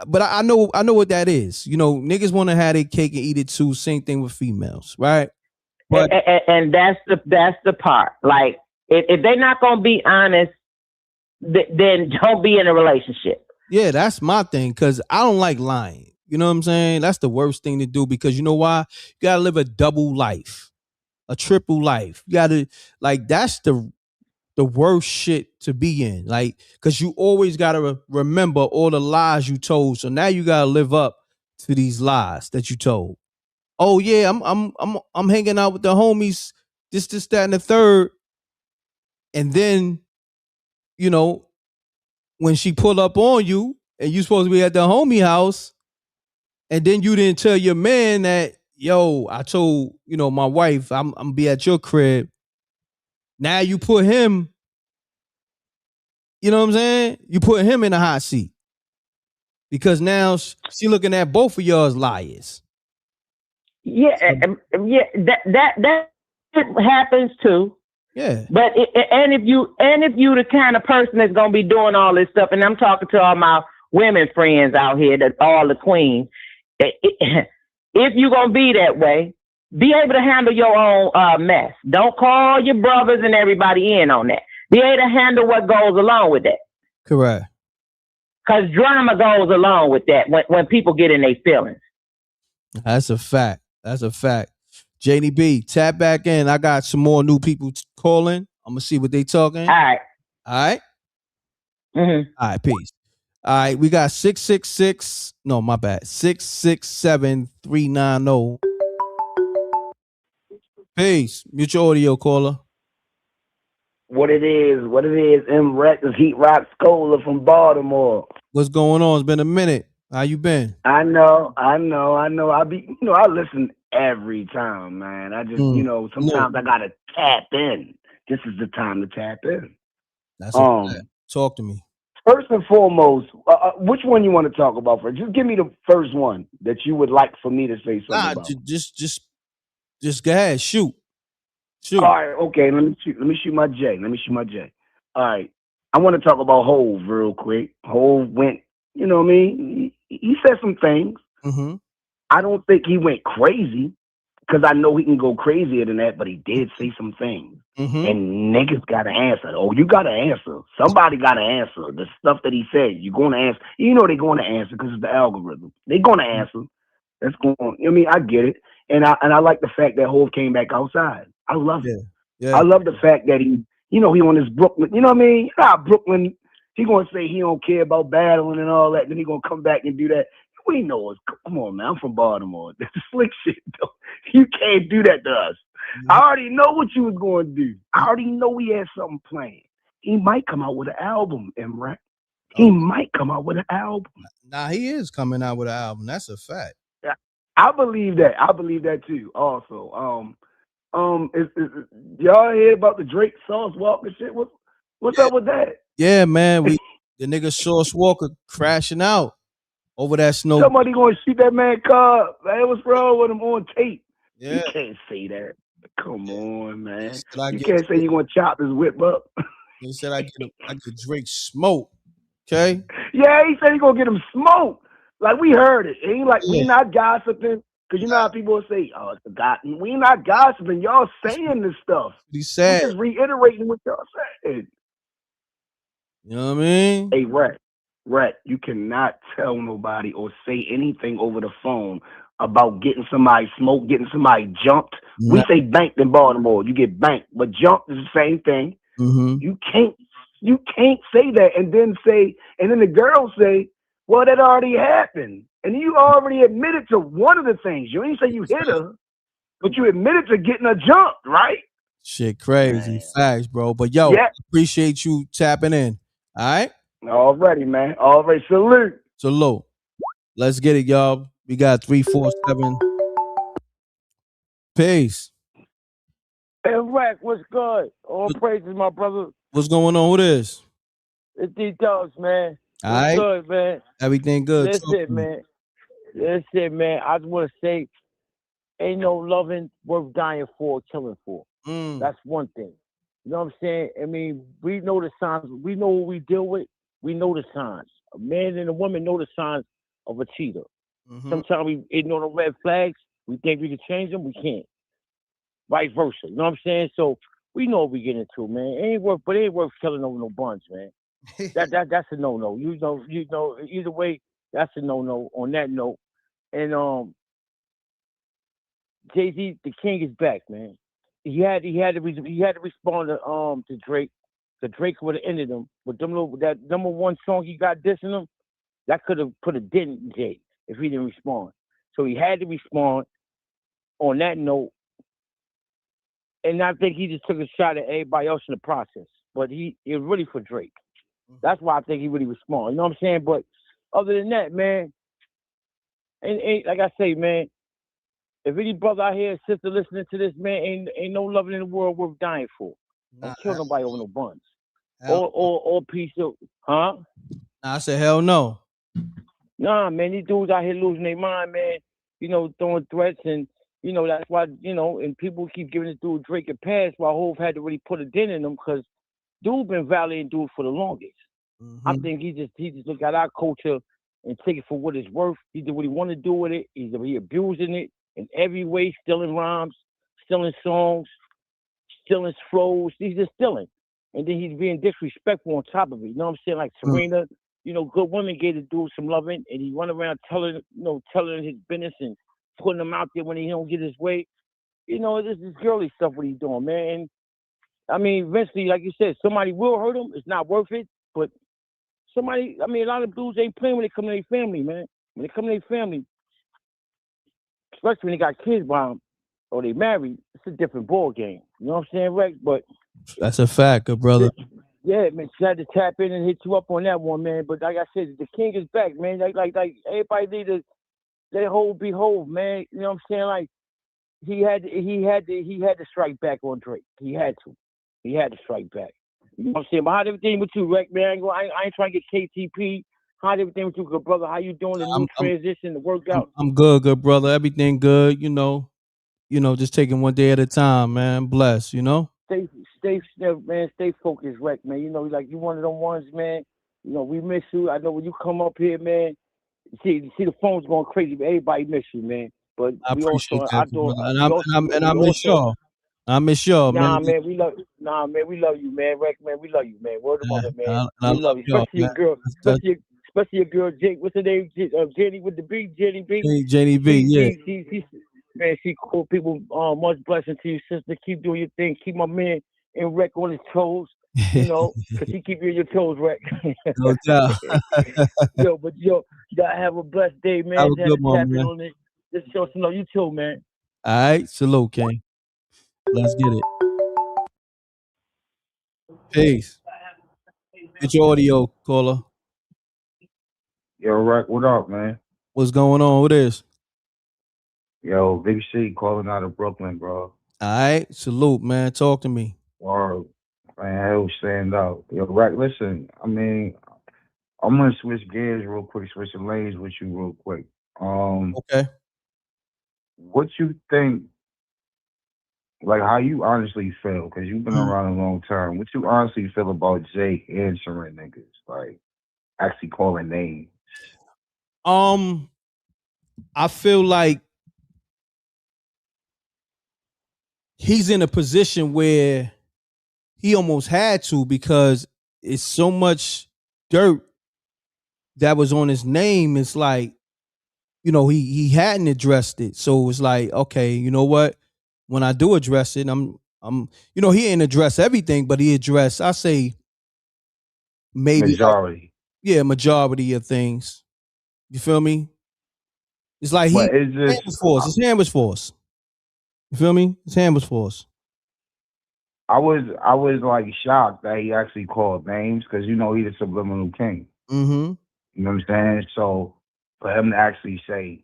but I know what that is. Niggas want to have their cake and eat it too. Same thing with females, right? But and that's the part. Like, if they're not gonna be honest, then don't be in a relationship. Yeah, that's my thing, because I don't like lying. You know what I'm saying? That's the worst thing to do, because you know why? You gotta live a double life, a triple life. You gotta, like, that's the worst shit to be in, like, because you always gotta remember all the lies you told. So now you gotta live up to these lies that you told. Oh yeah, I'm hanging out with the homies, this, that, and the third, and then, when she pull up on you and you supposed to be at the homie house, and then you didn't tell your man that, yo, I told my wife I'm gonna be at your crib. Now you put him. You know what I'm saying? You put him in a hot seat because now she looking at both of y'all as liars. Yeah, that happens too. Yeah. But if you the kind of person that's gonna be doing all this stuff, and I'm talking to all my women friends out here, that all the queens. If you're gonna be that way, Be able to handle your own mess. Don't call your brothers and everybody in on that. Be able to handle what goes along with that. Correct. Because drama goes along with that when people get in their feelings. That's a fact. That's a fact. JDB, tap back in. I got some more new people calling. I'm gonna see what they talking. All right. All right. Mm-hmm. All right. Peace. All right. We got 666. No, my bad. 667-390. Peace. Mute your audio, caller. What it is, M.Reck is Heat Rock Scholar from Baltimore. What's going on? It's been a minute. How you been? I know. I listen every time, man. I just, sometimes I gotta tap in. This is the time to tap in. That's a fact. Talk to me. First and foremost, which one you want to talk about first? Just give me the first one that you would like for me to say something about. Just go ahead. Shoot. All right, okay. Let me shoot my J. All right. I want to talk about Hove real quick. Hove went, you know what I mean? He said some things. Mm-hmm. I don't think he went crazy because I know he can go crazier than that, but he did say some things. Mm-hmm. And niggas got to answer. Oh, you got to answer. Somebody got to answer. The stuff that he said, you're going to answer. You know they're going to answer because it's the algorithm. They're going to answer. That's going on. I mean, I get it. And I like the fact that Hove came back outside. I love it. Yeah. I love the fact that he on his Brooklyn. You know what I mean? You know how Brooklyn, he going to say he don't care about battling and all that. Then he going to come back and do that. We know it. Come on, man. I'm from Baltimore. This is slick shit, though. You can't do that to us. I already know what you was going to do. I already know he had something planned. He might come out with an album, M.Reck. He might come out with an album. Nah, he is coming out with an album. That's a fact. Yeah, I believe that. I believe that too. Also, y'all hear about the Drake Sauce Walker shit? What's up with that? Yeah, man. The nigga Sauce Walker crashing out over that snow. Somebody gonna shoot that man car. Man, what's wrong with him on tape? Yeah. You can't say that. Come on, man. You can't say you're gonna chop his whip up. He said I get Drake smoke. Okay. Yeah, he said he gonna get him smoked. Like we heard it. It ain't like we not gossiping. Cause you know how people will say, "Oh, it's forgotten." We not gossiping. Y'all saying this stuff. He said. We just reiterating what y'all said. You know what I mean? Hey, Rhett, you cannot tell nobody or say anything over the phone about getting somebody smoked, getting somebody jumped. Nah. We say banked in Baltimore. You get banked, but jumped is the same thing. Mm-hmm. You can't say that and then the girls say, well, that already happened. And you already admitted to one of the things. You ain't say you hit her, but you admitted to getting her jumped, right? Shit crazy. Facts, bro. But yo, appreciate you tapping in. All right? Already, man. Already. Salute. Let's get it, y'all. We got 347. Peace. M.Reck, what's good? All praises, my brother. What's going on? Who this? It's D-Dubs, man. All What's right. good, man? Everything good. Listen, man. I just want to say, ain't no loving worth dying for or killing for. That's one thing. You know what I'm saying? I mean, we know the signs. We know what we deal with. We know the signs. A man and a woman know the signs of a cheater. Mm-hmm. Sometimes we ignore the red flags. We think we can change them. We can't. Vice versa. You know what I'm saying? So we know what we get into, man. It ain't worth killing over no buns, man. That's a no-no. You know, either way, that's a no-no on that note. And Jay-Z, the king is back, man. He had to respond to Drake. The Drake would have ended him. But that number one song he got dissing him, that could have put a dent in Jay if he didn't respond. So he had to respond on that note. And I think he just took a shot at everybody else in the process. But it was really for Drake. That's why I think he really responded. You know what I'm saying? But other than that, man, ain't like I say, man, if any brother out here, sister listening to this, man, ain't no loving in the world worth dying for. Don't kill nobody over no buns. Or piece of, huh? I said, hell no. Nah, man, these dudes out here losing their mind, man. You know, throwing threats and, you know, that's why, you know, and people keep giving this dude Drake a pass while Hove had to really put a dent in him because dude been validating dude for the longest. Mm-hmm. I think he just look at our culture and take it for what it's worth. He did what he want to do with it. He abusing it. in every way, stealing rhymes, stealing songs, stealing flows. He's just stealing. And then he's being disrespectful on top of it. You know what I'm saying? Like Serena, you know, good women gave the dude some loving, and he run around telling his business and putting him out there when he don't get his way. You know, this is girly stuff what he's doing, man. And I mean, eventually, like you said, somebody will hurt him. It's not worth it, but somebody, I mean, a lot of dudes ain't playing when they come to their family, man. When they come to their family, especially when they got kids by them or they married, it's a different ball game. You know what I'm saying, Rex? But that's a fact, good brother. yeah, man, she had to tap in and hit you up on that one, man. But like I said, the king is back, man. Like everybody need to let hold behold, man. You know what I'm saying? Like he had to strike back on Drake. He had to strike back. You know what I'm saying? But how's everything with you, Rex, man? I ain't trying to get KTP. How's everything with you, good brother? How you doing? The new transition, the workout? I'm good, brother. Everything good, you know, just taking one day at a time, man. Bless, you know. Stay focused, Rex, man. You know, like you one of them ones, man. You know, we miss you. I know when you come up here, man. See the phone's going crazy, but everybody miss you, man. But I we appreciate also, that, and I miss y'all. I miss y'all, Nah, man. man, we love you, man. Rex, man, we love you, man. Word of mother, man. I We love you, y'all, especially your girl, especially your girl, Jake. What's her name? Jenny with the B, Jenny B. Jenny B, yeah. Man, she cool. People, much blessing to you, sister. Keep doing your thing. Keep my man M.Reck on his toes. You know, cause he keep you on your toes, Rex. No doubt. But y'all have a blessed day, man. Have a good one, Tap in man. on it. Just show some love. You too, man. All right, salute, King. Let's get it. Peace. Get your audio, caller. Yo, Rex, what up, man? What's going on? What is? Yo, Big C calling out of Brooklyn, bro. All right, salute, man. Talk to me. Or man, hell, stand out. Yo, Rex, listen. I mean, I'm gonna switch gears real quick, switch the lanes with you real quick. Okay. What you think? Like, how you honestly feel? Because you've been around a long time. What you honestly feel about Jake answering niggas? Like, actually calling names? I feel like he's in a position where he almost had to, because it's so much dirt that was on his name. It's like, he hadn't addressed it. So it's like, okay, you know what? When I do address it, he didn't address everything, but he addressed, I say, maybe majority. Majority of things. You feel me? It's like his hand was forced. You feel me? His hand was forced. I was like shocked that he actually called names, because he's the subliminal king. Mm-hmm. You know what I'm saying? So for him to actually say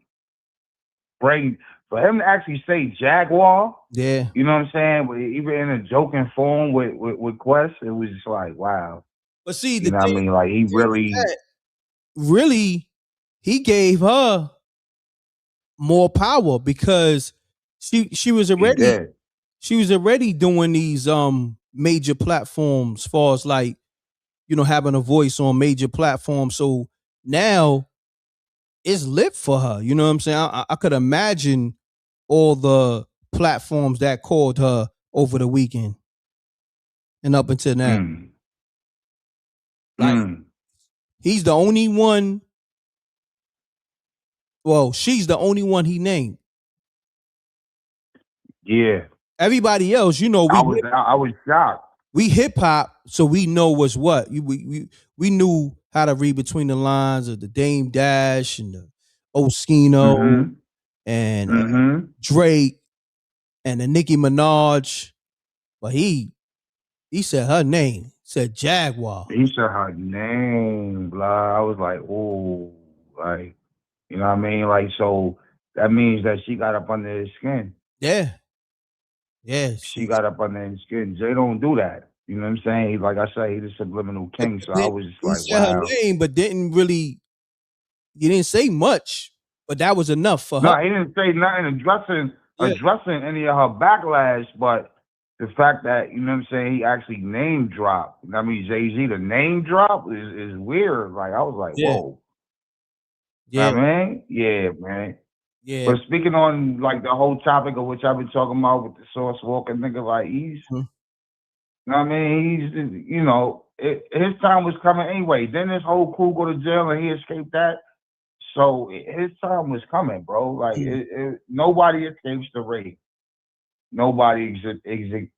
Jaguar, yeah, you know what I'm saying? But even in a joking form with Quest, it was just like, wow. But see, you know what I mean? Like he really, he gave her more power, because she was already doing these major platforms, as far as like, having a voice on major platforms. So now it's lit for her. You know what I'm saying? I could imagine all the platforms that called her over the weekend and up until now. Like, he's the only one. Well, she's the only one he named. Yeah. Everybody else, I was shocked. We hip hop, so we know what's what. We knew how to read between the lines of the Dame Dash and the Oschino and Drake and the Nicki Minaj, but he said her name, said Jaguar. He said her name, blah. I was like, oh, like, you know what I mean? Like, so that means that she got up under his skin. Yeah. Yes. She got up under his skin. Jay don't do that. You know what I'm saying? Like I say, he's the subliminal king. So I was just like, he said wow. her name, but he didn't say much, but that was enough for her. No, he didn't say nothing addressing any of her backlash, but the fact that, you know what I'm saying, he actually name dropped. I mean, Jay-Z, the name drop is weird. Like, I was like, whoa. Yeah. I mean? Yeah, man. Yeah. But speaking on like the whole topic of which I've been talking about with the Sauce Walker nigga, like he's, you know what I mean, he's, you know, his time was coming anyway. Then his whole crew go to jail and he escaped that. So his time was coming, bro. Like nobody escapes the rape. Nobody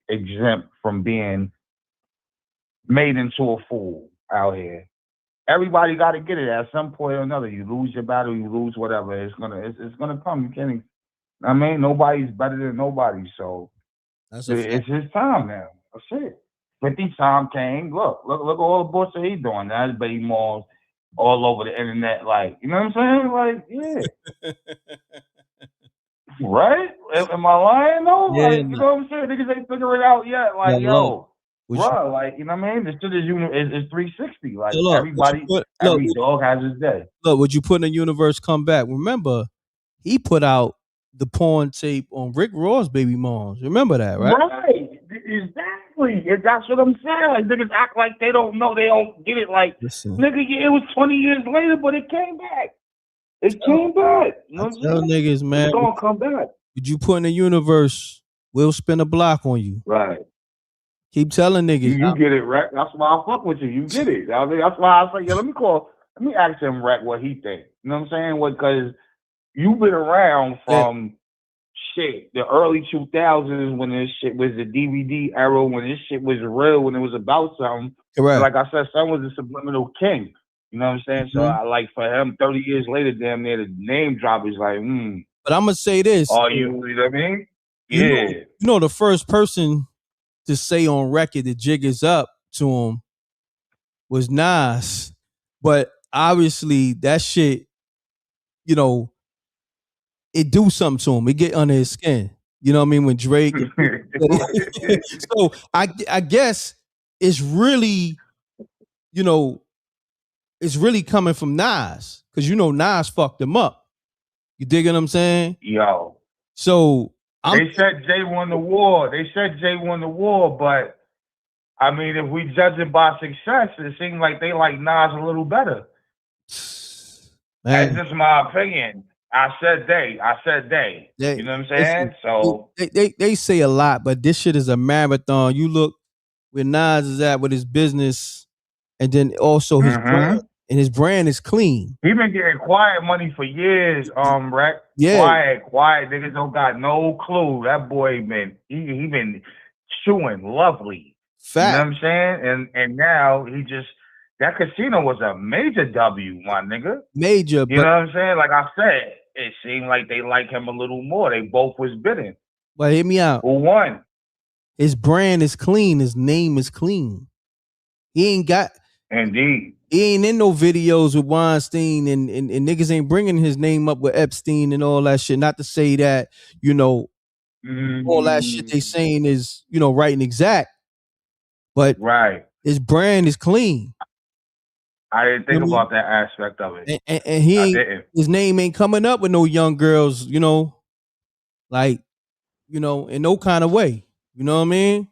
exempt from being made into a fool out here. Everybody got to get it at some point or another. You lose your battle, you lose whatever. It's gonna come. You can't. I mean, nobody's better than nobody. So it's his time now. That's it. 50 time came. Look at all the bullshit he's doing. Now his baby malls all over the internet. Like, you know what I'm saying? Like, yeah. Right? Am I lying though? Yeah, like, you know what I'm saying? Niggas ain't figure it out yet. Like, yo, bro, like, you know what I mean? This shit is 360. Like, everybody, every dog has his day. Look, would you put in the universe come back? Remember, he put out the porn tape on Rick Ross' baby moms. Remember that, right? Right. Exactly. That's what I'm saying. Like, niggas act like they don't know. They don't get it. Like, nigga, it was 20 years later, but it came back. It came back. You know what I'm Tell saying? niggas, man. It's gonna come back. Would you put in the universe, we'll spin a block on you. Right. Keep telling niggas. You get it, Reck. That's why I fuck with you. You get it. I mean, that's why I say, yo, let me ask him, Reck, what he think. You know what I'm saying? Because you've been around from shit, the early 2000s when this shit was the DVD era, when this shit was real, when it was about something. Correct. Like I said, son was a subliminal king. You know what I'm saying? So I like for him, 30 years later, damn near the name drop is like, But I'm gonna say this. Are you know what I mean? Yeah. You know the first person to say on record the jig is up to him was Nas. But obviously that shit, you know, it do something to him. It get under his skin. You know what I mean? When Drake. So I guess it's really, you know, it's really coming from Nas. Because you know Nas fucked him up. You dig what I'm saying? Yo. So they said Jay won the war. But I mean, if we judge it by success, it seems like they like Nas a little better. Man. That's just my opinion. I said they. You know what I'm saying? So they say a lot, but this shit is a marathon. You look where Nas is at with his business, and then also his brand, and his brand is clean. He been getting quiet money for years, Reck. Yeah. Quiet. Niggas don't got no clue. That boy been he been chewing lovely. Fact. You know what I'm saying? And now he just that casino was a major W, my nigga. Major. You know what I'm saying? Like I said, it seemed like they like him a little more. They both was bidding. But hear me out. Who won? His brand is clean. His name is clean. He ain't got. Indeed. He ain't in no videos with Weinstein and niggas ain't bringing his name up with Epstein and all that shit. Not to say that, you know, all that shit they saying is, you know, right and exact. But his brand is clean. I didn't think about that aspect of it. And he ain't, his name ain't coming up with no young girls, you know, like, you know, in no kind of way. You know what I mean?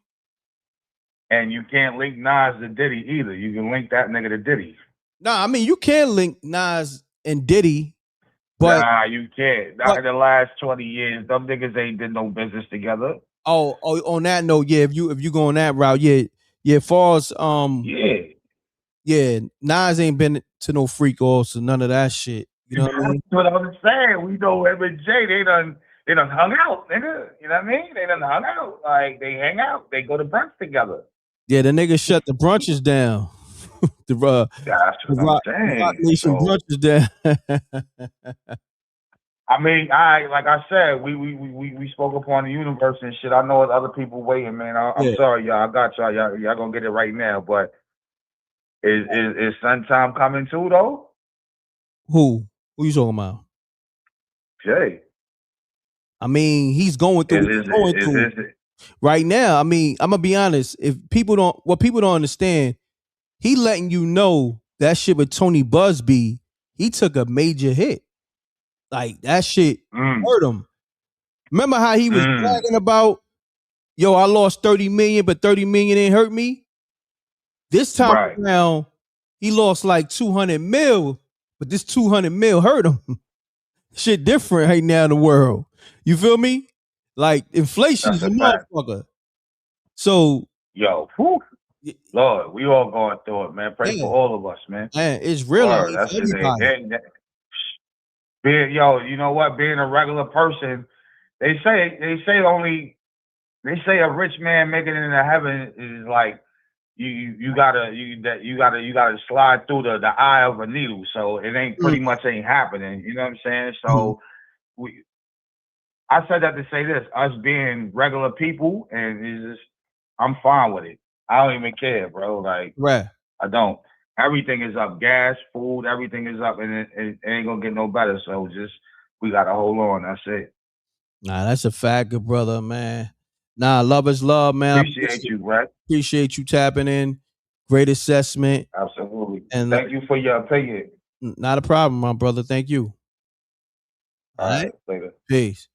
And you can't link Nas to Diddy either. You can link that nigga to Diddy. Nah, I mean, you can link Nas and Diddy, but nah, you can't. Not in the last 20 years, them niggas ain't did no business together. Oh, on that note, yeah, if you go on that route, yeah, far as yeah, Nas ain't been to no freak offs or none of that shit. You know what I mean? That's what I'm saying. We know him and Jay, they done hung out, nigga. You know what I mean? They done hung out. Like, they hang out. They go to brunch together. Yeah, the nigga shut the brunches down. the Rock Nation brunches down. I mean, like I said, we spoke upon the universe and shit. I know other people waiting, man. I'm sorry, y'all. I got y'all. Y'all gonna get it right now. But is Sun Time coming too, though? Who you talking about? Jay. I mean, he's going through. Right now, I mean, I'm gonna be honest. If people don't understand, he letting you know that shit with Tony Busby, he took a major hit. Like that shit hurt him. Remember how he was bragging about, yo, I lost 30 million, but 30 million ain't hurt me. This time around, he lost like 200 mil, but this 200 mil hurt him. Shit different right now in the world. You feel me? Like inflation is a motherfucker. So yo, whew. Lord, we all going through it, man. Pray for all of us, man. Man, it's real out here That's for just everybody. yo, you know what? Being a regular person, they say a rich man making it into heaven is like you gotta slide through the eye of a needle. So it ain't pretty much ain't happening. You know what I'm saying? So I said that to say this: us being regular people, and it's just I'm fine with it. I don't even care, bro. Like I don't. Everything is up. Gas, food, everything is up, and it ain't gonna get no better. So just we gotta hold on. That's it. Nah, that's a fact, good brother, man. Nah, love is love, man. Appreciate you, Brett. Appreciate you tapping in. Great assessment. Absolutely. And thank you for your opinion. Not a problem, my brother. Thank you. All right, later. Peace.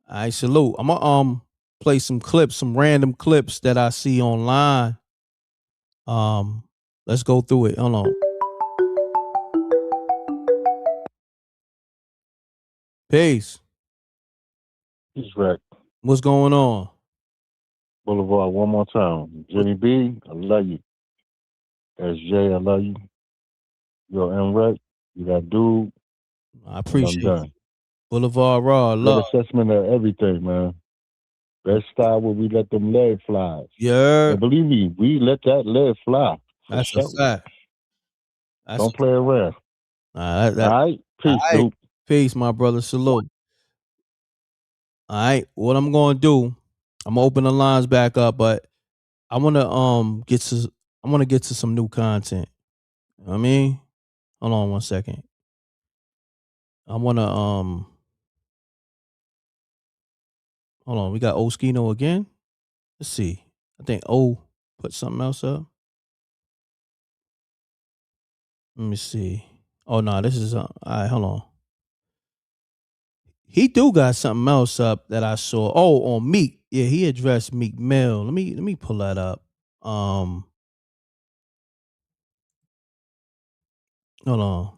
All right, salute. I'm gonna play some clips, some random clips that I see online. Let's go through it. Hold on. Peace. He's right. What's going on? Boulevard, one more time. Jenny B, I love you. SJ, I love you. Yo, M.Reck, you that dude. I appreciate I'm done. you. Boulevard Raw, love. Good assessment of everything, man. Best style where we let them lead fly. Yeah. And believe me, we let that lead fly. That's a fact. Don't play around. All right? Peace, dude. Peace, my brother. Salute. All right. What I'm gonna do, I'm gonna open the lines back up, but I wanna get to some new content. You know what I mean? Hold on one second. I wanna hold on, we got Oschino again. Let's see. I think O put something else up. Let me see. Oh no, this is all right, hold on. He do got something else up that I saw. Oh, on Meek. Yeah, he addressed Meek Mill. Let me pull that up. Hold on.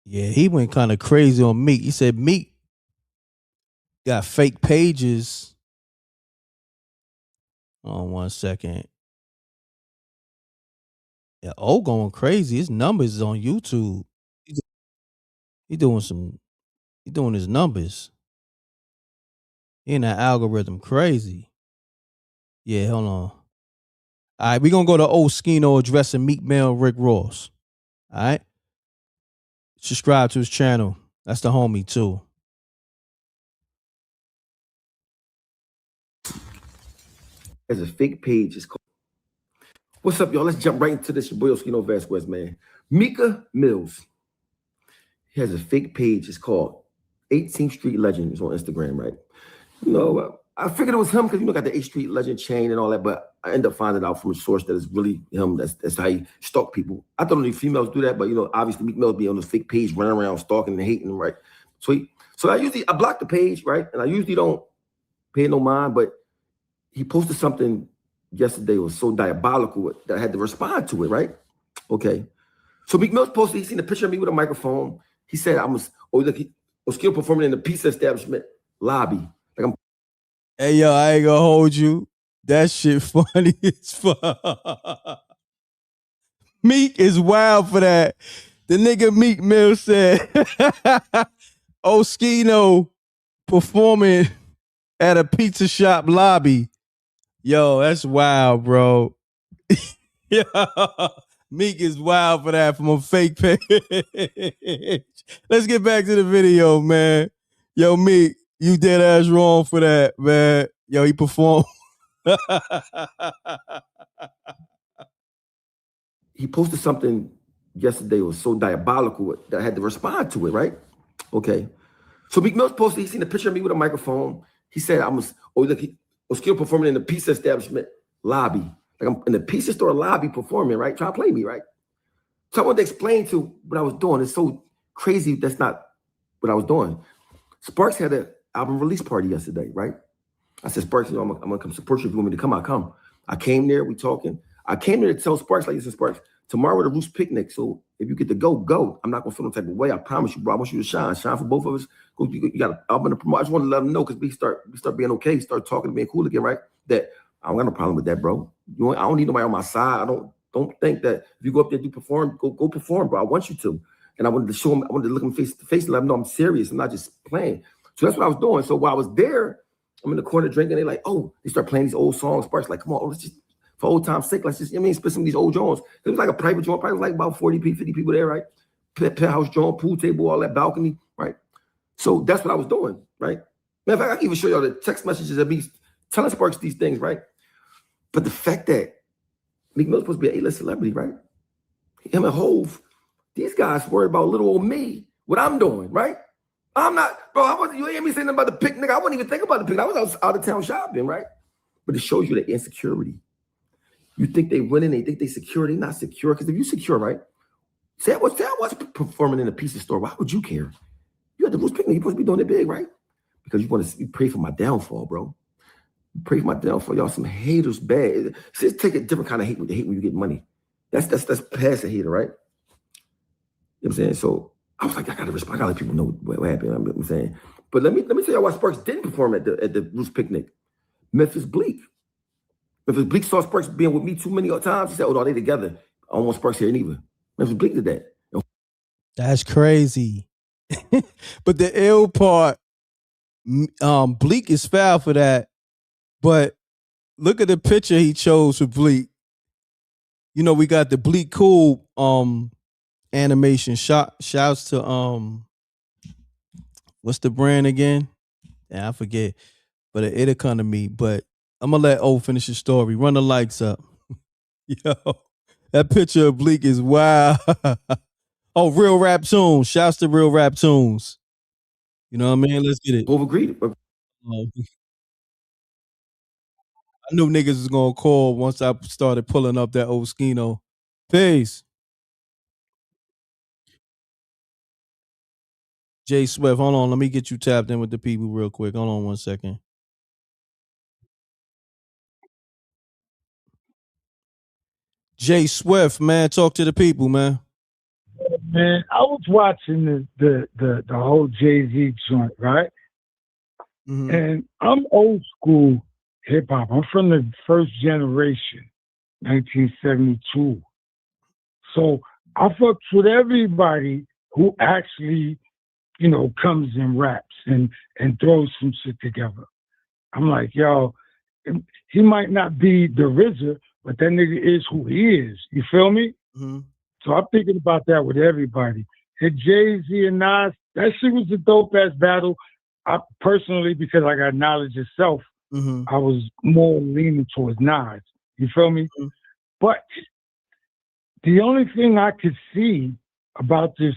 Yeah, he went kind of crazy on Meek. He said Meek got fake pages. Hold on 1 second. Yeah, O going crazy. His numbers is on YouTube. He doing his numbers. He in that algorithm crazy. Yeah, hold on. All right, we're gonna go to Oschino addressing Meek Mill, Rick Ross. All right. Subscribe to his channel. That's the homie too. There's a fake page. It's called. What's up, y'all? Let's jump right into this. Your boy Oschino Vasquez, man. Mika Mills. He has a fake page. It's called 18th Street Legend. It's on Instagram, right? You know, I figured it was him because got the 8th Street Legend chain and all that, but I end up finding out from a source that it's really him. That's how he stalk people. I thought only females do that, but obviously Meek Mill be on this fake page running around stalking and hating, right? So I block the page, right? And I usually don't pay no mind, but he posted something yesterday. It was so diabolical that I had to respond to it, right? Okay. So Meek Mill posted, he seen a picture of me with a microphone. He said I was still performing in the pizza establishment lobby. Like I'm. Hey yo, I ain't gonna hold you. That shit funny as fuck. Meek is wild for that. The nigga Meek Mill said Oschino performing at a pizza shop lobby. Yo, that's wild, bro. Yo, Meek is wild for that from a fake page. Let's get back to the video, man. Yo, Meek, you dead ass wrong for that, man. Yo, he performed. He posted something yesterday. It was so diabolical that I had to respond to it, right? Okay. So Meek Mill posted, he seen a picture of me with a microphone. He said I was still performing in the pizza establishment lobby. Like I'm in the pizza store lobby performing, right? Trying to play me, right? So I wanted to explain to what I was doing. It's so crazy. That's not what I was doing. Sparks had an album release party yesterday, right? I said, Sparks, I'm gonna come support you. If you want me to come, I'll come. I came there, we talking. I came there to tell Sparks, like, listen, Sparks, Tomorrow the Roost picnic. So if you get to go, go. I'm not gonna feel no type of way. I promise you, bro. I want you to shine for both of us. Go, you got an album to promote. I just want to let them know because we start being okay, start talking and being cool again, right? That I don't got no problem with that, bro. I don't need nobody on my side. I don't think that if you go up there to perform, go perform, bro. I want you to. And I wanted to show them, I wanted to look them face to face and let them know I'm serious. I'm not just playing. So that's what I was doing. So while I was there, I'm in the corner drinking. They're like, oh, they start playing these old songs. Sparks like, come on, let's just, for old time's sake, let's just, spit some of these old joints. It was like a private joint, probably like about 40, 50 people there, right? Penthouse joint, pool table, all that balcony, right? So that's what I was doing, right? Matter of fact, I can even show y'all the text messages of me telling Sparks these things, right? But the fact that Meek Mill's supposed to be an A-list celebrity, right? Him and Hove, these guys worried about little old me, what I'm doing, right? I'm not, bro, you hear me saying about the picnic. I wouldn't even think about the picnic. I was out of town shopping, right? But it shows you the insecurity. You think they winning, they think they secure, they not secure. Because if you secure, right? Say I was performing in a pizza store. Why would you care? You at the Roost picnic, you're supposed to be doing it big, right? Because you pray for my downfall, bro. You pray for my downfall. Y'all some haters bad. Just take a different kind of hate when you get money. That's past a hater, right? You know what I'm saying? So I was like, I gotta respond. I gotta let people know what happened. You know what I'm saying. But let me tell you why Sparks didn't perform at the Roost picnic. Memphis Bleak saw Sparks being with me too many times. He said, oh, no, they together. I don't want Sparks here neither. Memphis Bleak did that. That's crazy. But the ill part, Bleak is foul for that. But look at the picture he chose for Bleak. We got the Bleak Cool animation. Shouts to what's the brand again? Yeah, I forget. But it'll come to me. But I'm gonna let O finish the story. Run the lights up. Yo, that picture of Bleak is wild. Oh, Real Rap Tunes. Shouts to Real Rap Tunes. You know what I mean? Let's get it. Both agreed. I knew niggas was gonna call once I started pulling up that Oschino. Peace. Jay Swift, hold on. Let me get you tapped in with the people real quick. Hold on 1 second. Jay Swift, man, talk to the people, man. Man, I was watching the whole Jay-Z joint, right? Mm-hmm. And I'm old school hip hop. I'm from the first generation, 1972. So I fucks with everybody who actually, comes and raps and throws some shit together. I'm like, yo, he might not be the RZA, but that nigga is who he is. You feel me? Mm-hmm. So I'm thinking about that with everybody. And Jay-Z and Nas, that shit was a dope ass battle. I personally, because I got knowledge itself, mm-hmm. I was more leaning towards Nas. You feel me? Mm-hmm. But the only thing I could see about this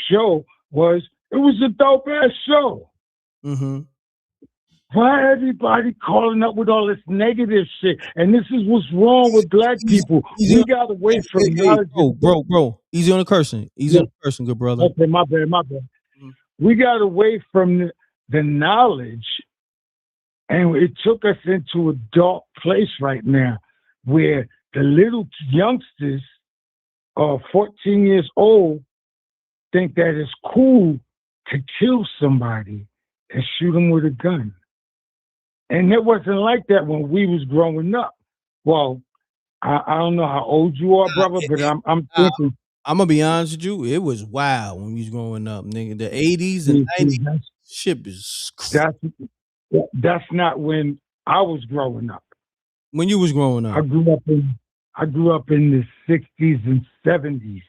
show was it was a dope ass show. Mm-hmm. Why everybody calling up with all this negative shit? And this is what's wrong with black people. We got away from knowledge. Bro. Easy on the cursing. Easy on the cursing, good brother. Okay, my bad. Mm-hmm. We got away from the knowledge, and it took us into a dark place right now, where the little youngsters, 14 years old, think that it's cool to kill somebody and shoot them with a gun. And it wasn't like that when we was growing up. Well, I don't know how old you are, brother, but I'm thinking. I'm gonna be honest with you. It was wild when we was growing up, nigga. The 80s and 90s shit is. That's not when I was growing up. When you was growing up, I grew up in the 60s and 70s.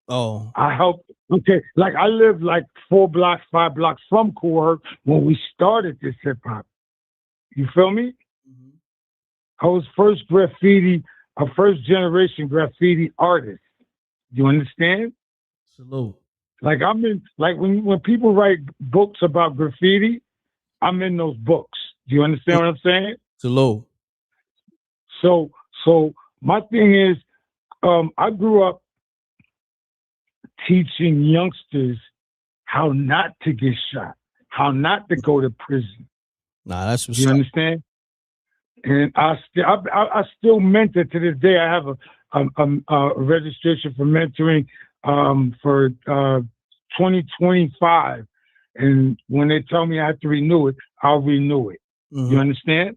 Oh, I helped. Okay, like I lived like 4 blocks, 5 blocks from Core when we started this hip hop. You feel me? Mm-hmm. I was a first generation graffiti artist. You understand? Salute. Like when people write books about graffiti, I'm in those books. Do you understand what I'm saying? Salute. So my thing is, I grew up teaching youngsters how not to get shot, how not to go to prison. Nah, that's what's you understand? And I still mentor to this day. I have a registration for mentoring for 2025, and when they tell me I have to renew it, I'll renew it. You understand?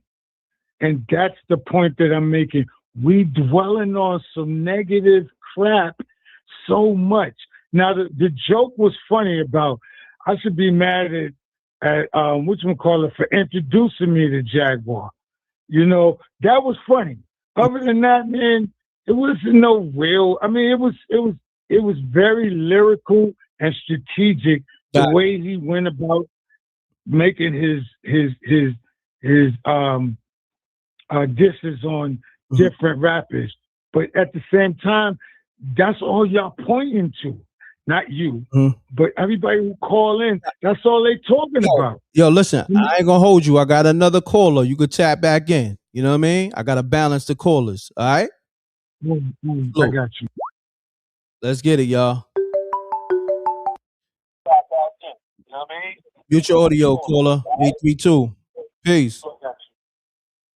And that's the point that I'm making. We dwelling on some negative crap so much. Now the joke was funny about I should be mad at whatchamacallit for introducing me to Jaguar. You know, that was funny. Other than that, man, it wasn't no real. I mean, it was very lyrical and strategic the way he went about making his disses on different rappers. But at the same time, that's all y'all pointing to. Not you, but everybody who call in, that's all they talking about. Yo, listen, I ain't gonna hold you. I got another caller. You could tap back in. You know what I mean? I gotta balance the callers. All right? I got you. Let's get it, y'all. Mute your audio, caller. 832. Peace.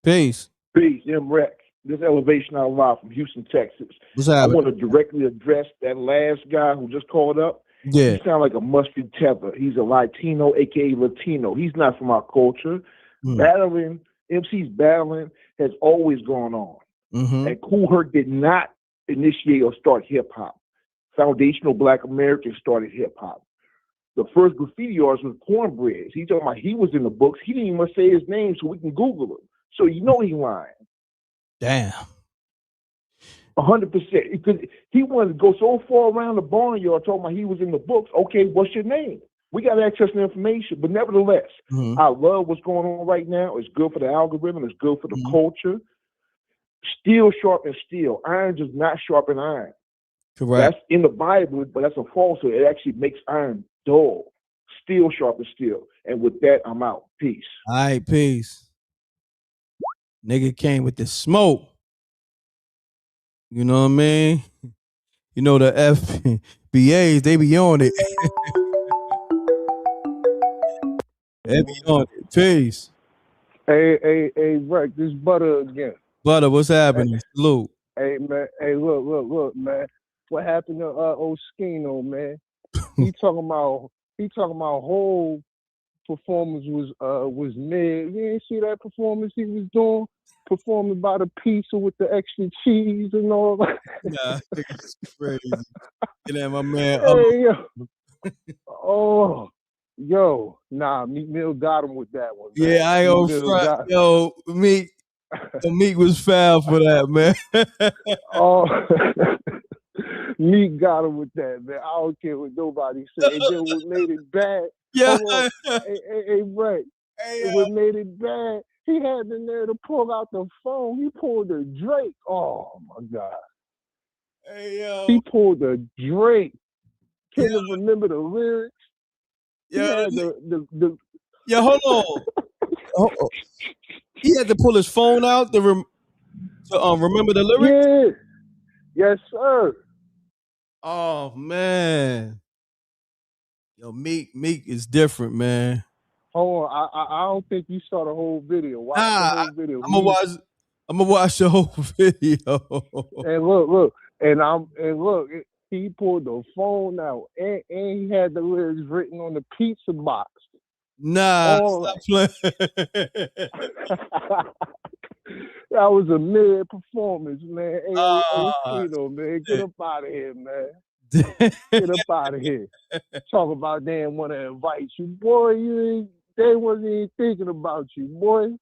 Peace. Peace, M.Reck. This Elevation Out Loud from Houston, Texas. What's I happening? want to directly address that last guy who just called up. Yeah. He sounds like a mustard tether. He's a Latino, a.k.a. Latino. He's not from our culture. Battling, MCs battling has always gone on. And Kool Herc did not initiate or start hip-hop. Foundational Black Americans started hip-hop. The first graffiti artist was Cornbread. He talking about he was in the books. He didn't even say his name so we can Google him. So you know he lying. Damn. 100%. Because he wanted to go so far around the barnyard talking about he was in the books. Okay, what's your name? We got access to information. But nevertheless, I love what's going on right now. It's good for the algorithm. It's good for the culture. Steel sharpens steel. Iron does not sharpen iron. Correct. That's in the Bible, but that's a falsehood. It actually makes iron dull. Steel sharpens steel. And with that, I'm out. Peace. All right, peace. Nigga came with the smoke. You know what I mean? You know the FBAs, they be on it. They be on it. Peace. Hey, Reck, this Butter again. Butter, what's happening? Salute. Hey, man. Hey, look, man. What happened to Oschino, man? He talking about whole performance was mid. You didn't see that performance he was doing? Performing by the pizza with the extra cheese and all that. Nah, it's crazy. You know, my man. Hey, yo. Nah, Meek Mill got him with that one. Man. Yeah, I ain't gonna front. Yo, Meek was foul for that, man. Meek got him with that, man. I don't care what nobody say. And then what made it bad? Yeah. Hey, Ray. What made it bad? He had the nerve to pull out the phone. He pulled a Drake. Oh my God. Hey yo. He pulled a Drake. Can't even remember the lyrics. Yeah. Yeah, hold on. He had to pull his phone out to remember the lyrics? Yeah. Yes, sir. Oh man. Yo, Meek is different, man. Hold on, I don't think you saw the whole video. Watch the whole video. I'm gonna watch the whole video. And look, he pulled the phone out and he had the lyrics written on the pizza box. Nah, stop playing. That was a mid performance, man. Hey, Oschino, man, get up out of here, man. Get up out of here. Talk about they didn't want to invite you, boy. They wasn't even thinking about you, boy.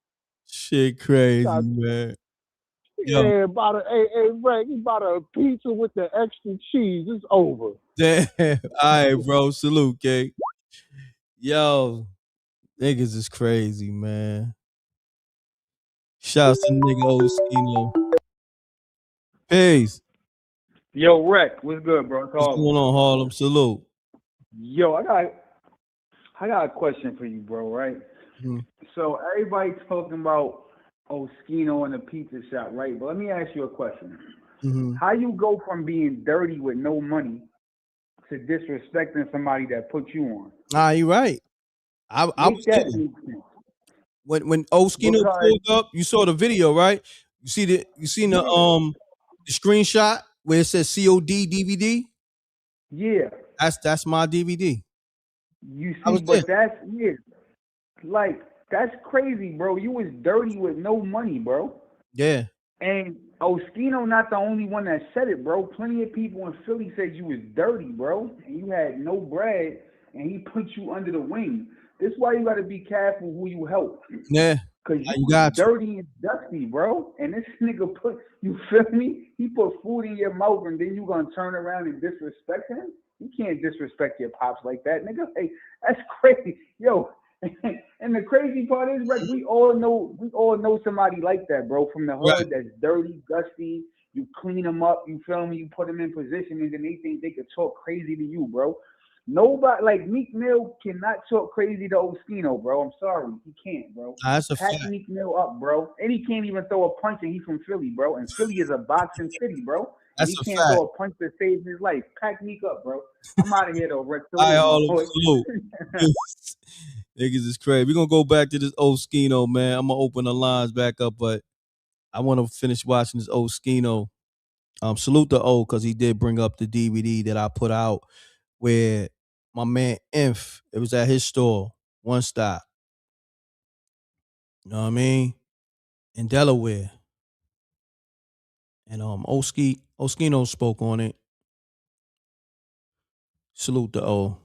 Shit, crazy, man. Yeah, Ray, he bought a pizza with the extra cheese. It's over. Damn. All right, bro. Salute, Kate. Yo, niggas is crazy, man. Shouts to nigga Oschino. Peace. Yo, Reck, what's good, bro? What's going on, Harlem? Salute. Yo, I got a question for you, bro, right? So everybody talking about Oschino in the pizza shop, right? But let me ask you a question. How you go from being dirty with no money to disrespecting somebody that put you on? Nah, you right. I was kidding. When Oschino pulled up, you saw the video, right? You seen the The screenshot where it says COD DVD. Yeah. That's my DVD. You see, but that's like that's crazy, bro. You was dirty with no money, bro. Yeah. And Oschino not the only one that said it, bro. Plenty of people in Philly said you was dirty, bro, and you had no bread, and he put you under the wing. This is why you got to be careful who you help. Yeah. Cause you was dirty and dusty, bro. And this nigga you feel me? He put food in your mouth, and then you gonna turn around and disrespect him? You can't disrespect your pops like that, nigga. Hey, that's crazy, yo. And the crazy part is, right, we all know somebody like that, bro, from the hood that's dirty, dusty. You clean them up, you feel me? You put them in position, and then they think they could talk crazy to you, bro. Nobody like Meek Mill cannot talk crazy to Oschino, bro. I'm sorry, he can't, bro. That's a Pack fact. Meek Mill up, bro, and he can't even throw a punch, and he's from Philly, bro. And Philly is a boxing city, bro. And That's he a can't fact. throw a punch to save his life. Pack Meek up, bro. I'm out of here though, Rex. Salute. Niggas is crazy. We're gonna go back to this Oschino, man. I'm gonna open the lines back up, but I want to finish watching this Oschino. Salute to O because he did bring up the DVD that I put out where my man Inf, it was at his store, One Stop. You know what I mean? In Delaware. And Oschino spoke on it. Salute to O.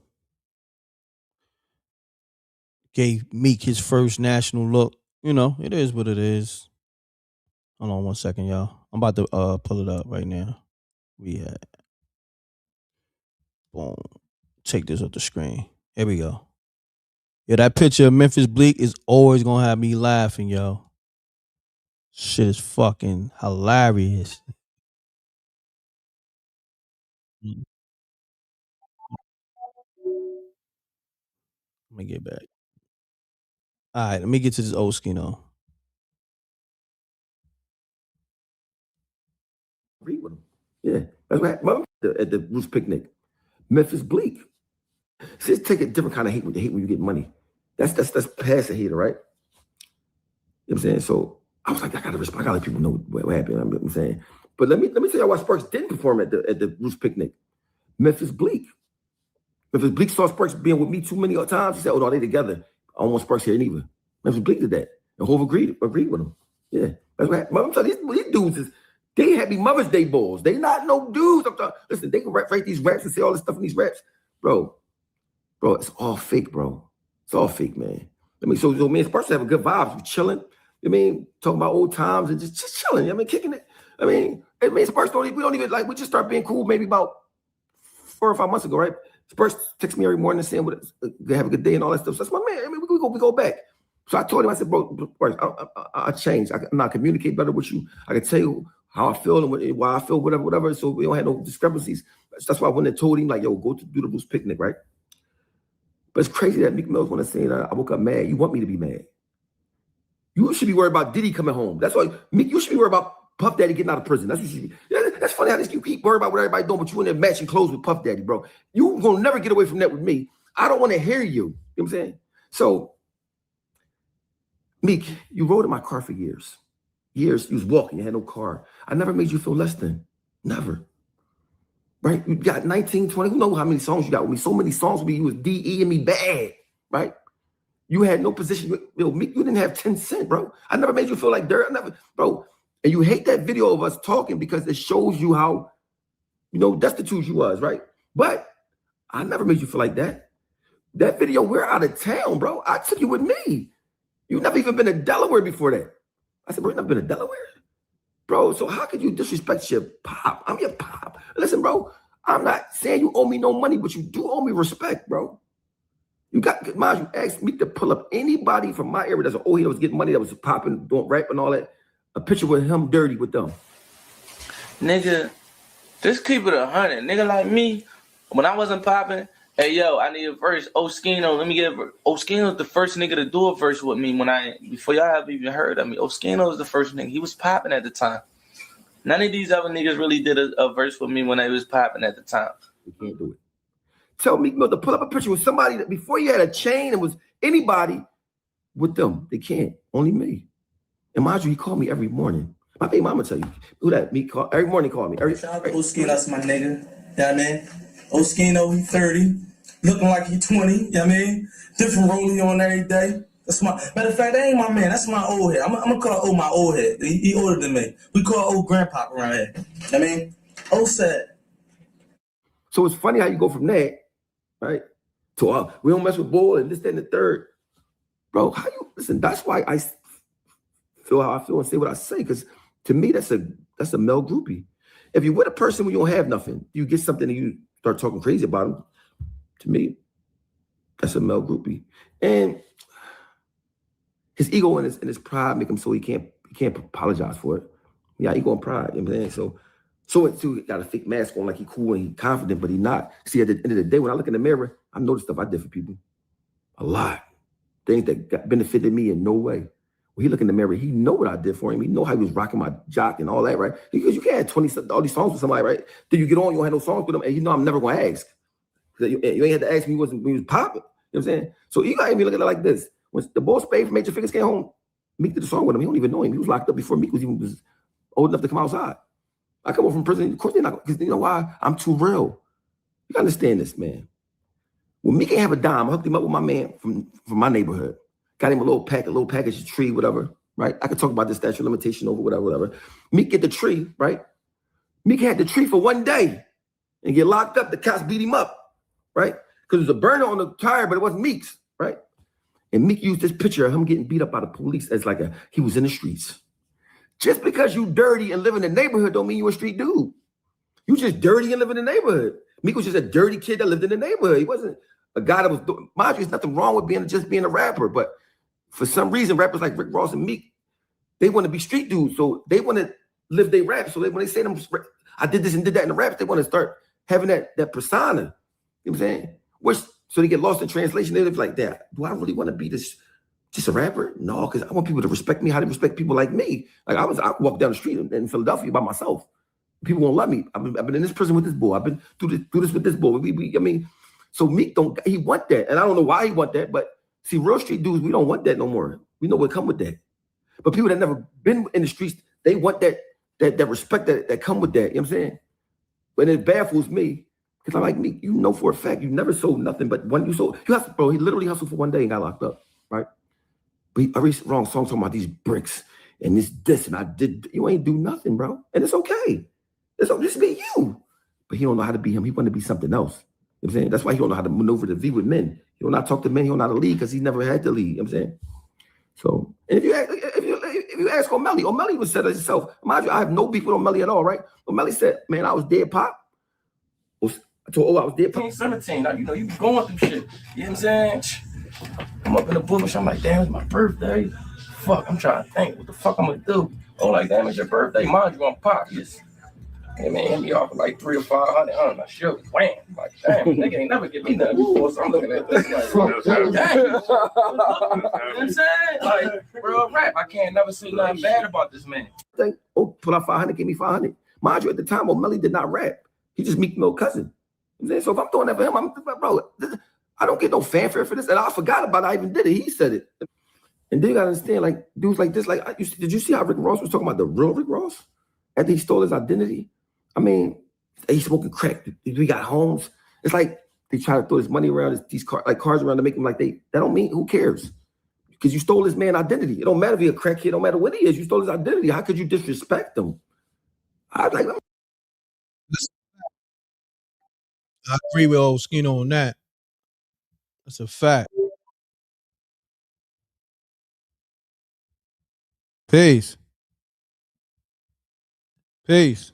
Gave Meek his first national look. You know, it is what it is. Hold on 1 second, y'all. I'm about to pull it up right now. We had boom. Take this off the screen. Here we go. Yeah, that picture of Memphis Bleak is always gonna have me laughing, yo. Shit is fucking hilarious. Let me get back. All right, let me get to this Oschino. Agree with him. Yeah, that's what happened at the Roots picnic. Memphis Bleak. See, it's take a different kind of hate when you get money. That's past the hater, right? You know what I'm saying? So I was like, I gotta respect. I gotta let people know what happened. You know what I'm saying. But let me tell you why Sparks didn't perform at the Roots picnic. Memphis Bleak. Memphis Bleak saw Sparks being with me too many times. He said, "Oh no, they together. I don't want Sparks here neither." Memphis Bleak did that, and Hov agreed with him. Yeah, that's what happened. I'm telling you, these dudes is. They happy Mother's Day balls. They not no dudes. I'm talking. Listen, they can write these raps and say all this stuff in these raps, bro. Bro, it's all fake, bro. It's all fake, man. I mean, so me and Sparks have a good vibes. We chilling. I mean, talking about old times and just chilling. I mean, kicking it. I mean, Sparks we don't even like. We just start being cool maybe about 4 or 5 months ago, right? Sparks texts me every morning saying they have a good day and all that stuff. So that's my man. I mean, we go back. So I told him, I said, bro, Sparks, I changed. I communicate better with you. I can tell you how I feel and why I feel, whatever. So we don't have no discrepancies. That's why I went and told him, like, yo, go to do the Roots picnic, right? But it's crazy that Meek Mill's want to say that I woke up mad. You want me to be mad. You should be worried about Diddy coming home. That's why, Meek, you should be worried about Puff Daddy getting out of prison. That's what you should be. That's funny how you keep worried about what everybody doing, but you in there matching clothes with Puff Daddy, bro. You gonna never get away from that with me. I don't want to hear you. You know what I'm saying? So, Meek, you rode in my car for years. Years, you was walking, you had no car. I never made you feel less than. Never. Right? You got 19, 20, who knows how many songs you got with me? So many songs with me, you was DE-ing me bad, right? You had no position. Yo, Meek, you didn't have 10 cents, bro. I never made you feel like dirt. I never, bro. And you hate that video of us talking because it shows you how, destitute you was, right? But I never made you feel like that. That video, we're out of town, bro. I took you with me. You never even been to Delaware before that. I said, bro, you never been to Delaware? Bro, so how could you disrespect your pop? I'm your pop. Listen, bro, I'm not saying you owe me no money, but you do owe me respect, bro. You mind you, asked me to pull up anybody from my area that's an old head that was getting money, that was popping, doing rap and all that. A picture with him dirty with them. Nigga, just keep it 100. Nigga like me, when I wasn't popping, hey, yo, I need a verse. Oschino, let me get a verse. Oschino's the first nigga to do a verse with me before y'all have even heard of me. Oschino was the first nigga. He was popping at the time. None of these other niggas really did a verse with me when I was popping at the time. You can't do it. Tell Meek Mill to pull up a picture with somebody that before you had a chain and was anybody with them. They can't. Only me. And mind you, he called me every morning. My baby mama tell you. Who that? Me call every morning. Call me. Shout out to Oschino, that's my nigga. You know what I mean? Oschino, he 30, looking like he 20. You know what I mean? Different role he on every day. That's my matter of fact, that ain't my man. That's my old head. I'm gonna call my old head. He older than me. We call old grandpa around here. You know what I mean? Old sad. So it's funny how you go from that, right? To we don't mess with bull and this, that, and the third. Bro, how you listen? That's why I feel how I feel and say what I say, because to me, that's a male groupie. If you're with a person when you don't have nothing, you get something and you start talking crazy about them. To me, that's a male groupie. And his ego and his pride make him so he can't apologize for it. Yeah, ego and pride. You know what I'm saying? So it too, he got a fake mask on like he cool and he confident, but he not. See, at the end of the day, when I look in the mirror, I know the stuff I did for people. A lot. Things that benefited me in no way. When he look in the mirror, he know what I did for him. He know how he was rocking my jock and all that, right? Because you can't have all these songs with somebody, right? Then you get on, you don't have no songs with him, and you know I'm never gonna ask. You ain't had to ask me when he was popping. You know what I'm saying? So you gotta even look at it like this. When the boss Spade from Major Figures came home, Meek did the song with him. He don't even know him. He was locked up before Meek was old enough to come outside. I come home from prison. Of course they're not, because you know why? I'm too real. You gotta understand this, man. When Meek ain't have a dime, I hooked him up with my man from my neighborhood. Got him a little package, a tree, whatever, right? I could talk about the statute of limitation over whatever. Meek get the tree, right? Meek had the tree for one day and get locked up. The cops beat him up, right? Because there's a burner on the tire, but it wasn't Meek's, right? And Meek used this picture of him getting beat up by the police as like he was in the streets. Just because you dirty and live in the neighborhood don't mean you a street dude. You just dirty and live in the neighborhood. Meek was just a dirty kid that lived in the neighborhood. He wasn't a guy that was doing, mind you, there's nothing wrong with being a rapper, but for some reason, rappers like Rick Ross and Meek, they want to be street dudes, so they want to live their rap. So when they say them, I did this and did that in the raps, they want to start having that persona. You know what I'm saying? So they get lost in translation. They live like that. Do I really want to be this just a rapper? No, because I want people to respect me how they respect people like me. Like I walk down the street in Philadelphia by myself. People won't love me. I've been in this prison with this boy. I've been through this with this boy. I mean, so Meek he want that, and I don't know why he want that, but see, real street dudes, we don't want that no more. We know what come with that. But people that never been in the streets, they want that respect that come with that. You know what I'm saying? But it baffles me because I like Meek. You know for a fact you never sold nothing but one. You hustled, bro. He literally hustled for one day and got locked up, right? But every wrong song talking about these bricks and this and I did. You ain't do nothing, bro. And it's okay. Just be you. But he don't know how to be him. He want to be something else. You know what I'm saying? That's why he don't know how to maneuver the V with men. He don't know how to talk to men. He don't know how to lead because he never had to lead. You know what I'm saying? So, and if you ask O'Malley was said it himself. Mind you, I have no beef with O'Malley at all, right? O'Malley said, man, I was dead pop. I told I was dead pop. 17, now, you know, you be going through shit. You know what I'm saying? I'm up in the bush. I'm like, damn, it's my birthday. Fuck, I'm trying to think what the fuck I'm gonna do. Oh, like, damn, it's your birthday. Mind you, I'm pop. Just, hey, man, hit me off with like 300 or 500. I don't know, sure, wham. Like, damn, nigga ain't never give me nothing before, so I'm looking at this like, damn. You know what I'm saying? Like, real rap. I can't never say nothing bad about this man. Pull out 500, give me 500. Mind you, at the time, O'Malley did not rap. He just Meek Mill cousin. You know, so if I'm doing that for him, bro, I don't get no fanfare for this. And I forgot about it. I even did it. He said it. And then you gotta understand, like, dudes like this, like, did you see how Rick Ross was talking about the real Rick Ross? After he stole his identity? I mean, he's smoking crack. We got homes. It's like they try to throw his money around, these cars around to make him like that don't mean, who cares? Because you stole this man's identity. It don't matter if he's a crackhead, it don't matter what he is. You stole his identity. How could you disrespect him? I agree with Oschino on that. That's a fact. Peace. Peace.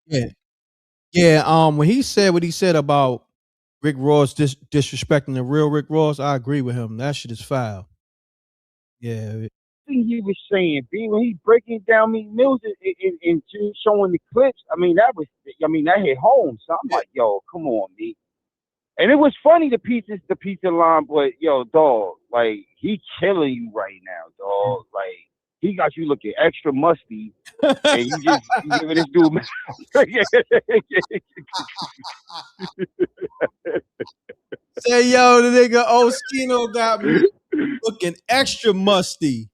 Yeah. Yeah. When he said what he said about Rick Ross disrespecting the real Rick Ross, I agree with him. That shit is foul. Yeah. Thing he was saying, when he breaking down me music and showing the clips, I mean that hit home. So I'm like, yo, come on, me. And it was funny the pizza line, but yo, dog, like he killing you right now, dog. Like he got you looking extra musty, and you giving this dude. Say yo, the nigga Oschino got me looking extra musty.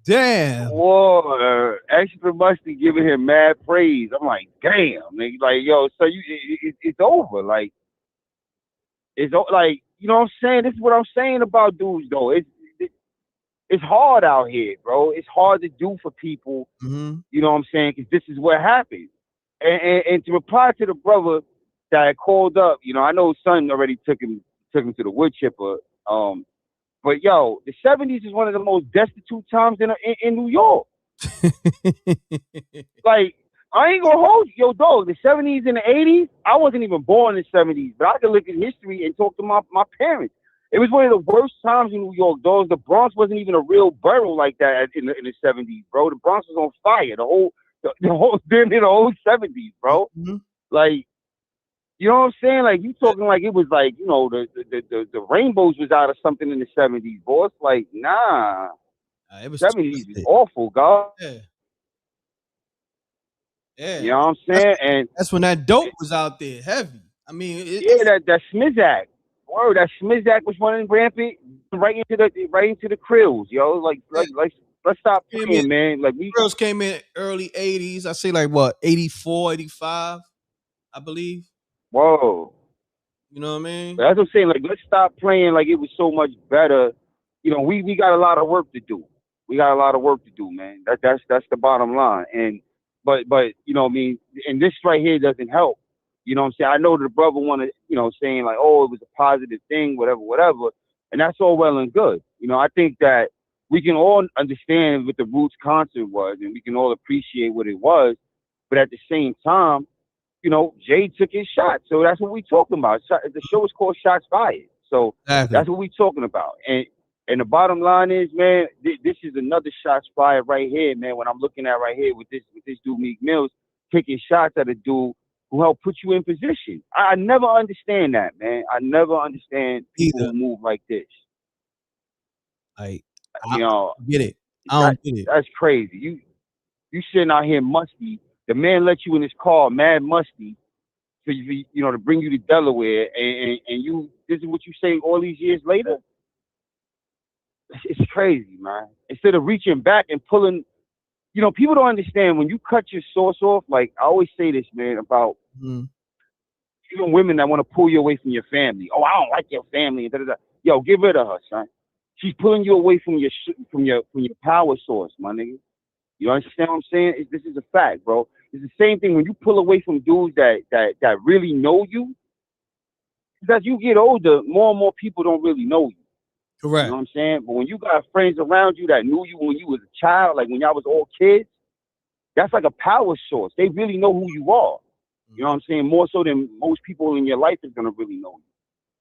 Damn. Whoa, extra musty giving him mad praise. I'm like, damn, nigga. Like, yo, so it's over. Like, like, you know what I'm saying? This is what I'm saying about dudes, though. It's hard out here, bro. It's hard to do for people. Mm-hmm. You know what I'm saying? Because this is what happens. And to reply to the brother that I called up, you know, I know his son already took him to the wood chipper. But yo, the 70s is one of the most destitute times in New York. Like, I ain't gonna hold you, yo, dog. The 70s and the 80s, I wasn't even born in the 70s, but I can look at history and talk to my parents. It was one of the worst times in New York, dog. The Bronx wasn't even a real borough like that in the 70s, bro. The Bronx was on fire. The whole 70s, bro. Mm-hmm. Like, you know what I'm saying? Like, you talking like it was like, you know, the rainbows was out of something in the 70s, boss. Like, nah. It was 70s was awful, God. Yeah. Yeah. You know what I'm saying? And that's when that dope was out there heavy. I mean, that Smizak. Word, that Smizak was running rampant right into the krills, yo. Like let's stop playing, man. Like Krills came in early 80s. I say like what, 84, 85, I believe. Whoa. You know what I mean? That's what I'm saying. Like, let's stop playing like it was so much better. You know, we got a lot of work to do. We got a lot of work to do, man. That's the bottom line. And but you know what I mean, and this right here doesn't help. You know what I'm saying? I know the brother wanted, you know, saying like, oh, it was a positive thing, whatever. And that's all well and good. You know, I think that we can all understand what the Roots concert was and we can all appreciate what it was. But at the same time, you know, Jay took his shot. So that's what we talking about. The show is called Shots Fired. So that's what we talking about. And the bottom line is, man, this is another shots fired right here, man. When I'm looking at right here with this dude Meek Mills taking shots at a dude who helped put you in position. I never understand that, man. I never understand people who move like this. Like, you know, get it. I don't get it. That's crazy. You sitting out here musty. The man let you in his car, mad musty, for you know, to bring you to Delaware, and you. This is what you say all these years later. It's crazy, man. Instead of reaching back and pulling, you know, people don't understand when you cut your source off. Like I always say this, man, about even women that want to pull you away from your family. Oh, I don't like your family. Da, da, da. Yo, get rid of her, son. She's pulling you away from your power source, my nigga. You understand what I'm saying? This is a fact, bro. It's the same thing when you pull away from dudes that really know you. As you get older, more and more people don't really know you. Correct. You know what I'm saying? But when you got friends around you that knew you when you was a child, like when y'all was all kids, that's like a power source. They really know who you are. You know what I'm saying? More so than most people in your life is gonna really know you.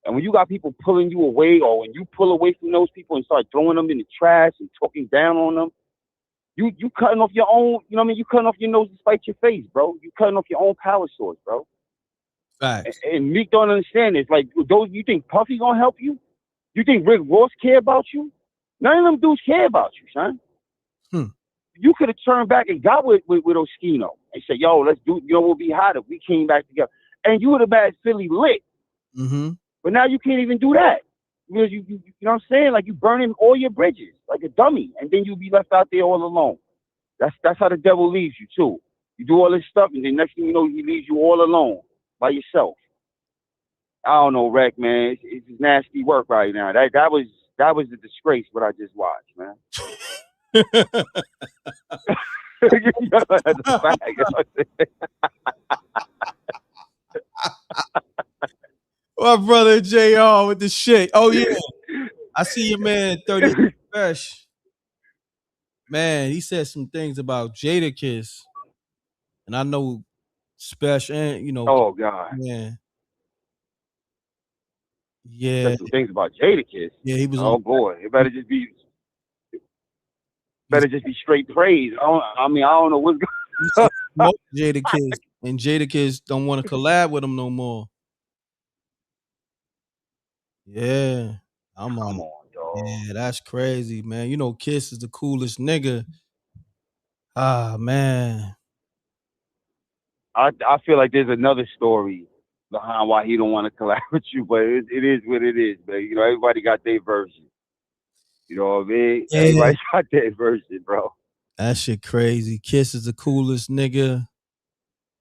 And when you got people pulling you away, or when you pull away from those people and start throwing them in the trash and talking down on them, you cutting off your own, you know what I mean? You cutting off your nose to spite your face, bro. You cutting off your own power source, bro. Facts. And Meek don't understand this. Like, those, you think Puffy gonna help you? You think Rick Ross care about you? None of them dudes care about you, son. You could have turned back and got with Oschino and said, yo, let's do, you know, we'll be hot if we came back together. And you would have had Philly lit. Mm-hmm. But now you can't even do that. Because you know what I'm saying? Like, you burning all your bridges like a dummy. And then you'll be left out there all alone. That's how the devil leaves you, too. You do all this stuff, and then next thing you know, he leaves you all alone by yourself. I don't know, Rec, man. It's nasty work right now. That was a disgrace what I just watched, man. That's a fact. My brother JR with the shit. Oh yeah, I see your man 30 Fresh. Man, he said some things about Jadakiss, and I know Special, and you know. Oh God. Man. Yeah. Said some things about Jadakiss. Yeah, he was. Oh boy, it better just be straight praise. I mean, I don't know what's going on. Jadakiss, and Jadakiss don't want to collab with him no more. Yeah, I'm on. Come on, dog. Yeah, that's crazy, man. You know, Kiss is the coolest nigga. Ah, man. I feel like there's another story behind why he don't want to collab with you, but it is what it is, man. You know, everybody got their version. You know what I mean? Yeah. Everybody shot their version, bro. That shit crazy. Kiss is the coolest nigga.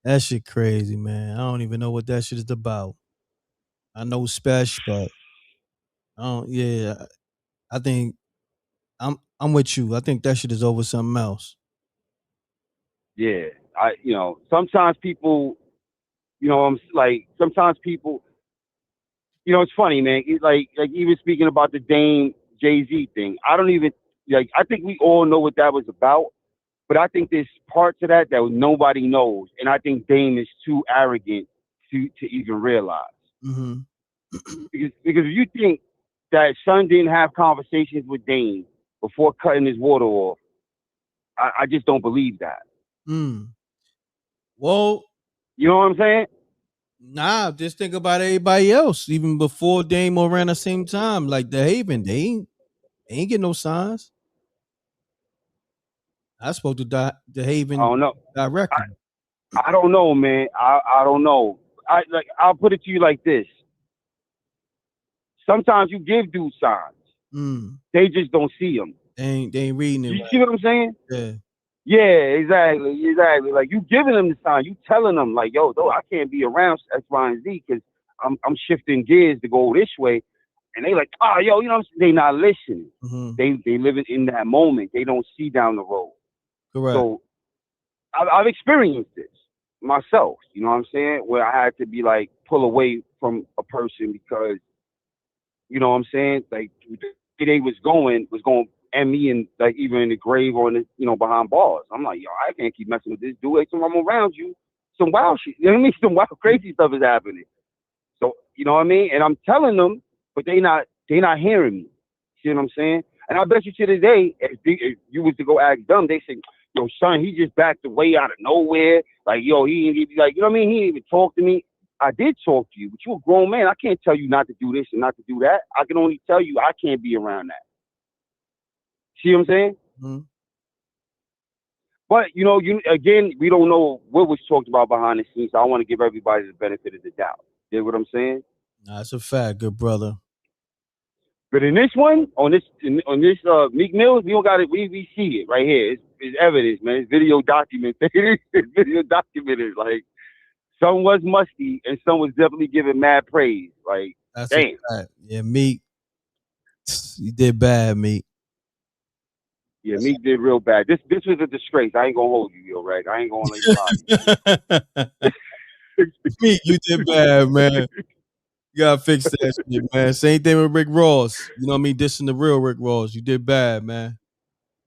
That shit crazy, man. I don't even know what that shit is about. I know Special, but I don't. Yeah, I think I'm with you. I think that shit is over something else. Yeah, sometimes people, sometimes people, it's funny, man. Like even speaking about the Dame Jay-Z thing, I don't even I think we all know what that was about, but I think there's parts of that nobody knows, and I think Dame is too arrogant to even realize. Mm-hmm. Because if you think that Son didn't have conversations with Dame before cutting his water off, I just don't believe that. Well, you know what I'm saying? Nah, just think about everybody else. Even before Dame or around the same time, like the Haven, they ain't get no signs. I spoke to the Haven I don't know. directly. I don't know, man. I don't know. I'll put it to you like this. Sometimes you give dudes signs. They just don't see them. They ain't reading it. You see what I'm saying? Yeah. Yeah, exactly. Like you giving them the sign, you telling them like, yo, though I can't be around X, Y, and Z because I'm shifting gears to go this way, and they like, oh, yo, you know what I'm saying? They not listening. Mm-hmm. They living in that moment. They don't see down the road. Correct. So I've experienced this myself. You know what I'm saying? Where I had to be like pull away from a person because, you know what I'm saying? Like they was going and me in like even in the grave or in the, behind bars. I'm like, yo, I can't keep messing with this dude. Like, I'm around you, some wild shit. You know what I mean? Some wild crazy stuff is happening. So you know what I mean? And I'm telling them, but they not hearing me. See what I'm saying? And I bet you to this day, if you was to go ask them, they say, yo, son, he just backed away out of nowhere. Like, yo, he ain't even like, you know what I mean? He didn't even talk to me. I did talk to you, but you a grown man. I can't tell you not to do this and not to do that. I can only tell you I can't be around that. See what I'm saying? Mm-hmm. But, again, we don't know what was talked about behind the scenes. So I want to give everybody the benefit of the doubt. You know what I'm saying? That's a fact, good brother. But in this one, on this Meek Mills, we don't got it. We see it right here. It's evidence, man. It's video documented. It's video documented. Like, some was musty and some was definitely giving mad praise. Like, that's damn. A fact. Yeah, Meek, you did bad, Meek. Yeah, Meek did real bad. This was a disgrace. I ain't gonna hold you, yo, right? I ain't gonna let you lie. Meek, you did bad, man. You gotta fix that shit, man. Same thing with Rick Ross. You know what I mean? Dissing the real Rick Ross. You did bad, man.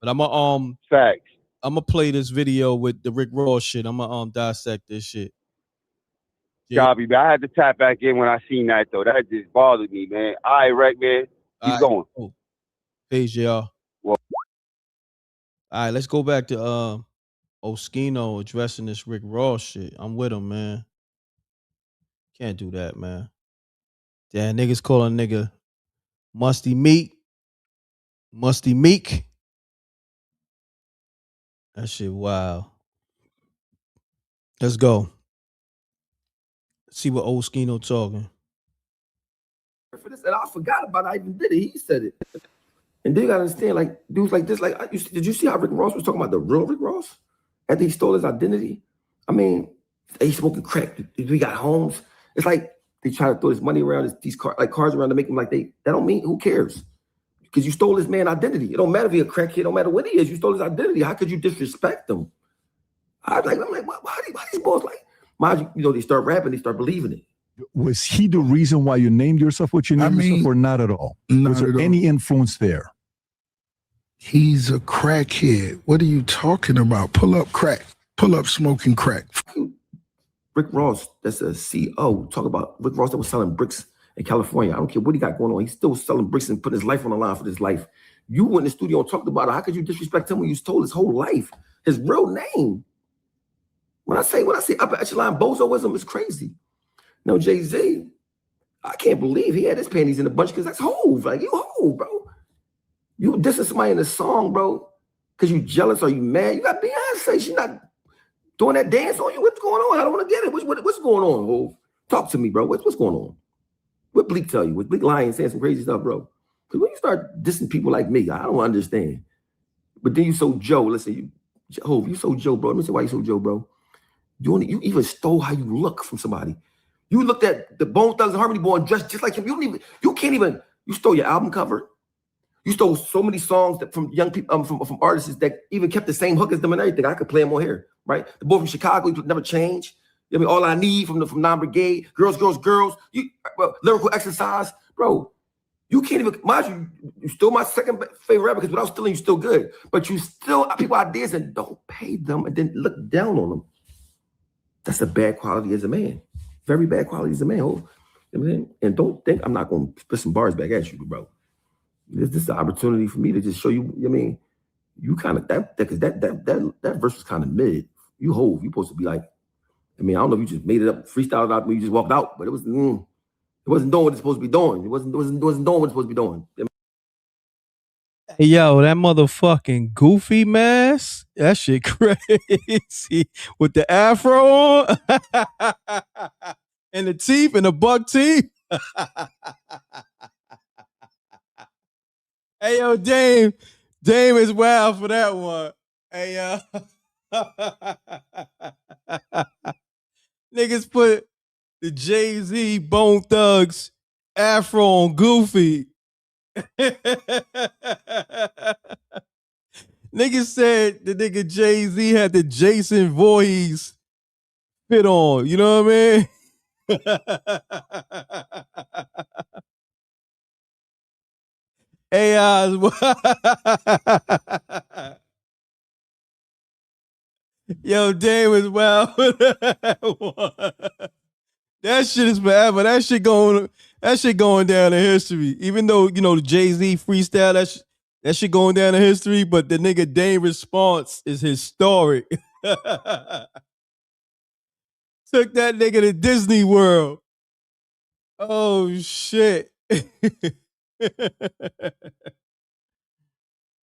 But facts. I'm gonna play this video with the Rick Ross shit. I'm gonna dissect this shit. Copy, but I had to tap back in when I seen that though. That just bothered me, man. All right, Reck, man. Keep going. Cool. Peace, y'all. Well, all right, let's go back to Oschino addressing this Rick Ross shit. I'm with him, man. Can't do that, man. Damn, niggas calling nigga Musty Meek. That shit wow. Let's go. See what Oschino talking. For this, and I forgot about it. I even did it. He said it. And then you gotta understand, like dudes like this, like did you see how Rick Ross was talking about the real Rick Ross? After he stole his identity? I mean, he's smoking crack. We got homes. It's like they try to throw his money around, these cars around to make him like that don't mean, who cares? Because you stole this man's identity. It don't matter if he's a crackhead, it don't matter what he is. You stole his identity. How could you disrespect him? I'm like, why these boys like? Mind you, they start rapping, they start believing it. Was he the reason why you named yourself what you named yourself, or not at all? Was there any influence there? He's a crackhead. What are you talking about? Pull up crack. Pull up smoking crack. Rick Ross, that's a CO. Talk about Rick Ross that was selling bricks in California. I don't care what he got going on. He's still selling bricks and putting his life on the line for this life. You went in the studio and talked about it. How could you disrespect him when you stole his whole life, his real name? When I say upper echelon bozoism, is crazy. No, Jay-Z, I can't believe he had his panties in a bunch because that's Hove. Like, you Hove, bro. You dissing somebody in a song, bro, because you jealous or you mad. You got Beyonce. She's not doing that dance on you. What's going on? I don't want to get it. What's going on, Hove? Talk to me, bro. What's going on? What Bleak tell you? What Bleak lying saying some crazy stuff, bro? Because when you start dissing people like me, I don't understand. But then you so Joe. Let's say you so Joe, bro. Let me say why you so Joe, bro. You even stole how you look from somebody. You looked at the Bone Thugs and Harmony boy dressed just like him. You stole your album cover. You stole so many songs from young people, from artists that even kept the same hook as them and everything. I could play them on here, right? The boy from Chicago, he never changed. I mean, All I Need from Non-Brigade, Girls, Girls, Girls. Lyrical Exercise, bro. You can't even, mind you still my second favorite rapper because without stealing, you're still good. But you still people ideas and don't pay them and then look down on them. That's a bad quality as a man. Very bad quality as a man. Oh, and don't think I'm not going to put some bars back at you, bro. This is an opportunity for me to just show you. I mean, you kind of that verse was kind of mid. You supposed to be like. I mean, I don't know if you just made it up, freestyled out when you just walked out, but it wasn't doing what it's supposed to be doing. It wasn't doing what it's supposed to be doing. Hey, yo, that motherfucking Goofy mask, that shit crazy with the afro on and the teeth and the buck teeth. Hey, yo, Dame is wild for that one. Hey, niggas put the Jay-Z Bone Thugs afro on Goofy. Niggas said the nigga Jay-Z had the Jason Voorhees fit on. You know what I mean? AI's Yo, Dame is wild. That shit is forever. That shit going down in history. Even though, the Jay-Z freestyle, that shit going down in history, but the nigga Dame response is historic. Took that nigga to Disney World. Oh shit.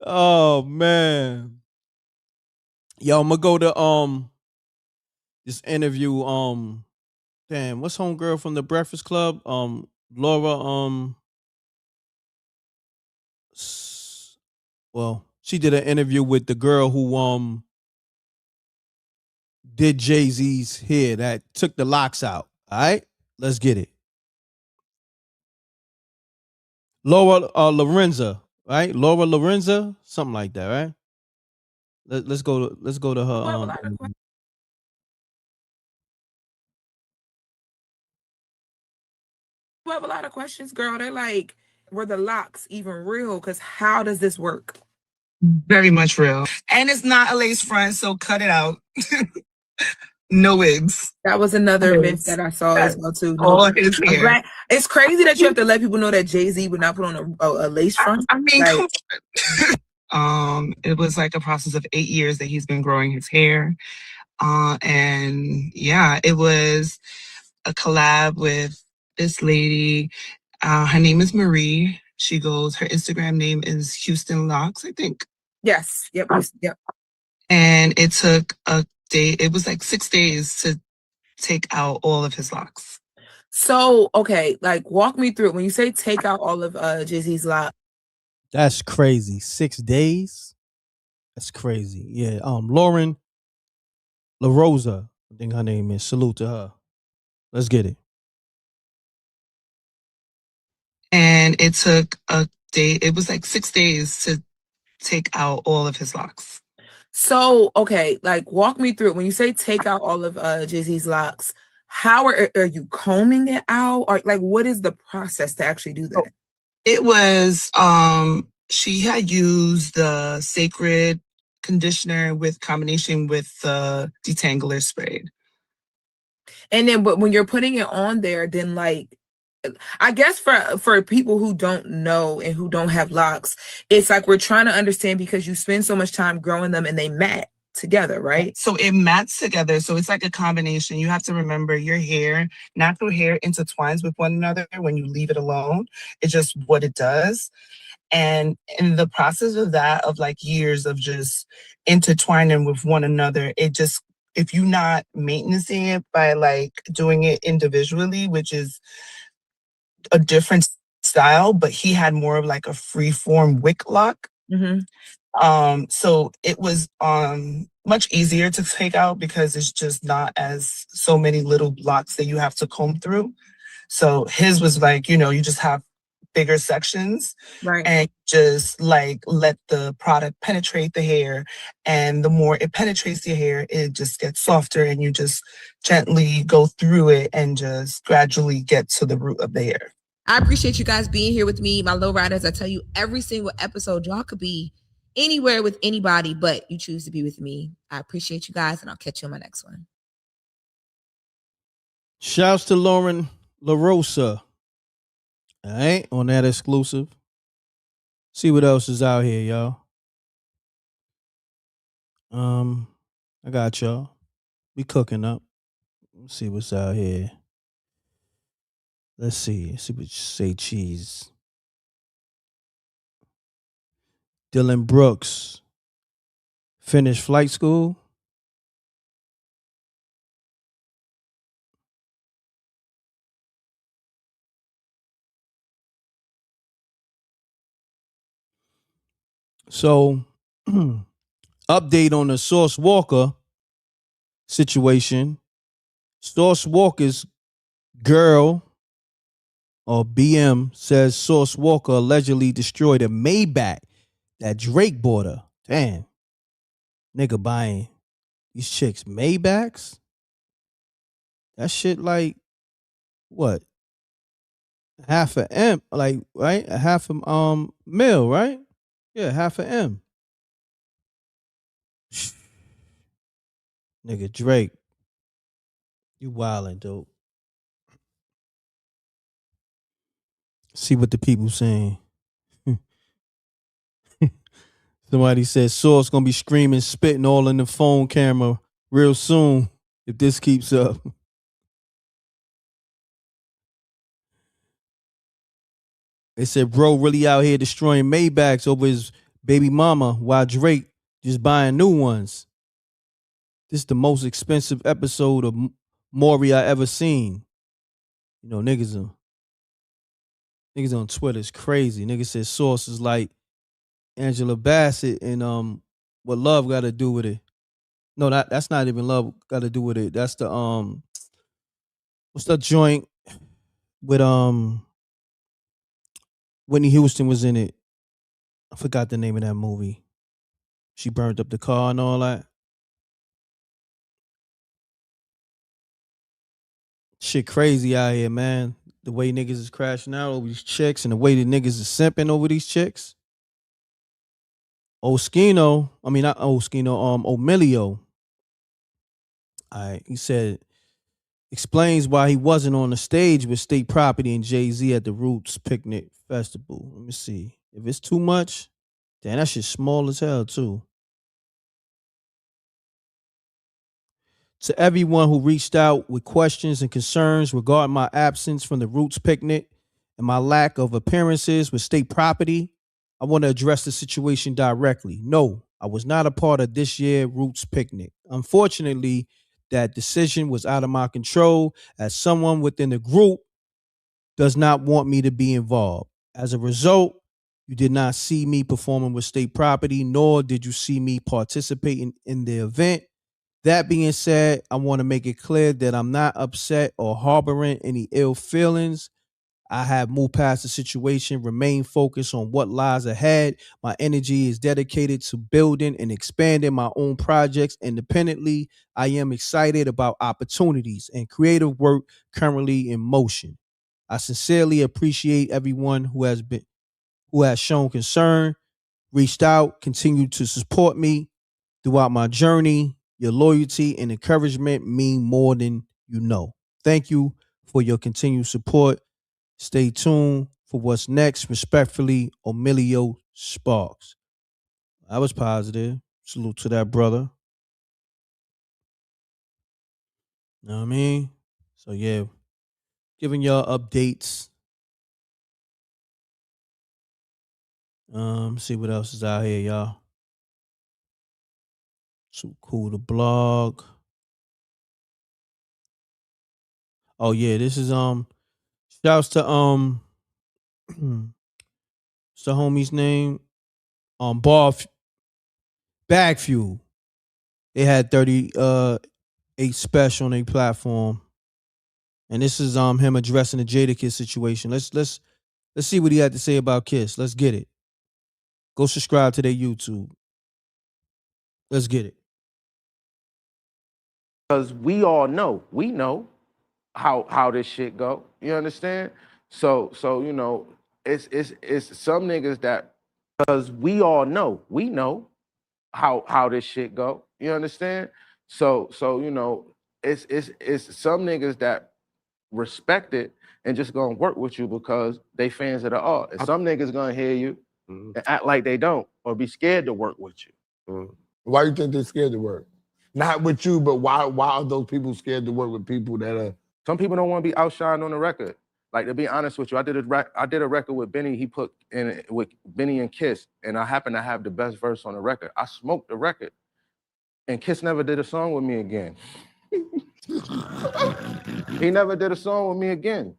Oh man. Yo, I'm gonna go to this interview. Damn, what's homegirl from the Breakfast Club? Laura. Well, she did an interview with the girl who did Jay-Z's hair, that took the locks out. All right, let's get it. Laura Lorenza, right? Laura Lorenza, something like that, right? Let's go to her. We have a lot of questions, girl. They're like, were the locks even real? Because how does this work? Very much real. And it's not a lace front, so cut it out. No wigs. That was another myth that I saw as well too. All his hair. It's crazy that you have to let people know that Jay-Z would not put on a lace front. I mean, come on. It was like a process of 8 years that he's been growing his hair. And yeah, it was a collab with this lady. Her name is Marie. Her Instagram name is Houston Locks, I think. Yes. Yep. Yep. And it took a day. It was like 6 days to take out all of his locks. So, okay, like walk me through it. When you say take out all of Jay-Z's locks. That's crazy. 6 days? That's crazy. Yeah. Lauren LaRosa, I think her name is. Salute to her. Let's get it. And it took a day. It was like 6 days to take out all of his locks. So, okay, like walk me through it. When you say take out all of Jay-Z's locks, how are you combing it out? Or like, what is the process to actually do that? It was, she had used the Sacred conditioner with combination with the detangler spray. And then, but when you're putting it on there, then like, I guess for people who don't know and who don't have locks, it's like we're trying to understand because you spend so much time growing them and they mat together, right? So it mats together. So it's like a combination. You have to remember your hair, natural hair intertwines with one another when you leave it alone. It's just what it does. And in the process of that, of like years of just intertwining with one another, it just, if you're not maintaining it by like doing it individually, which is a different style, but he had more of like a free form wick lock. So it was much easier to take out because it's just not as so many little locks that you have to comb through. So his was like, you know, you just have bigger sections, right, and just like let the product penetrate the hair, and the more it penetrates your hair, it just gets softer, and you just gently go through it and just gradually get to the root of the hair. I appreciate you guys being here with me, my low riders. I tell you every single episode, y'all could be anywhere with anybody, but you choose to be with me. I appreciate you guys, and I'll catch you on my next one. Shouts to Lauren LaRosa. All right, on that exclusive. See what else is out here, y'all. I got y'all. We cooking up. Let's see what's out here. Let's see. See what you say, cheese. Dylan Brooks finished flight school. So, update on the Sauce Walker situation. Sauce Walker's girl, or BM, says Sauce Walker allegedly destroyed a Maybach that Drake bought her. Damn. Nigga buying these chicks Maybachs? That shit like, what? Half a M, like, right? A half a mil, right? Yeah, half a M. Nigga Drake, you wildin', dude. See what the people saying. Somebody said Sauce gonna be screaming, spitting all in the phone camera real soon if this keeps up. They said bro really out here destroying Maybachs over his baby mama while Drake just buying new ones. This is the most expensive episode of Maury I ever seen. You know, niggas on Twitter is crazy. Niggas said Sauce is like Angela Bassett and what love got to do with it. No, that's not even love got to do with it. That's the what's that joint with Whitney Houston was in it. I forgot the name of that movie. She burned up the car and all that. Shit crazy out here, man. The way niggas is crashing out over these chicks and the way the niggas is simping over these chicks. Oschino, I mean not Oschino, Emilio. He said explains why he wasn't on the stage with State Property and Jay-Z at the Roots Picnic Festival. Let me see. If it's too much, damn, that shit's small as hell too. To everyone who reached out with questions and concerns regarding my absence from the Roots Picnic and my lack of appearances with State Property, I want to address the situation directly. No, I was not a part of this year's Roots Picnic. Unfortunately, that decision was out of my control as someone within the group does not want me to be involved. As a result, you did not see me performing with State Property, nor did you see me participating in the event. That being said, I want to make it clear that I'm not upset or harboring any ill feelings. I have moved past the situation, remain focused on what lies ahead. My energy is dedicated to building and expanding my own projects independently. I am excited about opportunities and creative work currently in motion. I sincerely appreciate everyone who has shown concern, reached out, continued to support me throughout my journey. Your loyalty and encouragement mean more than you know. Thank you for your continued support. Stay tuned for what's next. Respectfully, Emilio Sparks. I was positive. Salute to that brother. Know what I mean? So yeah, giving y'all updates. See what else is out here, y'all. So cool to blog. Oh yeah, this is shouts to What's the homie's name? Bag Fuel. They had 38 special on their platform. And this is him addressing the Jadakiss situation. Let's see what he had to say about Kiss. Let's get it. Go subscribe to their YouTube. Let's get it. Because we all know, we know how this shit go. You understand? So you know, it's some niggas that, because we all know, we know how this shit go. You understand? So you know, it's some niggas that respect it and just gonna work with you because they fans of the art. And some niggas gonna hear you and act like they don't or be scared to work with you. Why you think they're scared to work? Not with you, but why are those people scared to work with people that are... Some people don't want to be outshined on the record. Like, to be honest with you, I did a record with Benny. He put in with Benny and Kiss, and I happen to have the best verse on the record. I smoked the record, and Kiss never did a song with me again. He never did a song with me again.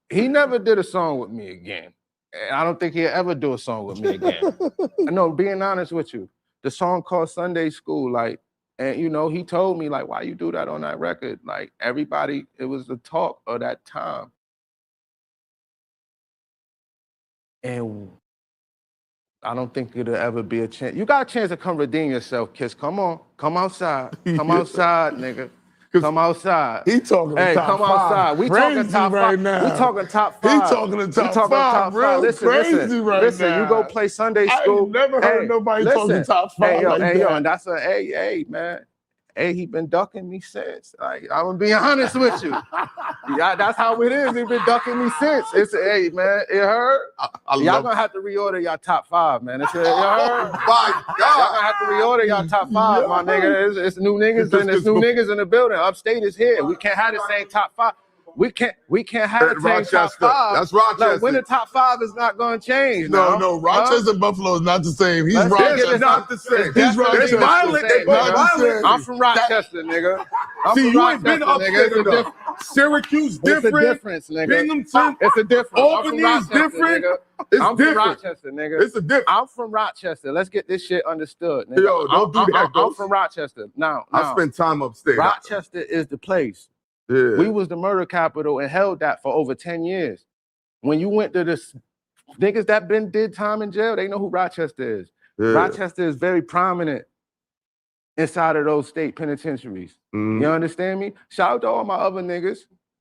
He never did a song with me again. And I don't think he'll ever do a song with me again. No, being honest with you, the song called Sunday School, like, and you know, he told me, like, why you do that on that record? Like, everybody, it was the talk of that time. And I don't think it'll ever be a chance. You got a chance to come redeem yourself, Kiss. Come on. Come outside. Come outside, nigga. Come outside. He talking to top come five. outside. We Crazy talking top right five. now. We talking top five. He talking to top five. Real Listen, crazy right listen, now. you go play Sunday School. I ain't never heard nobody talking top five like that. Yo, and that's a, hey, man. Hey, he been ducking me since. Like, I'm gonna be honest with you. Yeah, that's how it is. He been ducking me since. It's, hey, man, it hurt. Y'all gonna have to reorder y'all top five, man. It hurt. My God. Y'all gonna have to reorder y'all top five, my nigga. It's new niggas and it's new niggas in the building. Upstate is here. We can't have the same top five. We can't have the same top five. That's Rochester. No, when the top five is not gonna change. No, Rochester and Buffalo is not the same. He's Rochester. Not the same. He's Rochester. They're violent. They're both violent. I'm from Rochester, nigga. See, you ain't been up there enough. Syracuse different. It's a difference, nigga. Binghamton. It's a difference. Albany is different. I'm from Rochester, nigga. It's a difference. I'm from Rochester. Let's get this shit understood, nigga. Yo, don't do that, I'm from Rochester. Now, I spent time upstate. Rochester is the place. Yeah. We was the murder capital and held that for over 10 years. When you went to this, niggas that did time in jail, they know who Rochester is. Yeah. Rochester is very prominent inside of those state penitentiaries. You understand me? Shout out to all my other niggas.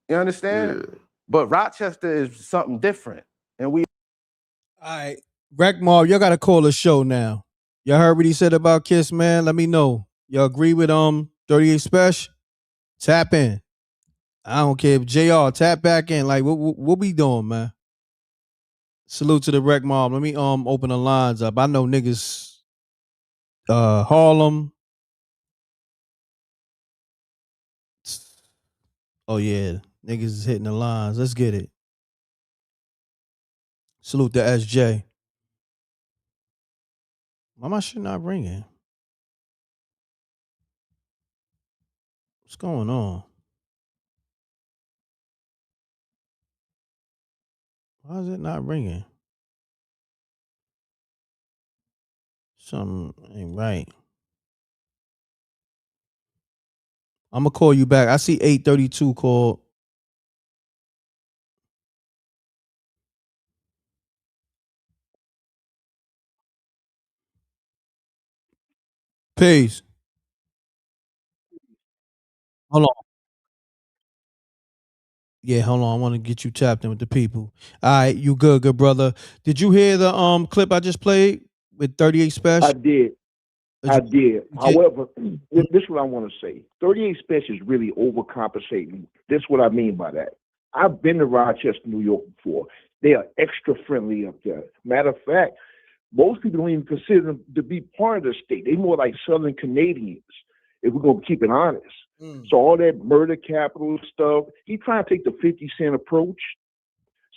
You understand? Yeah. But Rochester is something different. And we... All right. Wreck Mob, y'all gotta call the show now. Y'all heard what he said about Kiss, man? Let me know. Y'all agree with 38 Special? Tap in. I don't care if JR tap back in. Like, what we doing, man? Salute to the Wreck Mob. Let me open the lines up. I know niggas Harlem. Oh yeah, niggas is hitting the lines. Let's get it. Salute to SJ. Why my shit not ringing? What's going on? Why is it not ringing? Something ain't right. I'm gonna call you back. I see 832 called. Peace. Hold on. Yeah, hold on. I want to get you tapped in with the people. All right, you good brother. Did you hear the clip I just played with 38 Special? I did. However, this is what I want to say. 38 Special is really overcompensating. This is what I mean by that. I've been to Rochester, New York before. They are extra friendly up there. Matter of fact, most people don't even consider them to be part of the state. They're more like Southern Canadians, if we're going to keep it honest. So all that murder capital stuff, he trying to take the 50 Cent approach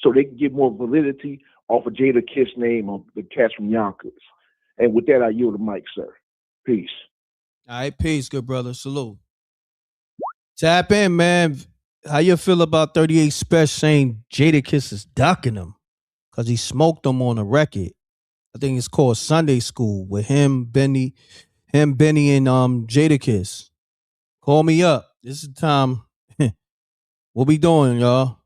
so they can get more validity off of Jada Kiss name on the cats from Yonkers. And with that, I yield the mic, sir. Peace. All right, peace, good brother. Salute. Tap in, man. How you feel about 38 Special saying Jada Kiss is ducking him? because he smoked them on a record. I think it's called Sunday School with him, Benny, and Jadakiss. Call me up. This is the time. What we doing, y'all?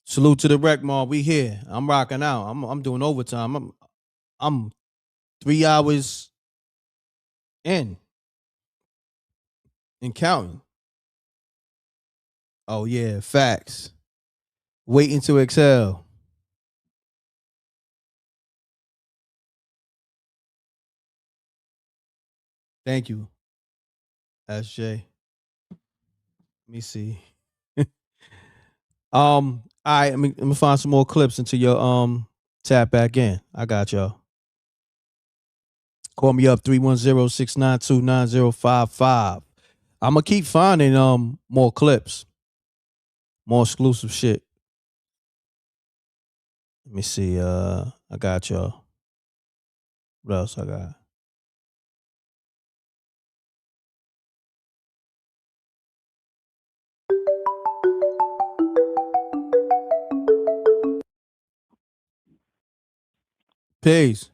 Salute to the Rec Mall. We here. I'm rocking out. I'm doing overtime. I'm 3 hours in and counting. Oh yeah, facts. Waiting to exhale. Thank you, SJ. Let me see. All right, let me find some more clips until your tap back in. I got y'all. Call me up 310-692-9055. I'm gonna keep finding more clips, more exclusive shit. Let me see. I got y'all. What else I got? Peace.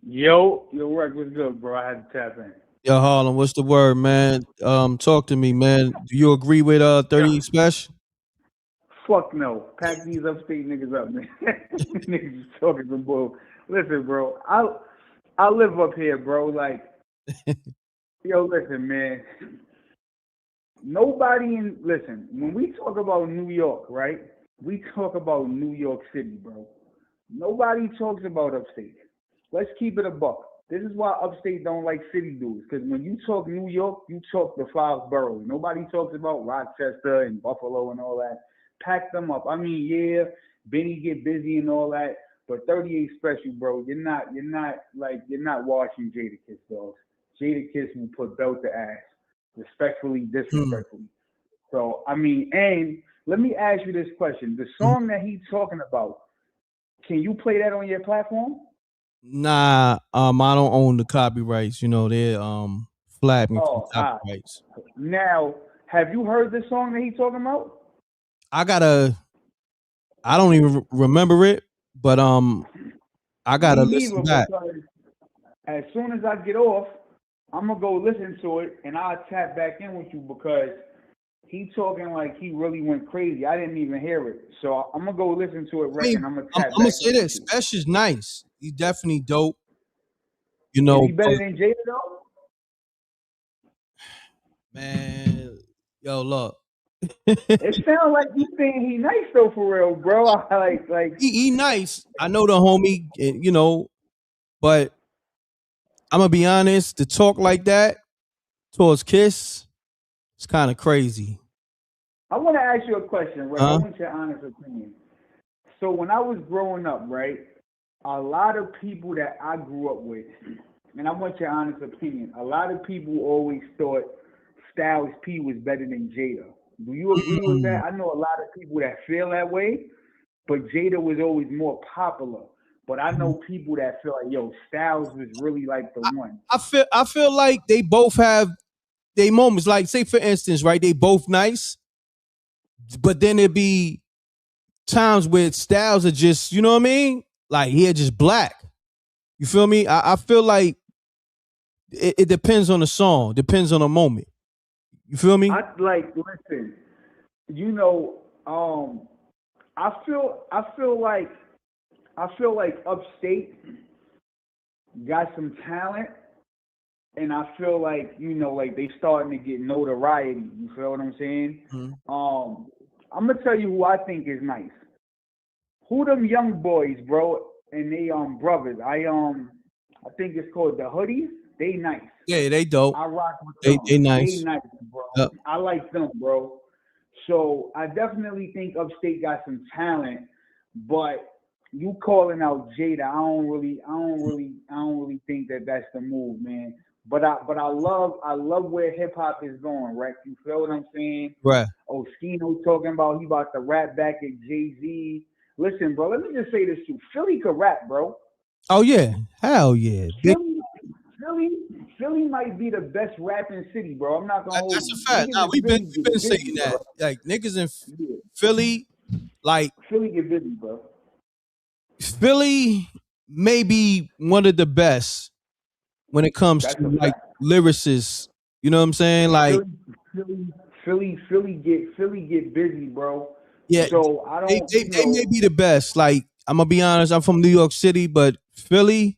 Yo, Reck, what's good, bro? I had to tap in. Yo, Harlem, what's the word, man? Talk to me, man. Do you agree with 38 Special? Fuck no. Pack these upstate niggas up, man. Niggas just talking some bull. Listen, bro. I live up here, bro. Like, yo, listen, man. Listen, when we talk about New York, right? We talk about New York City, bro. Nobody talks about upstate. Let's keep it a buck. This is why upstate don't like city dudes. Because when you talk New York, you talk the 5 boroughs. Nobody talks about Rochester and Buffalo and all that. Pack them up. I mean, yeah, Benny get busy and all that, but 38 Special, bro. You're not watching Jadakiss, dog. Jadakiss will put belt to ass, respectfully, disrespectfully. So I mean, and let me ask you this question: the song that he's talking about, can you play that on your platform? Nah, I don't own the copyrights. You know, they're flag me from copyrights. Now, have you heard the song that he's talking about? I don't even remember it, but I gotta listen back. As soon as I get off, I'm gonna go listen to it and I'll tap back in with you because he talking like he really went crazy. I didn't even hear it, so I'm gonna go listen to it. And I'm gonna say this: Special's nice. He's definitely dope. You know, is he better than Jada though? Man, yo, look. It sounds like you saying he nice though, for real, bro. Like he nice. I know the homie, you know, but I'm gonna be honest. To talk like that towards Kiss, it's kind of crazy. I want to ask you a question, right? I want your honest opinion. So when I was growing up, right, a lot of people that I grew up with, and I want your honest opinion, a lot of people always thought Styles P was better than Jada. Do you agree with that? I know a lot of people that feel that way, but Jada was always more popular. But I know people that feel like, yo, Styles was really like the one. I feel like they both have their moments. Like, say for instance, right, they both nice, but then it'd be times where Styles are just, you know what I mean? Like he just black. You feel me? I feel like it depends on the song, depends on the moment. You feel me? Listen, you know, I feel like Upstate got some talent, and I feel like, you know, like they starting to get notoriety. You feel what I'm saying? I'm gonna tell you who I think is nice. Who them young boys, bro, and they brothers. I think it's called the Hoodies. They nice. Yeah, they dope. I rock with them. They nice. They nice, bro. Yep. I like them, bro. So I definitely think Upstate got some talent, but you calling out Jada, I don't really think that that's the move, man. But I love where hip hop is going, right? You feel what I'm saying? Right. Oschino talking about he about to rap back at Jay-Z. Listen, bro, let me just say this too. Philly could rap, bro. Oh yeah, hell yeah. Philly might be the best rapping city, bro. I'm not gonna hold you. That's a fact. Nah, we've been saying that. Like niggas in Philly, like Philly get busy, bro. Philly may be one of the best when it comes That's to a like fact. lyricists. You know what I'm saying? Like, Philly get busy, bro. yeah, So I they, don't, they, you they may know, be the best. Like, I'm gonna be honest, I'm from New York City, but Philly,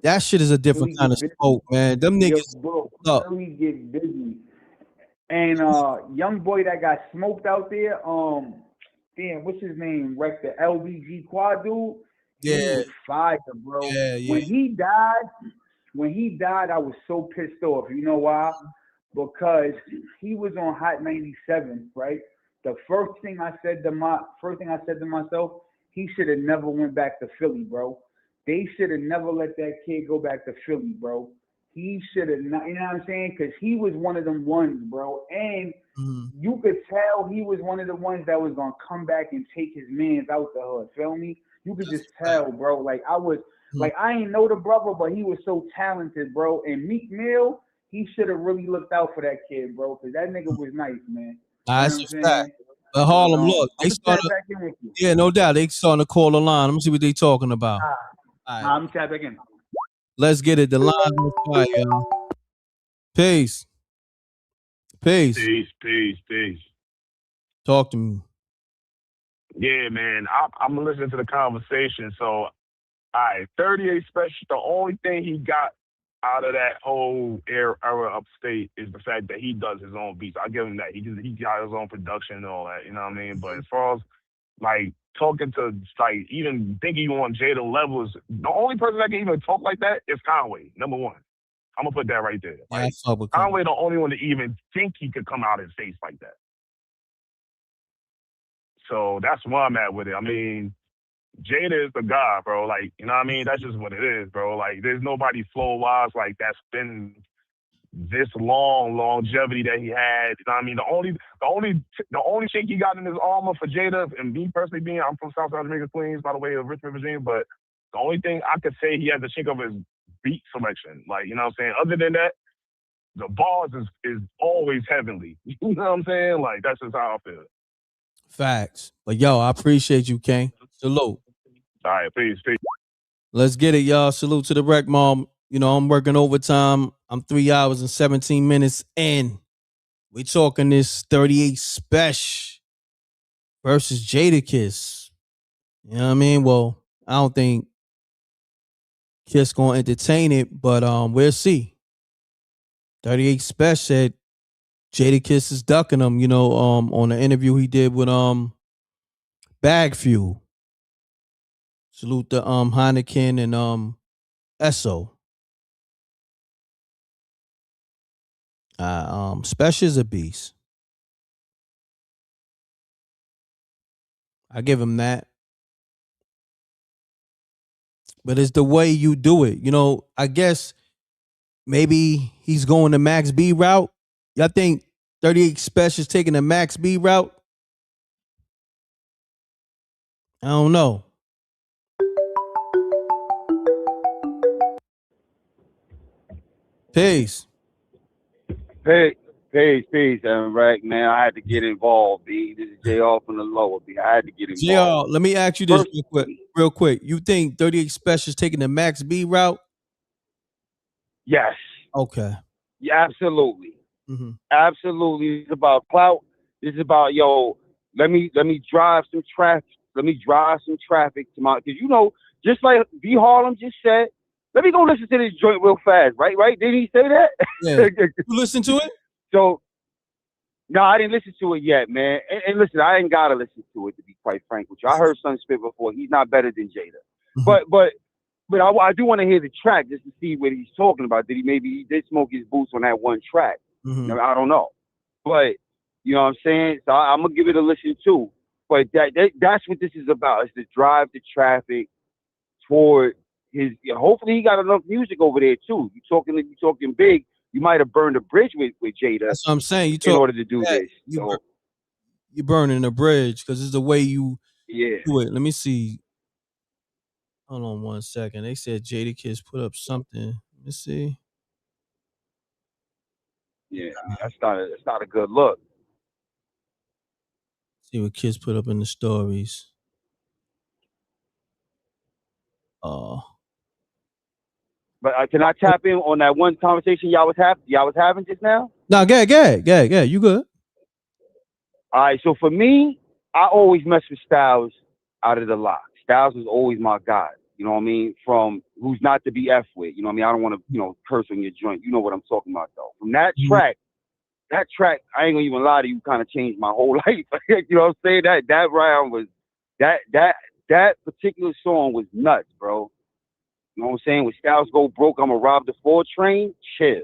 that shit is a different Philly kind get of busy. smoke, man. Them Yo, niggas bro, up. Philly get busy. And young boy that got smoked out there, damn, what's his name? Right, the LBG quad dude. Yeah, He was fire, bro. yeah. When he died, I was so pissed off. You know why? Because he was on Hot 97, right? The first thing I said to myself, he should have never went back to Philly, bro. They should have never let that kid go back to Philly, bro. He should have not, you know what I'm saying? Because he was one of them ones, bro. And you could tell he was one of the ones that was gonna come back and take his mans out the hood. Feel me? You could just tell, bro. Like I ain't know the brother, but he was so talented, bro. And Meek Mill, he should have really looked out for that kid, bro, because that nigga was nice, man. You know That's what a I'm fact. saying? But But Harlem, look, I'm they gonna tap started. back in with you. Yeah, no doubt, they starting to call the line. Let me see what they talking about. All right, I'm gonna tap back in. let's get it. The line on fire, y'all. Peace. Peace. Peace. Talk to me. Yeah, man. I'm listening to the conversation. So, all right, 38 Special, the only thing he got out of that whole era upstate is the fact that he does his own beats. I give him that. He got his own production and all that, you know what I mean? But as far as like talking to like even thinking you on Jada levels, the only person that can even talk like that is Conway, number one. I'm gonna put that right there. Yeah, I Like fuck with Conway, the only one to even think he could come out and face like that. So that's where I'm at with it. I mean, Jada is the god, bro. Like, you know what I mean? That's just what it is, bro. Like, there's nobody flow wise like that's been this longevity that he had. You know what I mean? The only chink he got in his armor for Jada, and me personally being, I'm from South Jamaica, Queens, by the way, of Richmond, Virginia, but the only thing I could say he has a chink of his beat selection. Like, you know what I'm saying? Other than that, the bars is always heavenly. You know what I'm saying? Like, that's just how I feel. Facts. But yo, I appreciate you, King. Salute. All right, peace. Let's get it, y'all. Salute to the rec mom. You know, I'm working overtime. I'm 3 hours and 17 minutes in. We talking this 38 Special versus Jadakiss. You know what I mean? Well, I don't think Kiss gonna entertain it, but we'll see. 38 Special said Jadakiss is ducking him, you know, on the interview he did with Bag Fuel. Salute to Heineken and Esso. Special is a beast. I give him that. But it's the way you do it. You know, I guess maybe he's going the Max B route. Y'all think 38 Special is taking the Max B route? I don't know. Peace. Peace, M.Reck, man. I had to get involved, B. This is JR from the lower, B. I had to get involved. JR, let me ask you this real quick. You think 38 Special is taking the Max B route? Yes. Okay. Yeah, absolutely. Mm-hmm. Absolutely. It's about clout. This is about, yo, let me drive some traffic. Let me drive some traffic to my, because you know, just like B Harlem just said, let me go listen to this joint real fast, right? Didn't he say that? Yeah. You listen to it? So, no, I didn't listen to it yet, man. And listen, I ain't gotta listen to it, to be quite frank with you. I heard Son spit before. He's not better than Jada. Mm-hmm. But I do want to hear the track just to see what he's talking about. He did smoke his boots on that one track? Mm-hmm. You know, I don't know. But you know what I'm saying? So I'm gonna give it a listen too. But that's what this is about. It's to drive the traffic toward his. Hopefully he got enough music over there too. You talking big. You might have burned a bridge with Jada. That's what I'm saying. In order to do this. You're burning a bridge because it's the way you do it. Let me see. Hold on 1 second. They said Jadakiss put up something. Let me see. Yeah, that's not a good look. See what Kiss put up in the stories. But can I tap in on that one conversation y'all was having just now? No, go ahead. You good? All right. So for me, I always mess with Styles out of the lot. Styles was always my guy. You know what I mean? From who's not to be F with. You know what I mean? I don't want to, curse on your joint. You know what I'm talking about, though. From that track, I ain't gonna even lie to you, kind of changed my whole life. You know what I'm saying? That round was that particular song was nuts, bro. You know what I'm saying? When Styles go broke, I'ma rob the 4 train. Chill.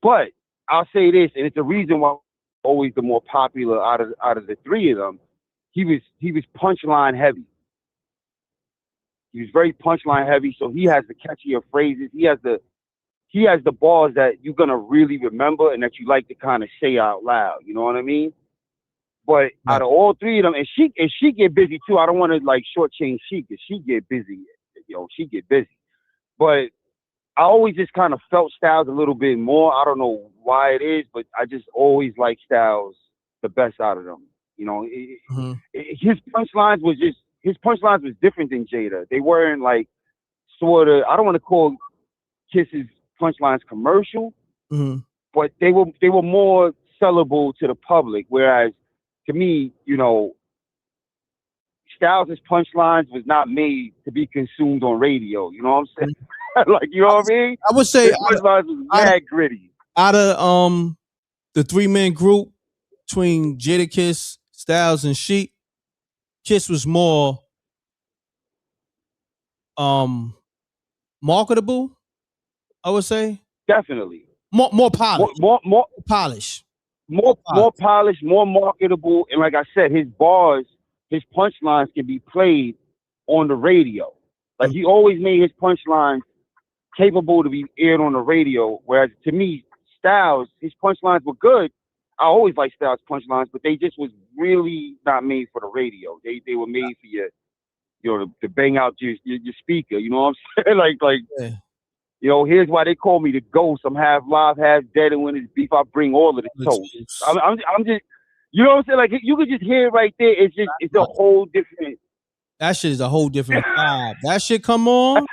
But I'll say this, and it's the reason why always the more popular out of the 3 of them. He was punchline heavy. He was very punchline heavy, so he has the catchier phrases. He has the bars that you're gonna really remember and that you like to kind of say out loud. You know what I mean? But out of all 3 of them, and she get busy too. I don't want to like shortchange she, because she get busy. She get busy. But I always just kind of felt Styles a little bit more. I don't know why it is, but I just always like Styles the best out of them. His punchlines was different than Jada. They weren't like sort of. I don't want to call Kiss's punchlines commercial, but they were more sellable to the public. Whereas to me, Styles' punchlines was not made to be consumed on radio. You know what I'm saying? Like, you know what I mean? I would say his punchlines was mad gritty. Out of the 3-man group between Jadakiss, Styles, and Sheik, Kiss was more marketable, I would say. Definitely. More polished. More polished. More polished, more marketable. And like I said, his bars, his punchlines can be played on the radio. Like, he always made his punchlines capable to be aired on the radio. Whereas to me, Styles, his punchlines were good. I always liked Styles' punchlines, but they just was really not made for the radio. They were made for your, to bang out your speaker. You know what I'm saying? Here's why they call me the ghost. I'm half live, half dead, and when it's beef, I bring all of the toast. I'm just, you know what I'm saying? Like, you could just hear it right there. It's a whole different. That shit is a whole different vibe. That shit come on.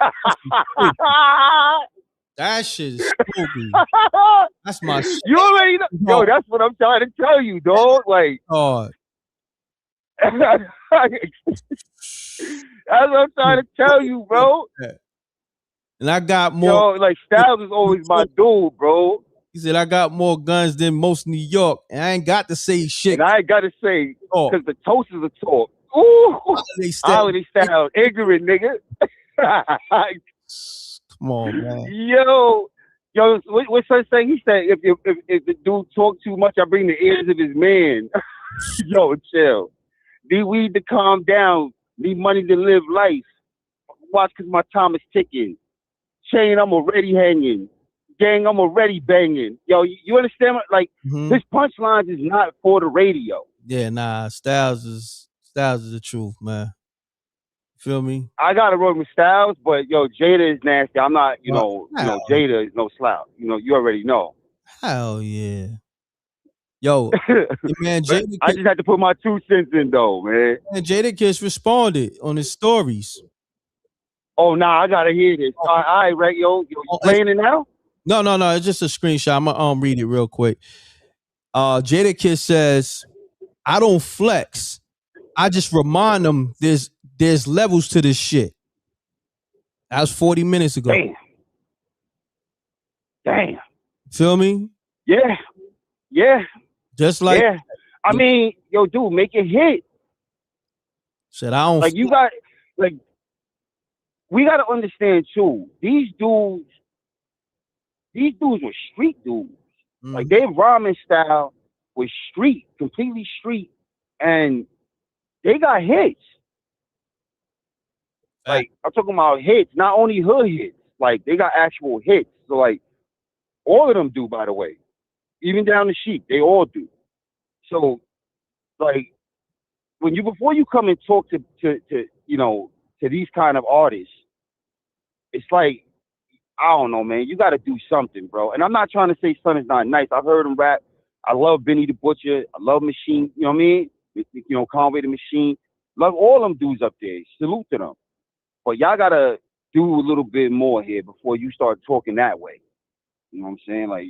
That shit is spooky. That's my shit. You already know. Yo, that's what I'm trying to tell you, dog. Like, that's what I'm trying to tell you, bro. And I got more. Like, Styles is always my dude, bro. He said, I got more guns than most New York, and I ain't got to say shit. And I ain't got to say, because the toast is a talk. Ooh, holiday style, ignorant nigga. Come on, man. Yo, what son saying? He said, if the dude talk too much, I bring the ears of his man. Yo, chill. Need weed to calm down. Need money to live life. Watch, because my time is ticking. Chain, I'm already hanging. Gang, I'm already banging. Yo, you understand? Like, his punchlines is not for the radio. Yeah, nah. Styles is the truth, man. Feel me? I got to roll with Styles, but Jada is nasty. I'm not, Jada is no slouch. You already know. Hell yeah. Yo, man, Jada. I just had to put my 2 cents in though, man. And Jadakiss responded on his stories. Oh, nah, I gotta hear this. All right, right, you playing it now? No, it's just a screenshot. I'm gonna read it real quick. Jadakiss says, I don't flex. I just remind them there's levels to this shit. That was 40 minutes ago. Damn. Feel me? Yeah. Just like, I mean, dude, make it hit. Said I don't like. You got like. We got to understand too. These dudes were street dudes. Like, their rhyming style was street, completely street, and they got hits. Like, I'm talking about hits, not only hood hits. Like, they got actual hits. So, like, all of them do, by the way. Even down the Sheik, they all do. So, like, before you come and talk to these kind of artists, it's like, I don't know, man. You got to do something, bro. And I'm not trying to say Son is not nice. I've heard him rap. I love Benny the Butcher. I love Machine. You know what I mean? Conway the Machine. Love all them dudes up there. Salute to them. But y'all gotta do a little bit more here before you start talking that way. You know what I'm saying? Like,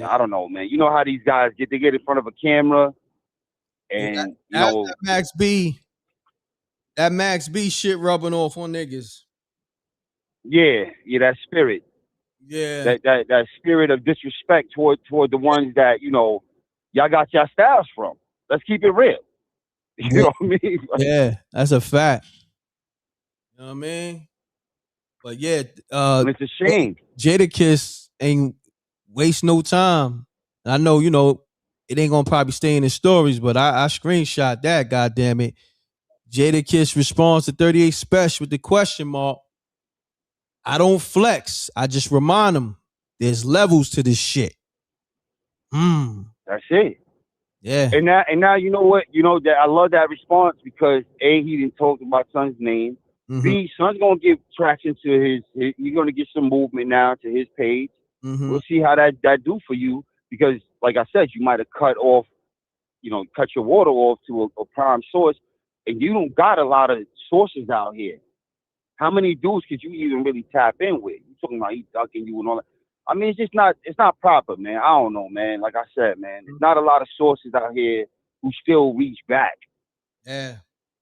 I don't know, man. You know how these guys they get in front of a camera and that Max B. That Max B shit rubbing off on niggas. Yeah, that spirit. Yeah. That spirit of disrespect toward the ones that, y'all got your styles from. Let's keep it real. You know what I mean? Like, yeah, that's a fact. You know what I mean? But yeah, it's a shame. Jadakiss ain't waste no time. I know, it ain't gonna probably stay in the stories, but I screenshot that, goddamn it. Jadakiss responds to 38 Special with the question mark. I don't flex. I just remind them there's levels to this shit. That's it. Yeah. And now you know what? That I love that response because A, he didn't talk about Son's name. B, Son's gonna give traction to his he's gonna get some movement now to his page. We'll see how that do for you because, like I said, you might have cut your water off to a prime source, and you don't got a lot of sources out here. How many dudes could you even really tap in with? You talking about he ducking you and all that? I mean, it's not proper, man. I don't know, man. Like I said, man, there's not a lot of sources out here who still reach back. Yeah.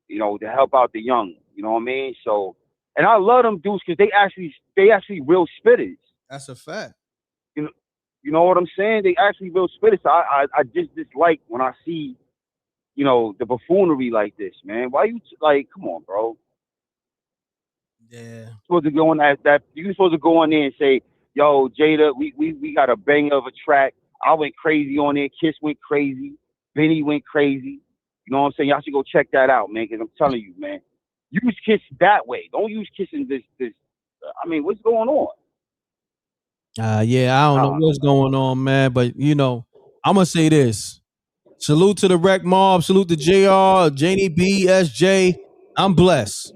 To help out the young. You know what I mean? So, and I love them dudes because they actually real spitters. That's a fact. You know what I'm saying? They actually real spitters. So I just dislike when I see, the buffoonery like this, man. Why you come on, bro? Yeah. You're supposed to go on you're supposed to go on there and say, yo, Jada, we got a banger of a track. I went crazy on there. Kiss went crazy. Benny went crazy. You know what I'm saying? Y'all should go check that out, man, because I'm telling you, man. Use Kiss that way. Don't use Kissing this. I mean, what's going on? Yeah, I don't know what's going on, man. But, I'm going to say this. Salute to the Rec Mob. Salute to JR, Janie B, SJ. I'm blessed.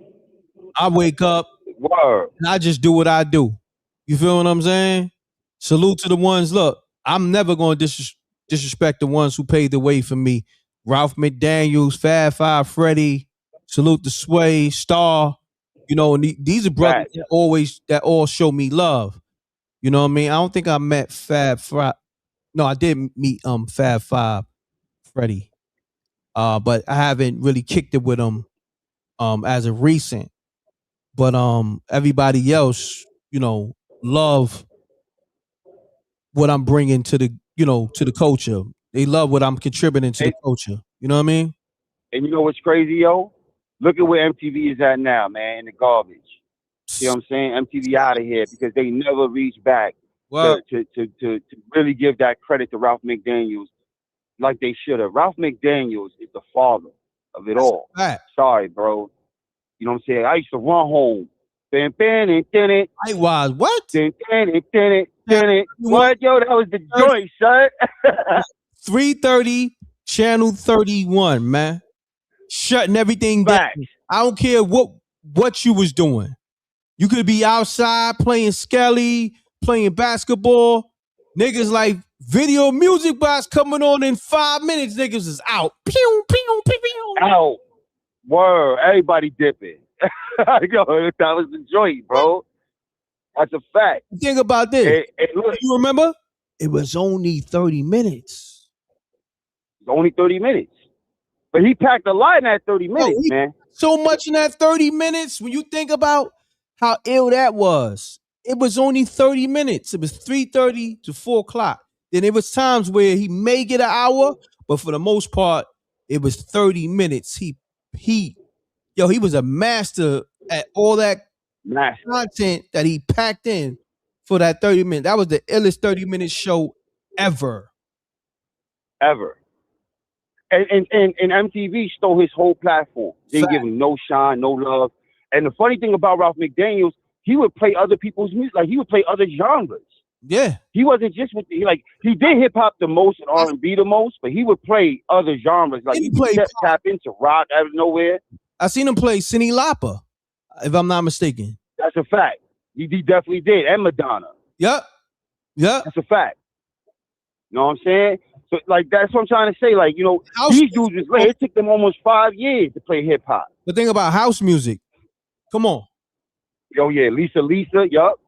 I wake up and I just do what I do. You feel what I'm saying? Salute to the ones. Look, I'm never going to disrespect the ones who paved the way for me. Ralph McDaniels, Fab Five Freddy. Salute to Sway, Star. And these are brothers that all show me love. You know what I mean? I don't think I met Fab Five. No, I did meet Fab Five Freddy. But I haven't really kicked it with him as of recent. But everybody else, love what I'm bringing to the, to the culture. They love what I'm contributing to the culture. You know what I mean? And you know what's crazy, yo? Look at where MTV is at now, man, in the garbage. You know what I'm saying? MTV out of here because they never reach back to really give that credit to Ralph McDaniels like they should have. Ralph McDaniels is the father of it all. Sorry, bro. You know what I'm saying? I used to run home. I was what? What? Yo, that was the joint, son. 3:30, channel 31, man. Shutting everything down. I don't care what you was doing. You could be outside playing Skelly, playing basketball. Niggas like video music box coming on in 5 minutes. Niggas is out. Pew, pew, pew, pew. Out. Word. Everybody dipping. Yo, that was the joint, bro. That's a fact. Think about this. Look, you remember? It was only 30 minutes. Only 30 minutes. But he packed a lot in that 30 minutes, man. So much in that 30 minutes. When you think about how ill that was, it was only 30 minutes. It was 3:30 to 4 o'clock. Then there was times where he may get an hour, but for the most part, it was 30 minutes. He was a master at all that content that he packed in for that 30 minutes. That was the illest 30-minute show ever. Ever. And MTV stole his whole platform. Didn't give him no shine, no love. And the funny thing about Ralph McDaniels, he would play other people's music. Like, he would play other genres. Yeah. He wasn't just he did hip hop the most and R&B the most, but he would play other genres. Like, he would tap into rock out of nowhere. I seen him play Cyndi Lauper, if I'm not mistaken. That's a fact. He definitely did. And Madonna. Yep. That's a fact. You know what I'm saying? So like that's what I'm trying to say. Like, you know, these dudes was late. It took them almost 5 years to play hip hop. The thing about house music, come on. Oh yeah, Lisa, yup.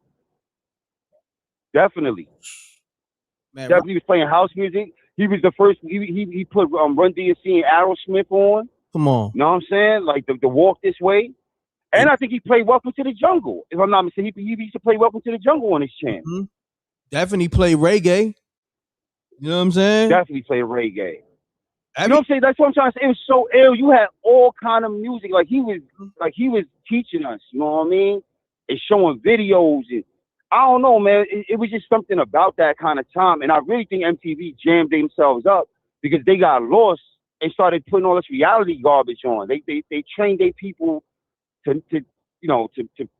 Definitely. Man, Definitely was playing house music. He was the first. He put Run DMC and Aerosmith on. Come on. You know what I'm saying? Like the Walk This Way. And I think he played Welcome to the Jungle. If I'm not mistaken, he used to play Welcome to the Jungle on his channel. Mm-hmm. Definitely play reggae. You know what I'm saying? Definitely play reggae. You know what I'm saying? That's what I'm trying to say. It was so ill. You had all kind of music. Like he was teaching us. You know what I mean? And showing videos. And I don't know, man. It was just something about that kind of time. And I really think MTV jammed themselves up because they got lost and started putting all this reality garbage on. They trained their people to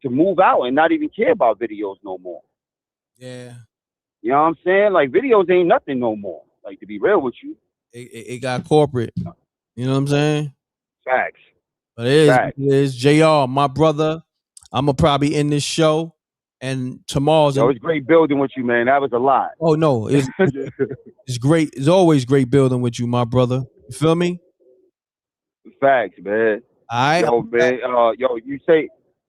move out and not even care about videos no more. Yeah. You know what I'm saying? Like videos ain't nothing no more. Like to be real with you. It got corporate. You know what I'm saying? Facts. But it Facts. is JR, my brother. I'm gonna probably end this show, and tomorrow's. Yo, it's great building with you, man. That was a lot. Oh no, it's great. It's always great building with you, my brother. You feel me? Facts, man. All right. Yo, man.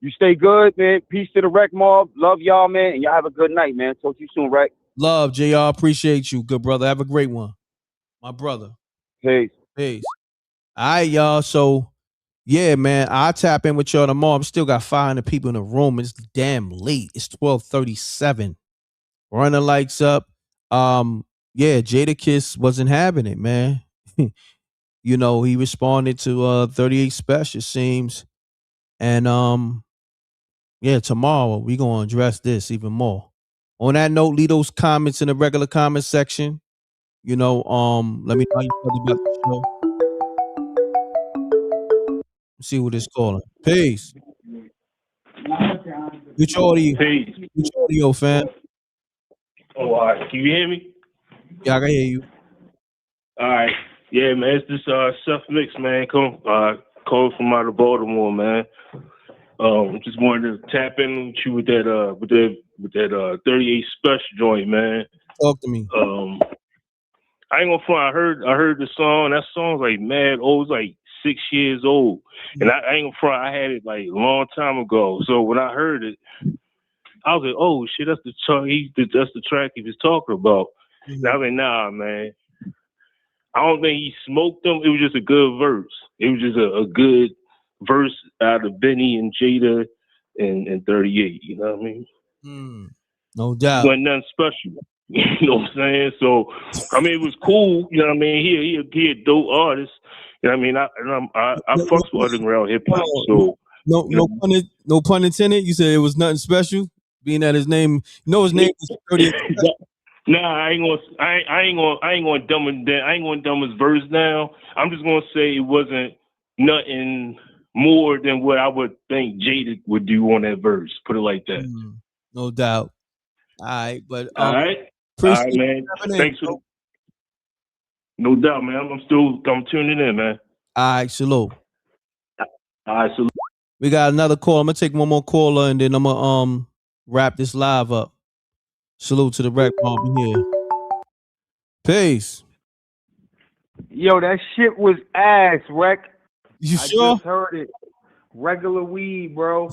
You stay good, man. Peace to the Rec Mob. Love y'all, man. And y'all have a good night, man. Talk to you soon, Rec. Love, JR. Appreciate you, good brother. Have a great one, my brother. Peace. Peace. All right, y'all. So, yeah, man, I'll tap in with y'all tomorrow. I'm still got 500 people in the room. It's damn late. It's 12:37. Run the lights up. Yeah, Jadakiss wasn't having it, man. You know, he responded to 38 Special, seems. And yeah, tomorrow we gonna address this even more. On that note, leave those comments in the regular comment section. You know, let me know how you feel about the show. Let's see what it's calling. Peace. Which audio? Peace. Which audio, fam? Oh, all right. Can you hear me? Yeah, I can hear you. All right. Yeah, man. It's this Seth Mix, man. Calling from out of Baltimore, man. Just wanted to tap in with you with that 38 Special joint, man. Talk to me. I ain't gonna front. I heard the song. That song's like mad old. It's like 6 years old, and I ain't gonna front. I had it like a long time ago. So when I heard it, I was like, "Oh shit, that's the track he was talking about." And I was like, "Nah, man. I don't think he smoked them. It was just a good verse. It was just a good verse out of Benny and Jada and 38. You know what I mean? No doubt. It wasn't nothing special. You know what I'm saying? So, I mean, it was cool. You know what I mean? He a dope artist. You know what I mean? I fucks with underground hip hop. So no pun intended. You said it was nothing special, being that his name. You know his name was 38. Nah, I ain't gonna dumb his verse down. I'm just gonna say it wasn't nothing more than what I would think Jada would do on that verse. Put it like that. No doubt. All right, but all right, man. Thanks for no doubt, man. I'm tuning in, man. All right, salute. All right, salute. We got another call. I'm gonna take one more caller and then I'm gonna wrap this live up. Salute to the Rec Mob here. Peace. Yo, that shit was ass, Rec. You I sure? just heard it. Regular weed, bro.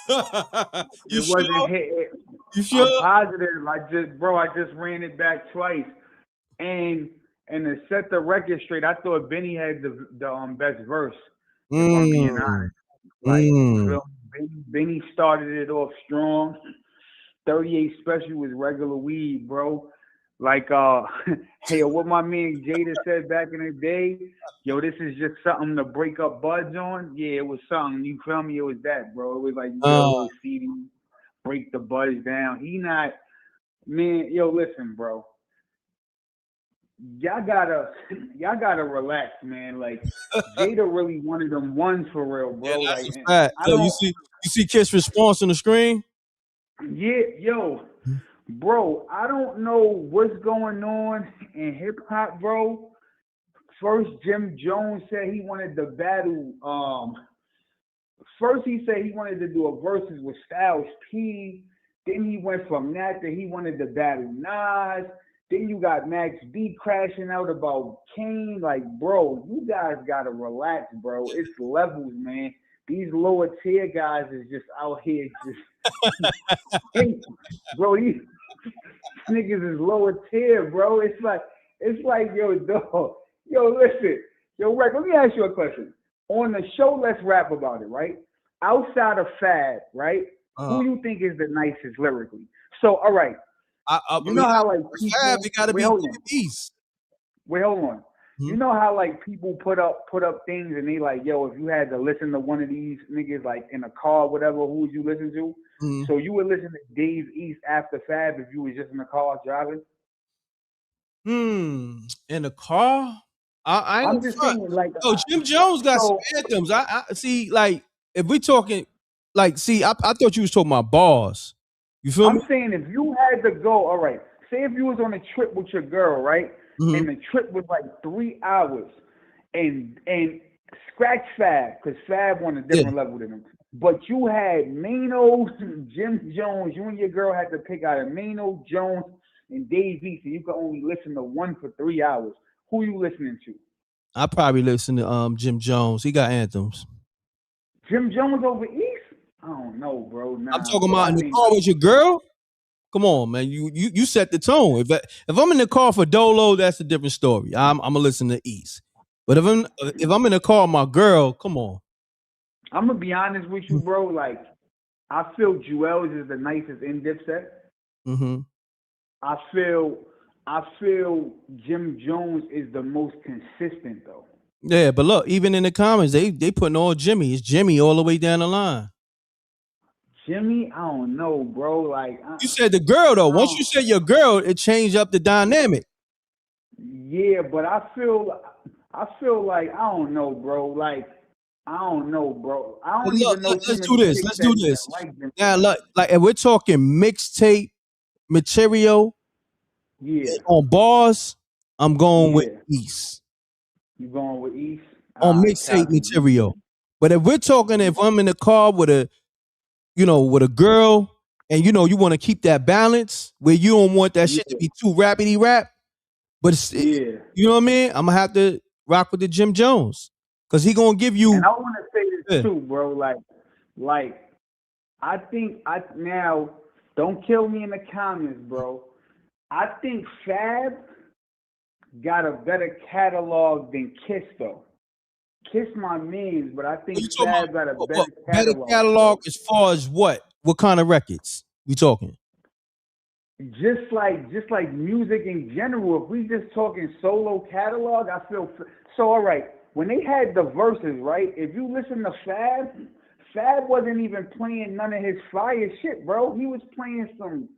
You it wasn't sure? hit. You sure? I'm positive. I just ran it back twice. And to set the record straight, I thought Benny had the best verse. If I'm being honest. Like, you feel me? Benny started it off strong. 38 Special was regular weed, bro. Like, hey, what my man Jada said back in the day, yo, this is just something to break up buds on. Yeah, it was something. You feel me? It was that, bro. It was like you get a little CD, break the buzz down. Man, yo, listen, bro. Y'all gotta relax, man. Like Jada really one of them ones for real, bro. Yeah, that's like a fact. So you see Kiss' response on the screen? Yeah, yo, bro, I don't know what's going on in hip hop, bro. First, Jim Jones said he wanted to battle. First he said he wanted to do a versus with Styles P. Then he went from that to he wanted to battle Nas. Then you got Max B crashing out about Kane. Like, bro, you guys gotta relax, bro. It's levels, man. These lower tier guys is just out here just bro, these niggas is lower tier, bro. It's like, yo, dog. Yo, listen. Yo, Reck, let me ask you a question. On the show, let's rap about it, right? Outside of Fab, right? Who you think is the nicest lyrically? So, all right. You know how like people, Fab, it gotta be East. Wait, hold on. You know how like people put up things and they like, yo, if you had to listen to one of these niggas like in a car, whatever, who would you listen to? So you would listen to Dave East after Fab if you was just in the car driving? In the car? I ain't I'm gonna just front. saying, like, Yo, Jim Jones got some anthems. I see, like, if we talking, like, see, I thought you was talking about bars. You feel me? I'm saying if you had to go, all right, say if you was on a trip with your girl, right? And the trip was like 3 hours and scratch Fab, because Fab on a different level than him. But you had Mano, Jim Jones, you and your girl had to pick out of Mano, Jones, and Dave East, and you could only listen to one for 3 hours. Who you listening to? I probably listen to Jim Jones. He got anthems. Jim Jones over East? I don't know, bro. Nah, I'm talking bro, about in the car with your girl. Come on, man. You set the tone. If I'm in the car for Dolo, that's a different story. I'm gonna listen to East. But if I'm in the car with my girl, come on. I'm gonna be honest with you, bro. Like, I feel Jewels is the nicest in Dipset. I feel Jim Jones is the most consistent though. Yeah, but look, even in the comments, they putting all Jimmy. It's Jimmy all the way down the line. Jimmy, I don't know, bro. Like, You said the girl though. Once you said your girl, it changed up the dynamic. yeah, but I feel like I don't know, bro. Like, I don't know, bro. I don't even know. Let's do this. Let's do this. Like them. Now, look, like if we're talking mixtape material, on bars, I'm going with East. You going with East? On mixtape material. But if we're talking, if I'm in the car with a girl, and you want to keep that balance where you don't want that shit to be too rapidy rap, but you know what I mean? I'm gonna have to rock with the Jim Jones because he gonna give you. And I want to say this too, bro. Like, I think now don't kill me in the comments, bro. I think Fab got a better catalog than Kiss though. Kiss my mans, but I think Fab got a better catalog. Better catalog as far as what? What kind of records we talking? Just like music in general. If we just talking solo catalog, I feel so. All right, when they had the verses, right? If you listen to Fab wasn't even playing none of his fire shit, bro. He was playing some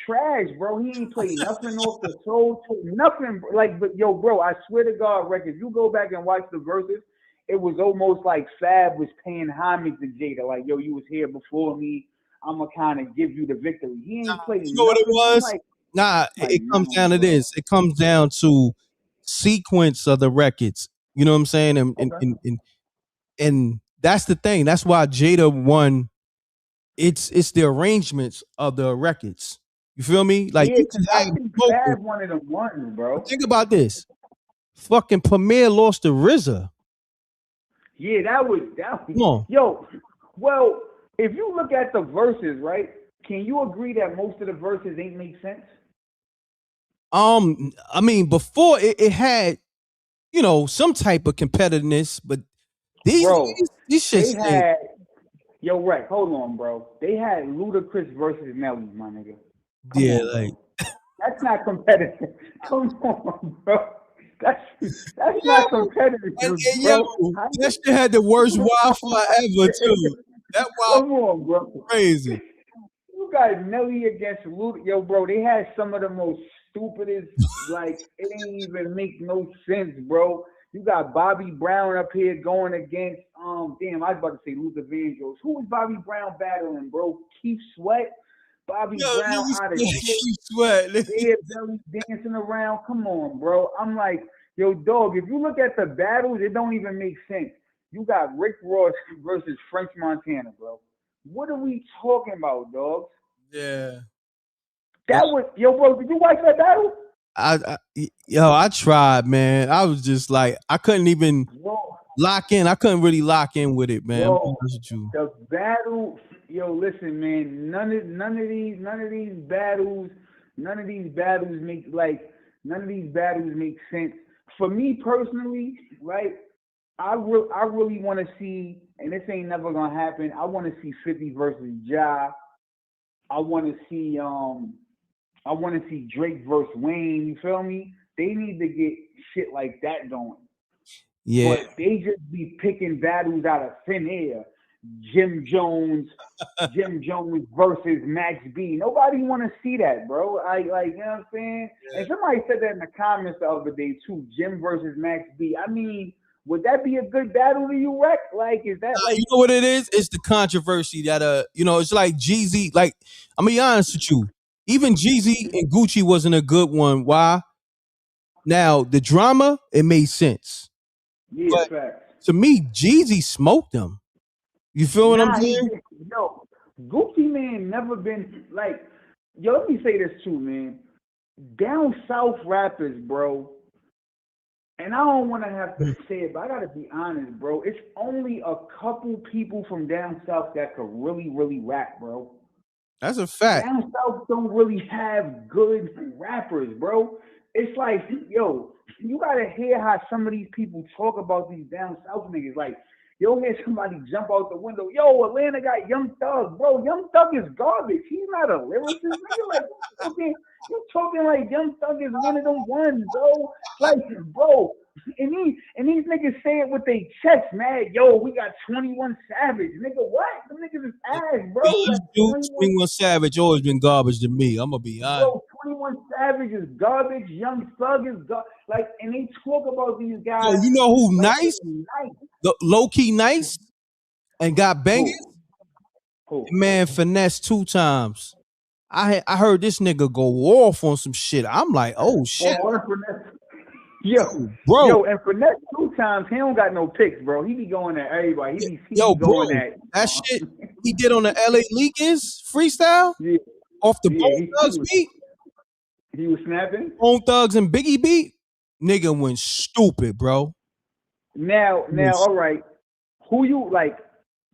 trash, bro. He ain't played nothing off the soul, nothing. Like, but yo, bro, I swear to God, Reck, if you go back and watch the verses, it was almost like Fab was paying homage to Jada. Like, yo, you was here before me. I'm gonna kind of give you the victory. He ain't played. You know what it was? It comes down to this. It comes down to sequence of the records. You know what I'm saying? And that's the thing. That's why Jada won. It's the arrangements of the records. You feel me? Like you can I think Fab one of them ones, bro. Think about this. Fucking Premier lost to RZA. Yeah, that was. Come on. Yo, well, if you look at the verses, right? Can you agree that most of the verses ain't make sense? I mean, before it had, some type of competitiveness, but these shits. Yo, Reck, hold on, bro. They had Ludacris versus Nelly, my nigga. Come on, that's not competitive. Come on, bro. That's not competitive, bro. That shit had the worst Wi-Fi ever, too. That Wi-Fi. Come on, bro. Crazy. You got Nelly against Luda. Yo, bro, they had some of the most stupidest, like, it ain't even make no sense, bro. You got Bobby Brown up here going against, I was about to say Luther Vandross. Who was Bobby Brown battling, bro? Keith Sweat? Bobby Brown out of shit. Keith Sweat. Bear belly dancing around. Come on, bro. I'm like, yo, dog, if you look at the battles, it don't even make sense. You got Rick Ross versus French Montana, bro. What are we talking about, dog? Yeah. That was bro. Did you watch that battle? I tried, man. I was just like, I couldn't even lock in. I couldn't really lock in with it, man. Bro, the battle, listen, man. None of these battles make sense. For me personally, right? I really want to see, and this ain't never gonna happen. I want to see 50 versus Ja. I want to see Drake versus Wayne. You feel me? They need to get shit like that going. Yeah. But they just be picking battles out of thin air. Jim Jones versus Max B. Nobody want to see that, bro. You know what I'm saying? Yeah. And somebody said that in the comments the other day too. Jim versus Max B. I mean, would that be a good battle to you, Reck? Like, is that like? You know what it is? It's the controversy that it's like Jeezy. Like, I'm gonna be honest with you. Even Jeezy and Gucci wasn't a good one. Why? Now the drama, it made sense. Yeah, but to me, Jeezy smoked them. You feel what I'm saying? Yo, Gucci man never been like. Yo, let me say this too, man. Down south rappers, bro. And I don't want to have to say it, but I gotta be honest, bro. It's only a couple people from down south that could really, really rap, bro. That's a fact. Down south don't really have good rappers, bro. It's like, yo, you gotta hear how some of these people talk about these down south niggas. Like, you'll hear somebody jump out the window. Yo, Atlanta got Young Thug, bro. Young Thug is garbage. He's not a lyricist. Nigga, like, you talking like Young Thug is one of them ones, bro. Like, bro. And these niggas say it with their chest, man. Yo, we got 21 Savage. Nigga, what? Them niggas is ass, bro. Like, 21 Savage always been garbage to me. I'm gonna be honest. Bro, 21 Savage is garbage. Young Thug is garbage. Like, and they talk about these guys. Yo, you know who nice? Low key nice and got bangers? Who? Man, Finesse 2 times. I heard this nigga go off on some shit. I'm like, oh shit. Yo, bro. Yo, and Finesse 2 times, he don't got no picks, bro. He be going at everybody. He be going at that shit he did on the LA Leakers freestyle off the Bone Thugs beat. He was snapping. Bone Thugs and Biggie beat. Nigga went stupid, bro. Now, all right. Who you like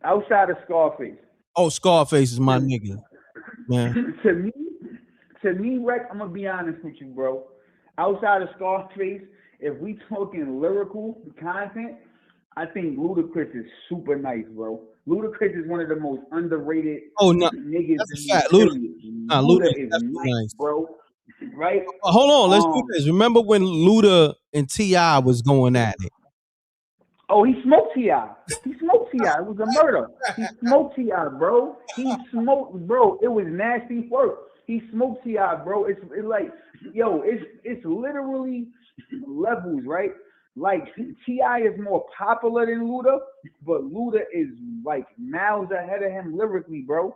outside of Scarface? Oh, Scarface is my nigga. Man. to me, Reck, I'm gonna be honest with you, bro. Outside of Scarface, if we talking lyrical content, I think Ludacris is super nice, bro. Ludacris is one of the most underrated niggas. That's a fact. Luda is nice, bro. Right? Hold on, let's do this. Remember when Luda and T.I. was going at it? Oh, he smoked T.I. He smoked T.I. It was a murder. He smoked T.I., bro. He smoked, bro. It was nasty work. He smoked T.I., bro. It's like, yo, it's literally levels, right? Like, T.I. is more popular than Luda, but Luda is like miles ahead of him lyrically, bro.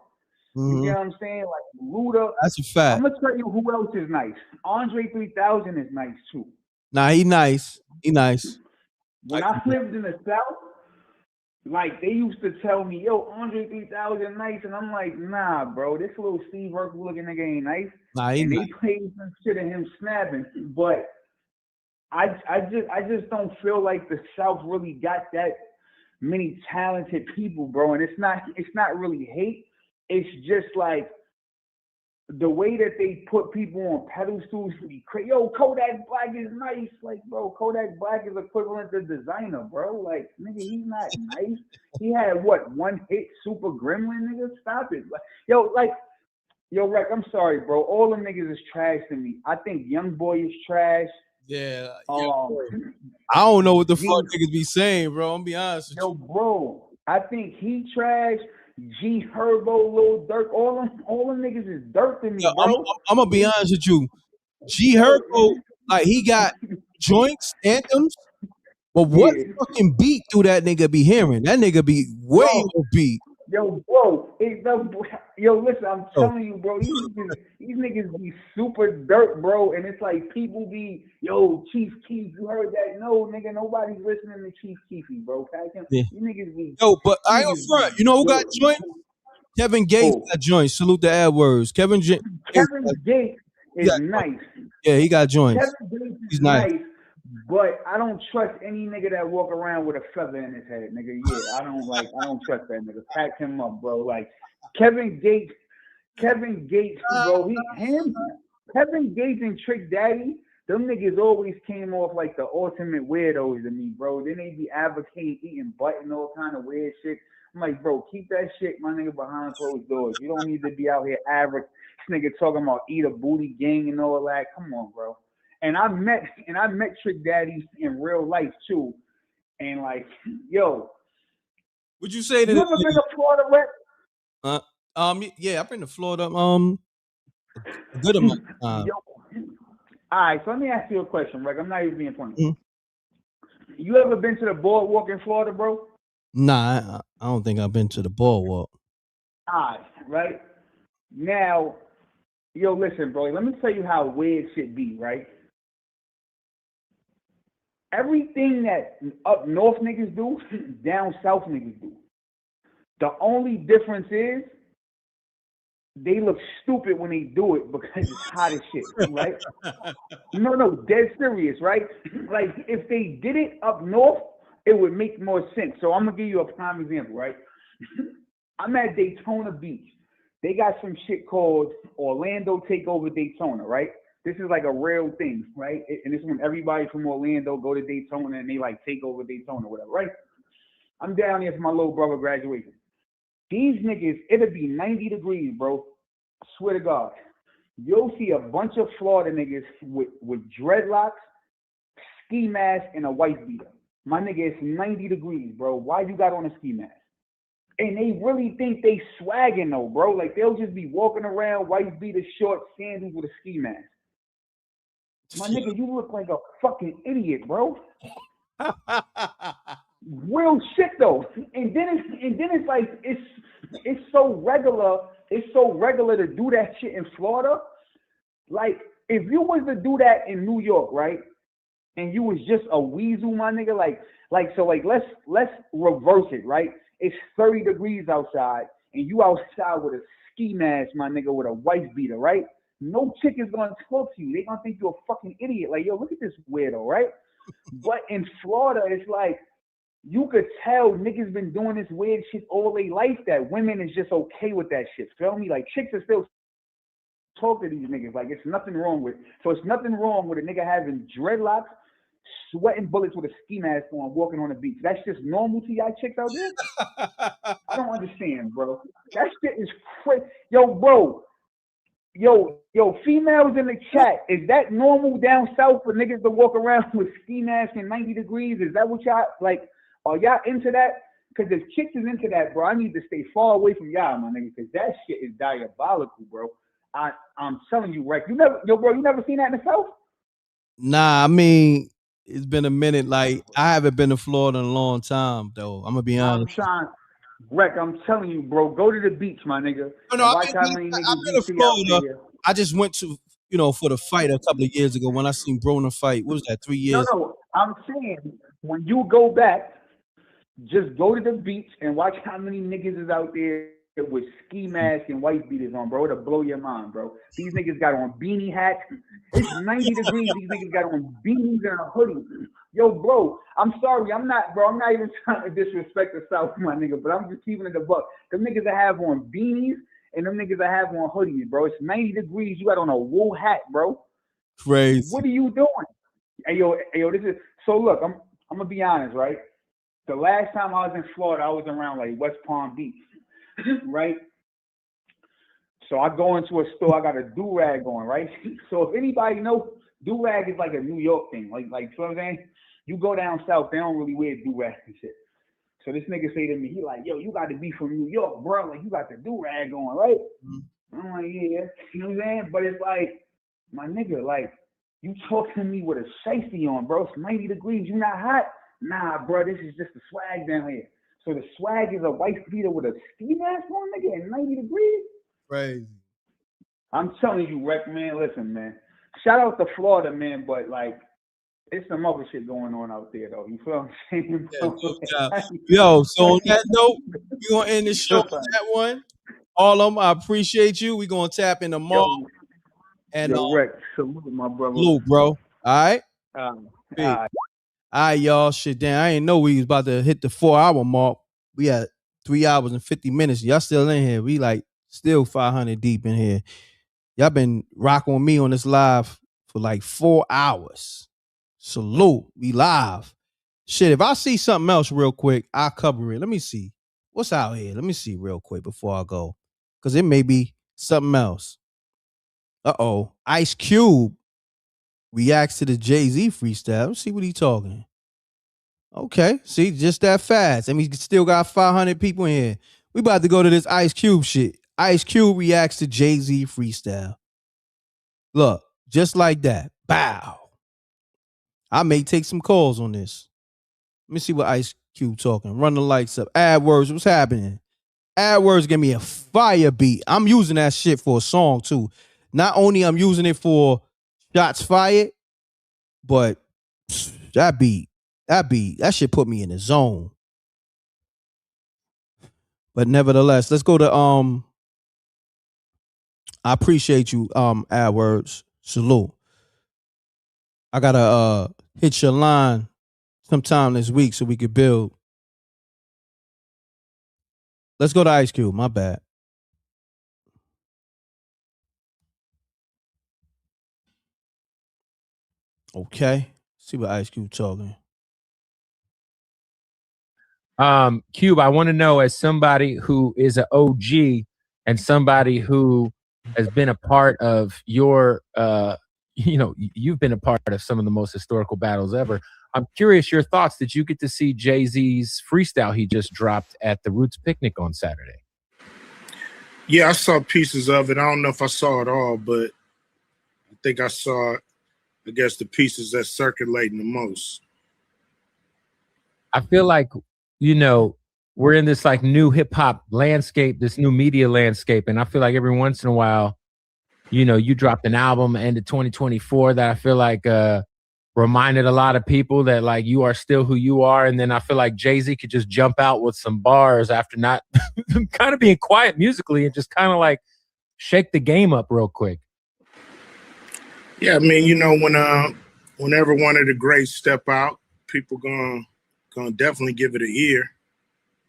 Mm-hmm. You know what I'm saying? Like, Luda. That's a fact. I'm gonna tell you who else is nice. Andre 3000 is nice too. Nah, he nice. He nice. When I lived in the South, like, they used to tell me, yo, Andre 3000 nice, and I'm like, nah, bro, this little Steve Urkel looking nigga ain't nice. Nah, he and nice. They played some shit of him snapping, but I just don't feel like the South really got that many talented people, bro. And it's not really hate. It's just like the way that they put people on pedestals to be crazy. Yo, Kodak Black is nice. Like, bro, Kodak Black is equivalent to designer, bro. Like, nigga, he's not nice. He had one hit, Super Gremlin, nigga. Stop it. Like, yo, Reck, I'm sorry, bro. All them niggas is trash to me. I think Young Boy is trash. Yeah. I don't know what the fuck niggas be saying, bro. I'm be honest with you. Bro, I think he trash. G Herbo, Lil Durk, all them niggas is dirt to me, bro. I'm gonna be honest with you. G Herbo, like, he got joints, anthems, but what fucking beat do that nigga be hearing? That nigga be way more beat. Yo, bro, listen, I'm telling you, bro, these niggas be super dirt, bro, and it's like people be, yo, Chief Keef, you heard that? No, nigga, nobody's listening to Chief Keefy, bro. Yeah. You niggas be. Yo, but I ain't front. You know who got joints? Kevin Gates got joints. Salute the AdWords. Kevin Gates is nice. Yeah, he got joints. Kevin Gates He's is nice. But I don't trust any nigga that walk around with a feather in his head, nigga. Yeah, I don't trust that nigga. Pack him up, bro. Like Kevin Gates, bro. Kevin Gates and Trick Daddy, them niggas always came off like the ultimate weirdos to me, bro. Then they be advocating eating butt and all kind of weird shit. I'm like, bro, keep that shit, my nigga, behind closed doors. You don't need to be out here average. This nigga talking about eat a booty gang and all that. Come on, bro. And I met Trick Daddy in real life too. And like, yo, would you say that you ever been to Florida, Rick? Yeah, I've been to Florida a good amount of time. All right, so let me ask you a question, Rick. I'm not even being funny. You ever been to the boardwalk in Florida, bro? Nah, I don't think I've been to the boardwalk. All right. Now, yo, listen, bro. Let me tell you how weird shit be, right? Everything that up north niggas do, down south niggas do. The only difference is they look stupid when they do it because it's hot as shit, right? No, dead serious, right? Like, if they did it up north, it would make more sense. So I'm going to give you a prime example, right? I'm at Daytona Beach. They got some shit called Orlando Takeover Daytona, right? This is like a real thing, right? And this is when everybody from Orlando go to Daytona and they like take over Daytona, whatever, right? I'm down here for my little brother graduation. These niggas, it'll be 90 degrees, bro. I swear to God. You'll see a bunch of Florida niggas with dreadlocks, ski mask, and a white beater. My nigga, it's 90 degrees, bro. Why you got on a ski mask? And they really think they swagging though, bro. Like they'll just be walking around, white beater, short sandals with a ski mask. My nigga, you look like a fucking idiot, bro. Real shit though. And then it's like it's so regular. It's so regular to do that shit in Florida. Like if you was to do that in New York, right? And you was just a weasel, my nigga. Like let's reverse it, right? It's 30 degrees outside, and you outside with a ski mask, my nigga, with a wife beater, right? No chick is gonna talk to you. They gonna think you're a fucking idiot. Like, yo, look at this weirdo, right? But in Florida, it's like you could tell niggas been doing this weird shit all their life that women is just okay with that shit. Feel me? Like chicks are still talk to these niggas. Like it's nothing wrong with. So it's nothing wrong with a nigga having dreadlocks, sweating bullets with a ski mask on, walking on the beach. That's just normal to y'all chicks out there? I don't understand, bro. That shit is crazy. Yo, bro. Yo, females in the chat, is that normal down south for niggas to walk around with ski masks and 90 degrees? Is that what y'all, like, are y'all into that? Because if chicks is into that, bro, I need to stay far away from y'all, my nigga, because that shit is diabolical, bro. I'm telling you, Rick, you never seen that in the south? Nah, I mean, it's been a minute. Like, I haven't been to Florida in a long time, though. I'm gonna be honest. Rick, I'm telling you, bro, go to the beach, my nigga. No, I've been to Florida. I just went to, for the fight a couple of years ago when I seen Broner fight. What was that, 3 years? No, I'm saying when you go back, just go to the beach and watch how many niggas is out there with ski masks and white beaters on, bro. It'll blow your mind, bro. These niggas got on beanie hats. It's 90 degrees. These niggas got on beanies and a hoodie. Yo, bro, I'm sorry. I'm not even trying to disrespect the South, my nigga, but I'm just keeping it a buck. Them niggas that have on beanies and them niggas that have on hoodies, bro. It's 90 degrees. You got on a wool hat, bro. Crazy. What are you doing? Hey, yo, this is, so look, I'm going to be honest, right? The last time I was in Florida, I was around like West Palm Beach, right? So I go into a store, I got a do-rag on, right? So if anybody knows, do-rag is like a New York thing. Like, you know what I'm saying? You go down south, they don't really wear do-rags and shit. So this nigga say to me, he like, yo, you got to be from New York, bro. Like, you got the do-rag on, right? Mm-hmm. I'm like, yeah. You know what I'm saying? But it's like, my nigga, like, you talking to me with a shiesty on, bro. It's 90 degrees. You not hot? Nah, bro, this is just the swag down here. So the swag is a white beater with a ski mask on, nigga, at 90 degrees? Crazy. I'm telling you, Rick, man, listen, man. Shout out to Florida, man, but, like, it's some other shit going on out there, though. You feel what I'm saying? Yeah, yo, so on that note, we going to end the show on that one. Harlem, I appreciate you. We gonna tap in tomorrow. And Rex, salute my brother. salute, bro. All right. All Big. right. All right, y'all. Shit, damn. I ain't know we was about to hit the 4-hour mark. We had 3 hours and 50 minutes. Y'all still in here. We like still 500 deep in here. Y'all been rocking with me on this live for like 4 hours. Salute. We live. Shit, if I see something else real quick, I'll cover it. Let me see. What's out here? Let me see real quick before I go. Because it may be something else. Uh-oh. Ice Cube reacts to the Jay-Z freestyle. Let's see what he talking. Okay. See, just that fast. And we still got 500 people in here. We about to go to this Ice Cube shit. Ice Cube reacts to Jay-Z freestyle. Look, just like that. Bow. I may take some calls on this. Let me see what Ice Cube talking. Run the lights up. AdWords, what's happening? AdWords give me a fire beat. I'm using that shit for a song too. Not only I'm using it for shots fired, but that shit put me in the zone. But nevertheless, let's go to I appreciate you, AdWords. Salute. I gotta hit your line sometime this week so we could build. Let's go to Ice Cube. My bad. Okay. See what Ice Cube talking. Cube, I want to know, as somebody who is an OG and somebody who has been a part of your you've been a part of some of the most historical battles ever. I'm curious your thoughts. Did you get to see Jay-Z's freestyle he just dropped at the Roots Picnic on Saturday? Yeah, I saw pieces of it. I don't know if I saw it all, but I think I saw, I guess, the pieces that's circulating the most. I feel like, we're in this like new hip hop landscape, this new media landscape. And I feel like every once in a while, you dropped an album end of 2024 that I feel like reminded a lot of people that like you are still who you are. And then I feel like Jay-Z could just jump out with some bars after not kind of being quiet musically and just kind of like shake the game up real quick. Yeah, I mean, whenever one of the greats step out, people gonna definitely give it an ear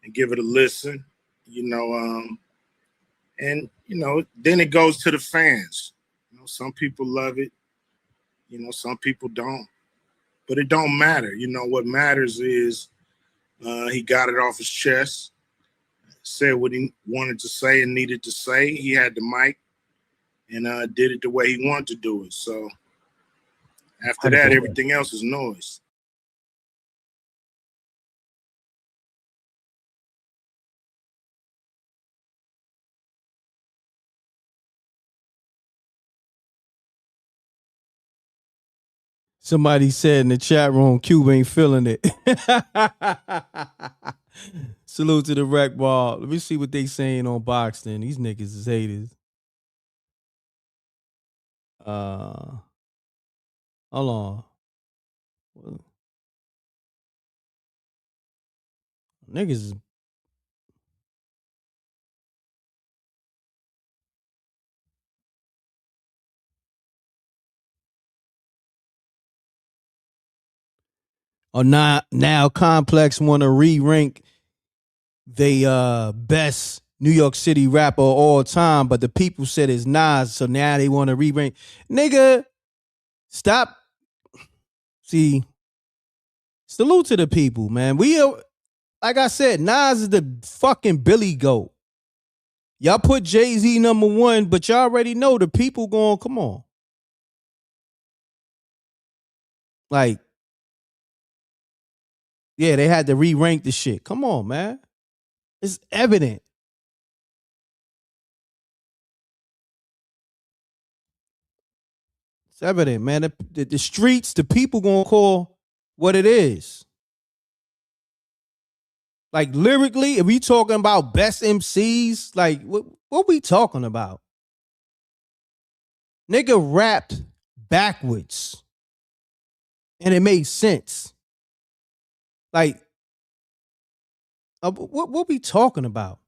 and give it a listen, and then it goes to the fans. Some people love it, some people don't, but it don't matter. What matters is he got it off his chest, said what he wanted to say and needed to say. He had the mic and did it the way he wanted to do it. So after that, everything else is noise. Somebody said in the chat room, Cube ain't feeling it. Salute to the rec ball. Let me see what they saying on Boxton. These niggas is haters. Hold on. Niggas is now Complex want to re-rank they best New York City rapper of all time, but the people said it's Nas, so now they want to re-rank. Nigga, stop. See, salute to the people, man. We are, like I said, Nas is the fucking Billy Goat. Y'all put Jay-Z number one, but y'all already know the people going, come on. Like, yeah, they had to re-rank the shit. Come on, man. It's evident. It's evident, man. The streets, the people gonna call what it is. Like lyrically, if we talking about best MCs, like what we talking about? Nigga rapped backwards. And it made sense. Like, what we talking about?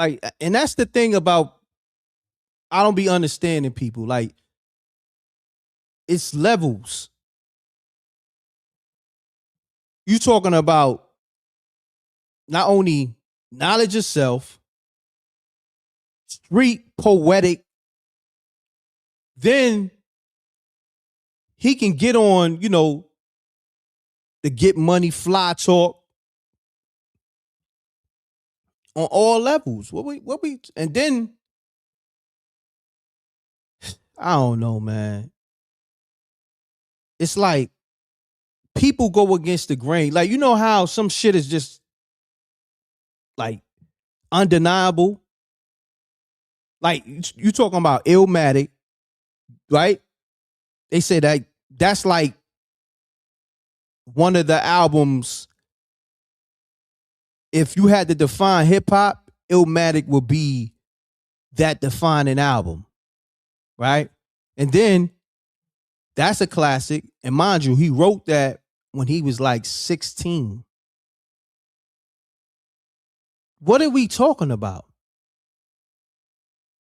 Like, and that's the thing about, I don't be understanding people. Like, it's levels. You talking about not only knowledge of self, street poetic, then he can get on, the get money fly talk on all levels. What we, and then I don't know, man. It's like people go against the grain. Like, you know how some shit is just like undeniable. Like, you talking about Illmatic, right? They say that that's like one of the albums. If you had to define hip hop, Illmatic would be that defining album, right? And then that's a classic. And mind you, he wrote that when he was like 16. What are we talking about?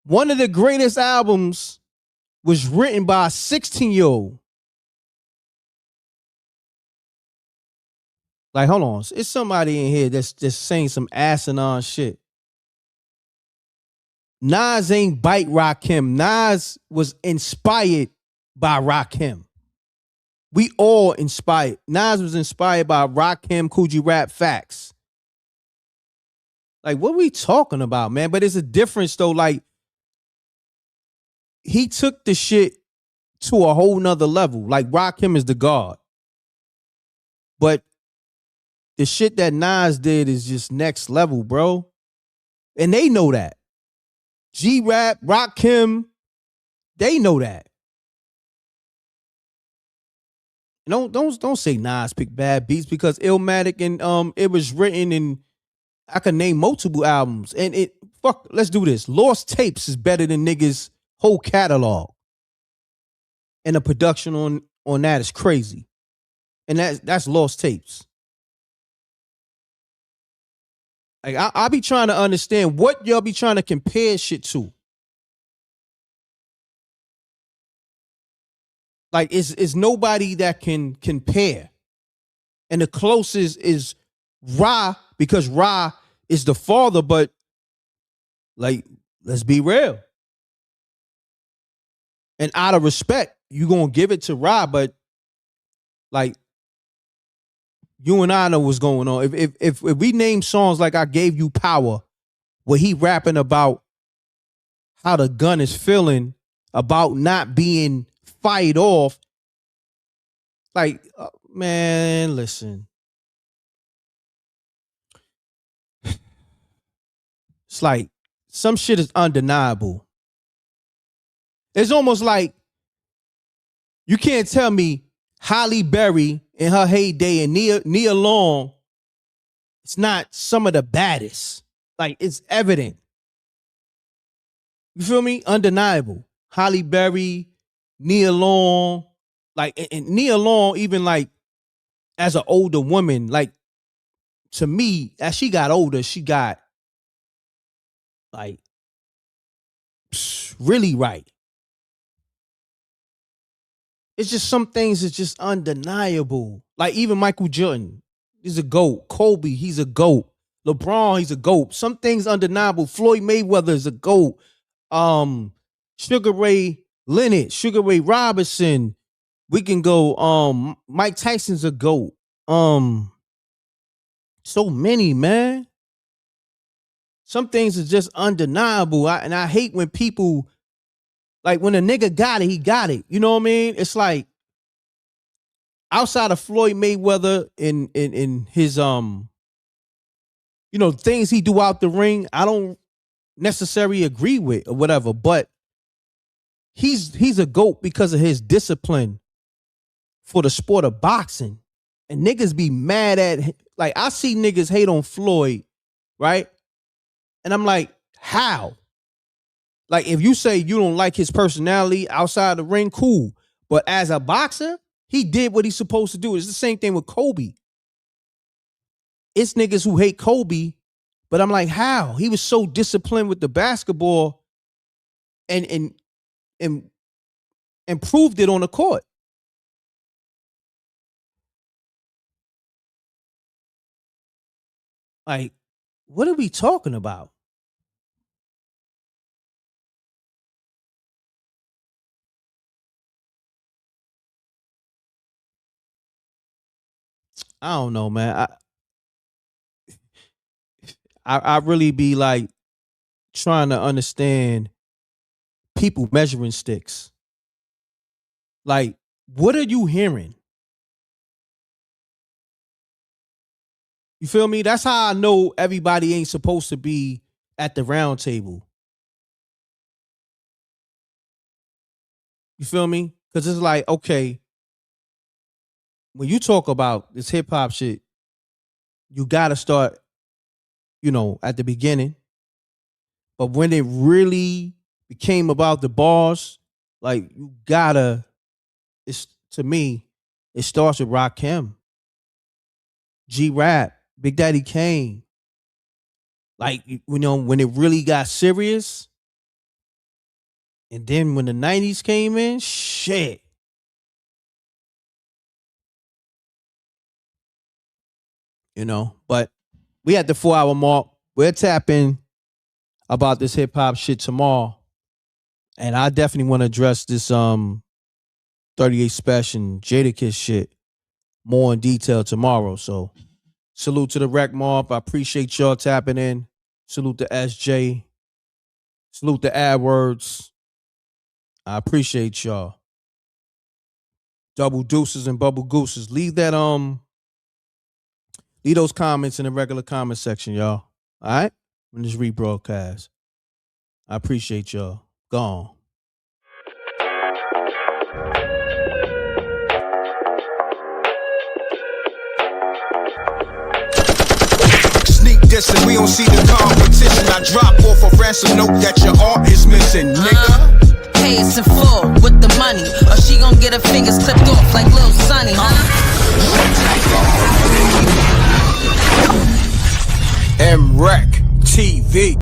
One of the greatest albums was written by a 16-year-old. Like, hold on. It's somebody in here that's just saying some asinine shit. Nas ain't bite Rakim. Nas was inspired by Rakim. We all inspired. Nas was inspired by Rakim, Coogee Rap, Facts. Like, what are we talking about, man? But it's a difference, though. Like, he took the shit to a whole nother level. Like, Rakim is the god. But the shit that Nas did is just next level, bro. And they know that. G-Rap, Rakim, they know that. Don't say Nas picked bad beats, because Illmatic and it was written in, I could name multiple albums. And let's do this. Lost Tapes is better than niggas' whole catalog. And the production on that is crazy. And that's Lost Tapes. Like, I be trying to understand what y'all be trying to compare shit to. Like, it's nobody that can compare. And the closest is Ra, because Ra is the father, but like, let's be real. And out of respect, you gonna give it to Ra, but like, you and I know what's going on. If we name songs like I Gave You Power, where he rapping about how the gun is feeling, about not being fight off. Like, man, listen. It's like some shit is undeniable. It's almost like you can't tell me Halle Berry in her heyday and Nia Long, it's not some of the baddest. Like, it's evident. You feel me? Undeniable. Halle Berry, Nia Long, like, and Nia Long, even like as an older woman, like, to me, as she got older, she got like really right. It's just some things is just undeniable. Like, even Michael Jordan is a GOAT. Kobe, he's a GOAT. LeBron, he's a GOAT. Some things undeniable. Floyd Mayweather is a GOAT. Sugar Ray Leonard, Sugar Ray Robinson. We can go. Mike Tyson's a GOAT. So many, man. Some things are just undeniable. And I hate when people, like, when a nigga got it, he got it. You know what I mean? It's like, outside of Floyd Mayweather in his things he do out the ring, I don't necessarily agree with or whatever, but he's a GOAT because of his discipline for the sport of boxing. And niggas be mad at, like, I see niggas hate on Floyd, right? And I'm like, how? Like, if you say you don't like his personality outside the ring, cool. But as a boxer, he did what he's supposed to do. It's the same thing with Kobe. It's niggas who hate Kobe But I'm like, how? He was so disciplined with the basketball and proved it on the court. Like, what are we talking about? I don't know, man. I really be like trying to understand people measuring sticks. Like, what are you hearing? You feel me? That's how I know everybody ain't supposed to be at the round table. You feel me? Because it's like, okay, when you talk about this hip hop shit, you got to start, at the beginning. But when it really became about the bars, like you gotta, to me, it starts with Rakim, G-Rap, Big Daddy Kane. Like, when it really got serious, and then when the 90s came in, shit. But we at the 4-hour mark. We'll tap in about this hip hop shit tomorrow. And I definitely want to address this 38 Special and Jadakiss shit more in detail tomorrow. So salute to the Rec Mob. I appreciate y'all tapping in. Salute to SJ. Salute to AdWords. I appreciate y'all. Double deuces and bubble gooses. Leave those comments in the regular comment section, y'all. All right? When this rebroadcast. I appreciate y'all. Gone. Sneak dissing, we don't see the competition. I drop off a ransom note that your art is missing, nigga. Pay us in full with the money, or she gon' get her fingers clipped off like Lil Sonny, MRecktv.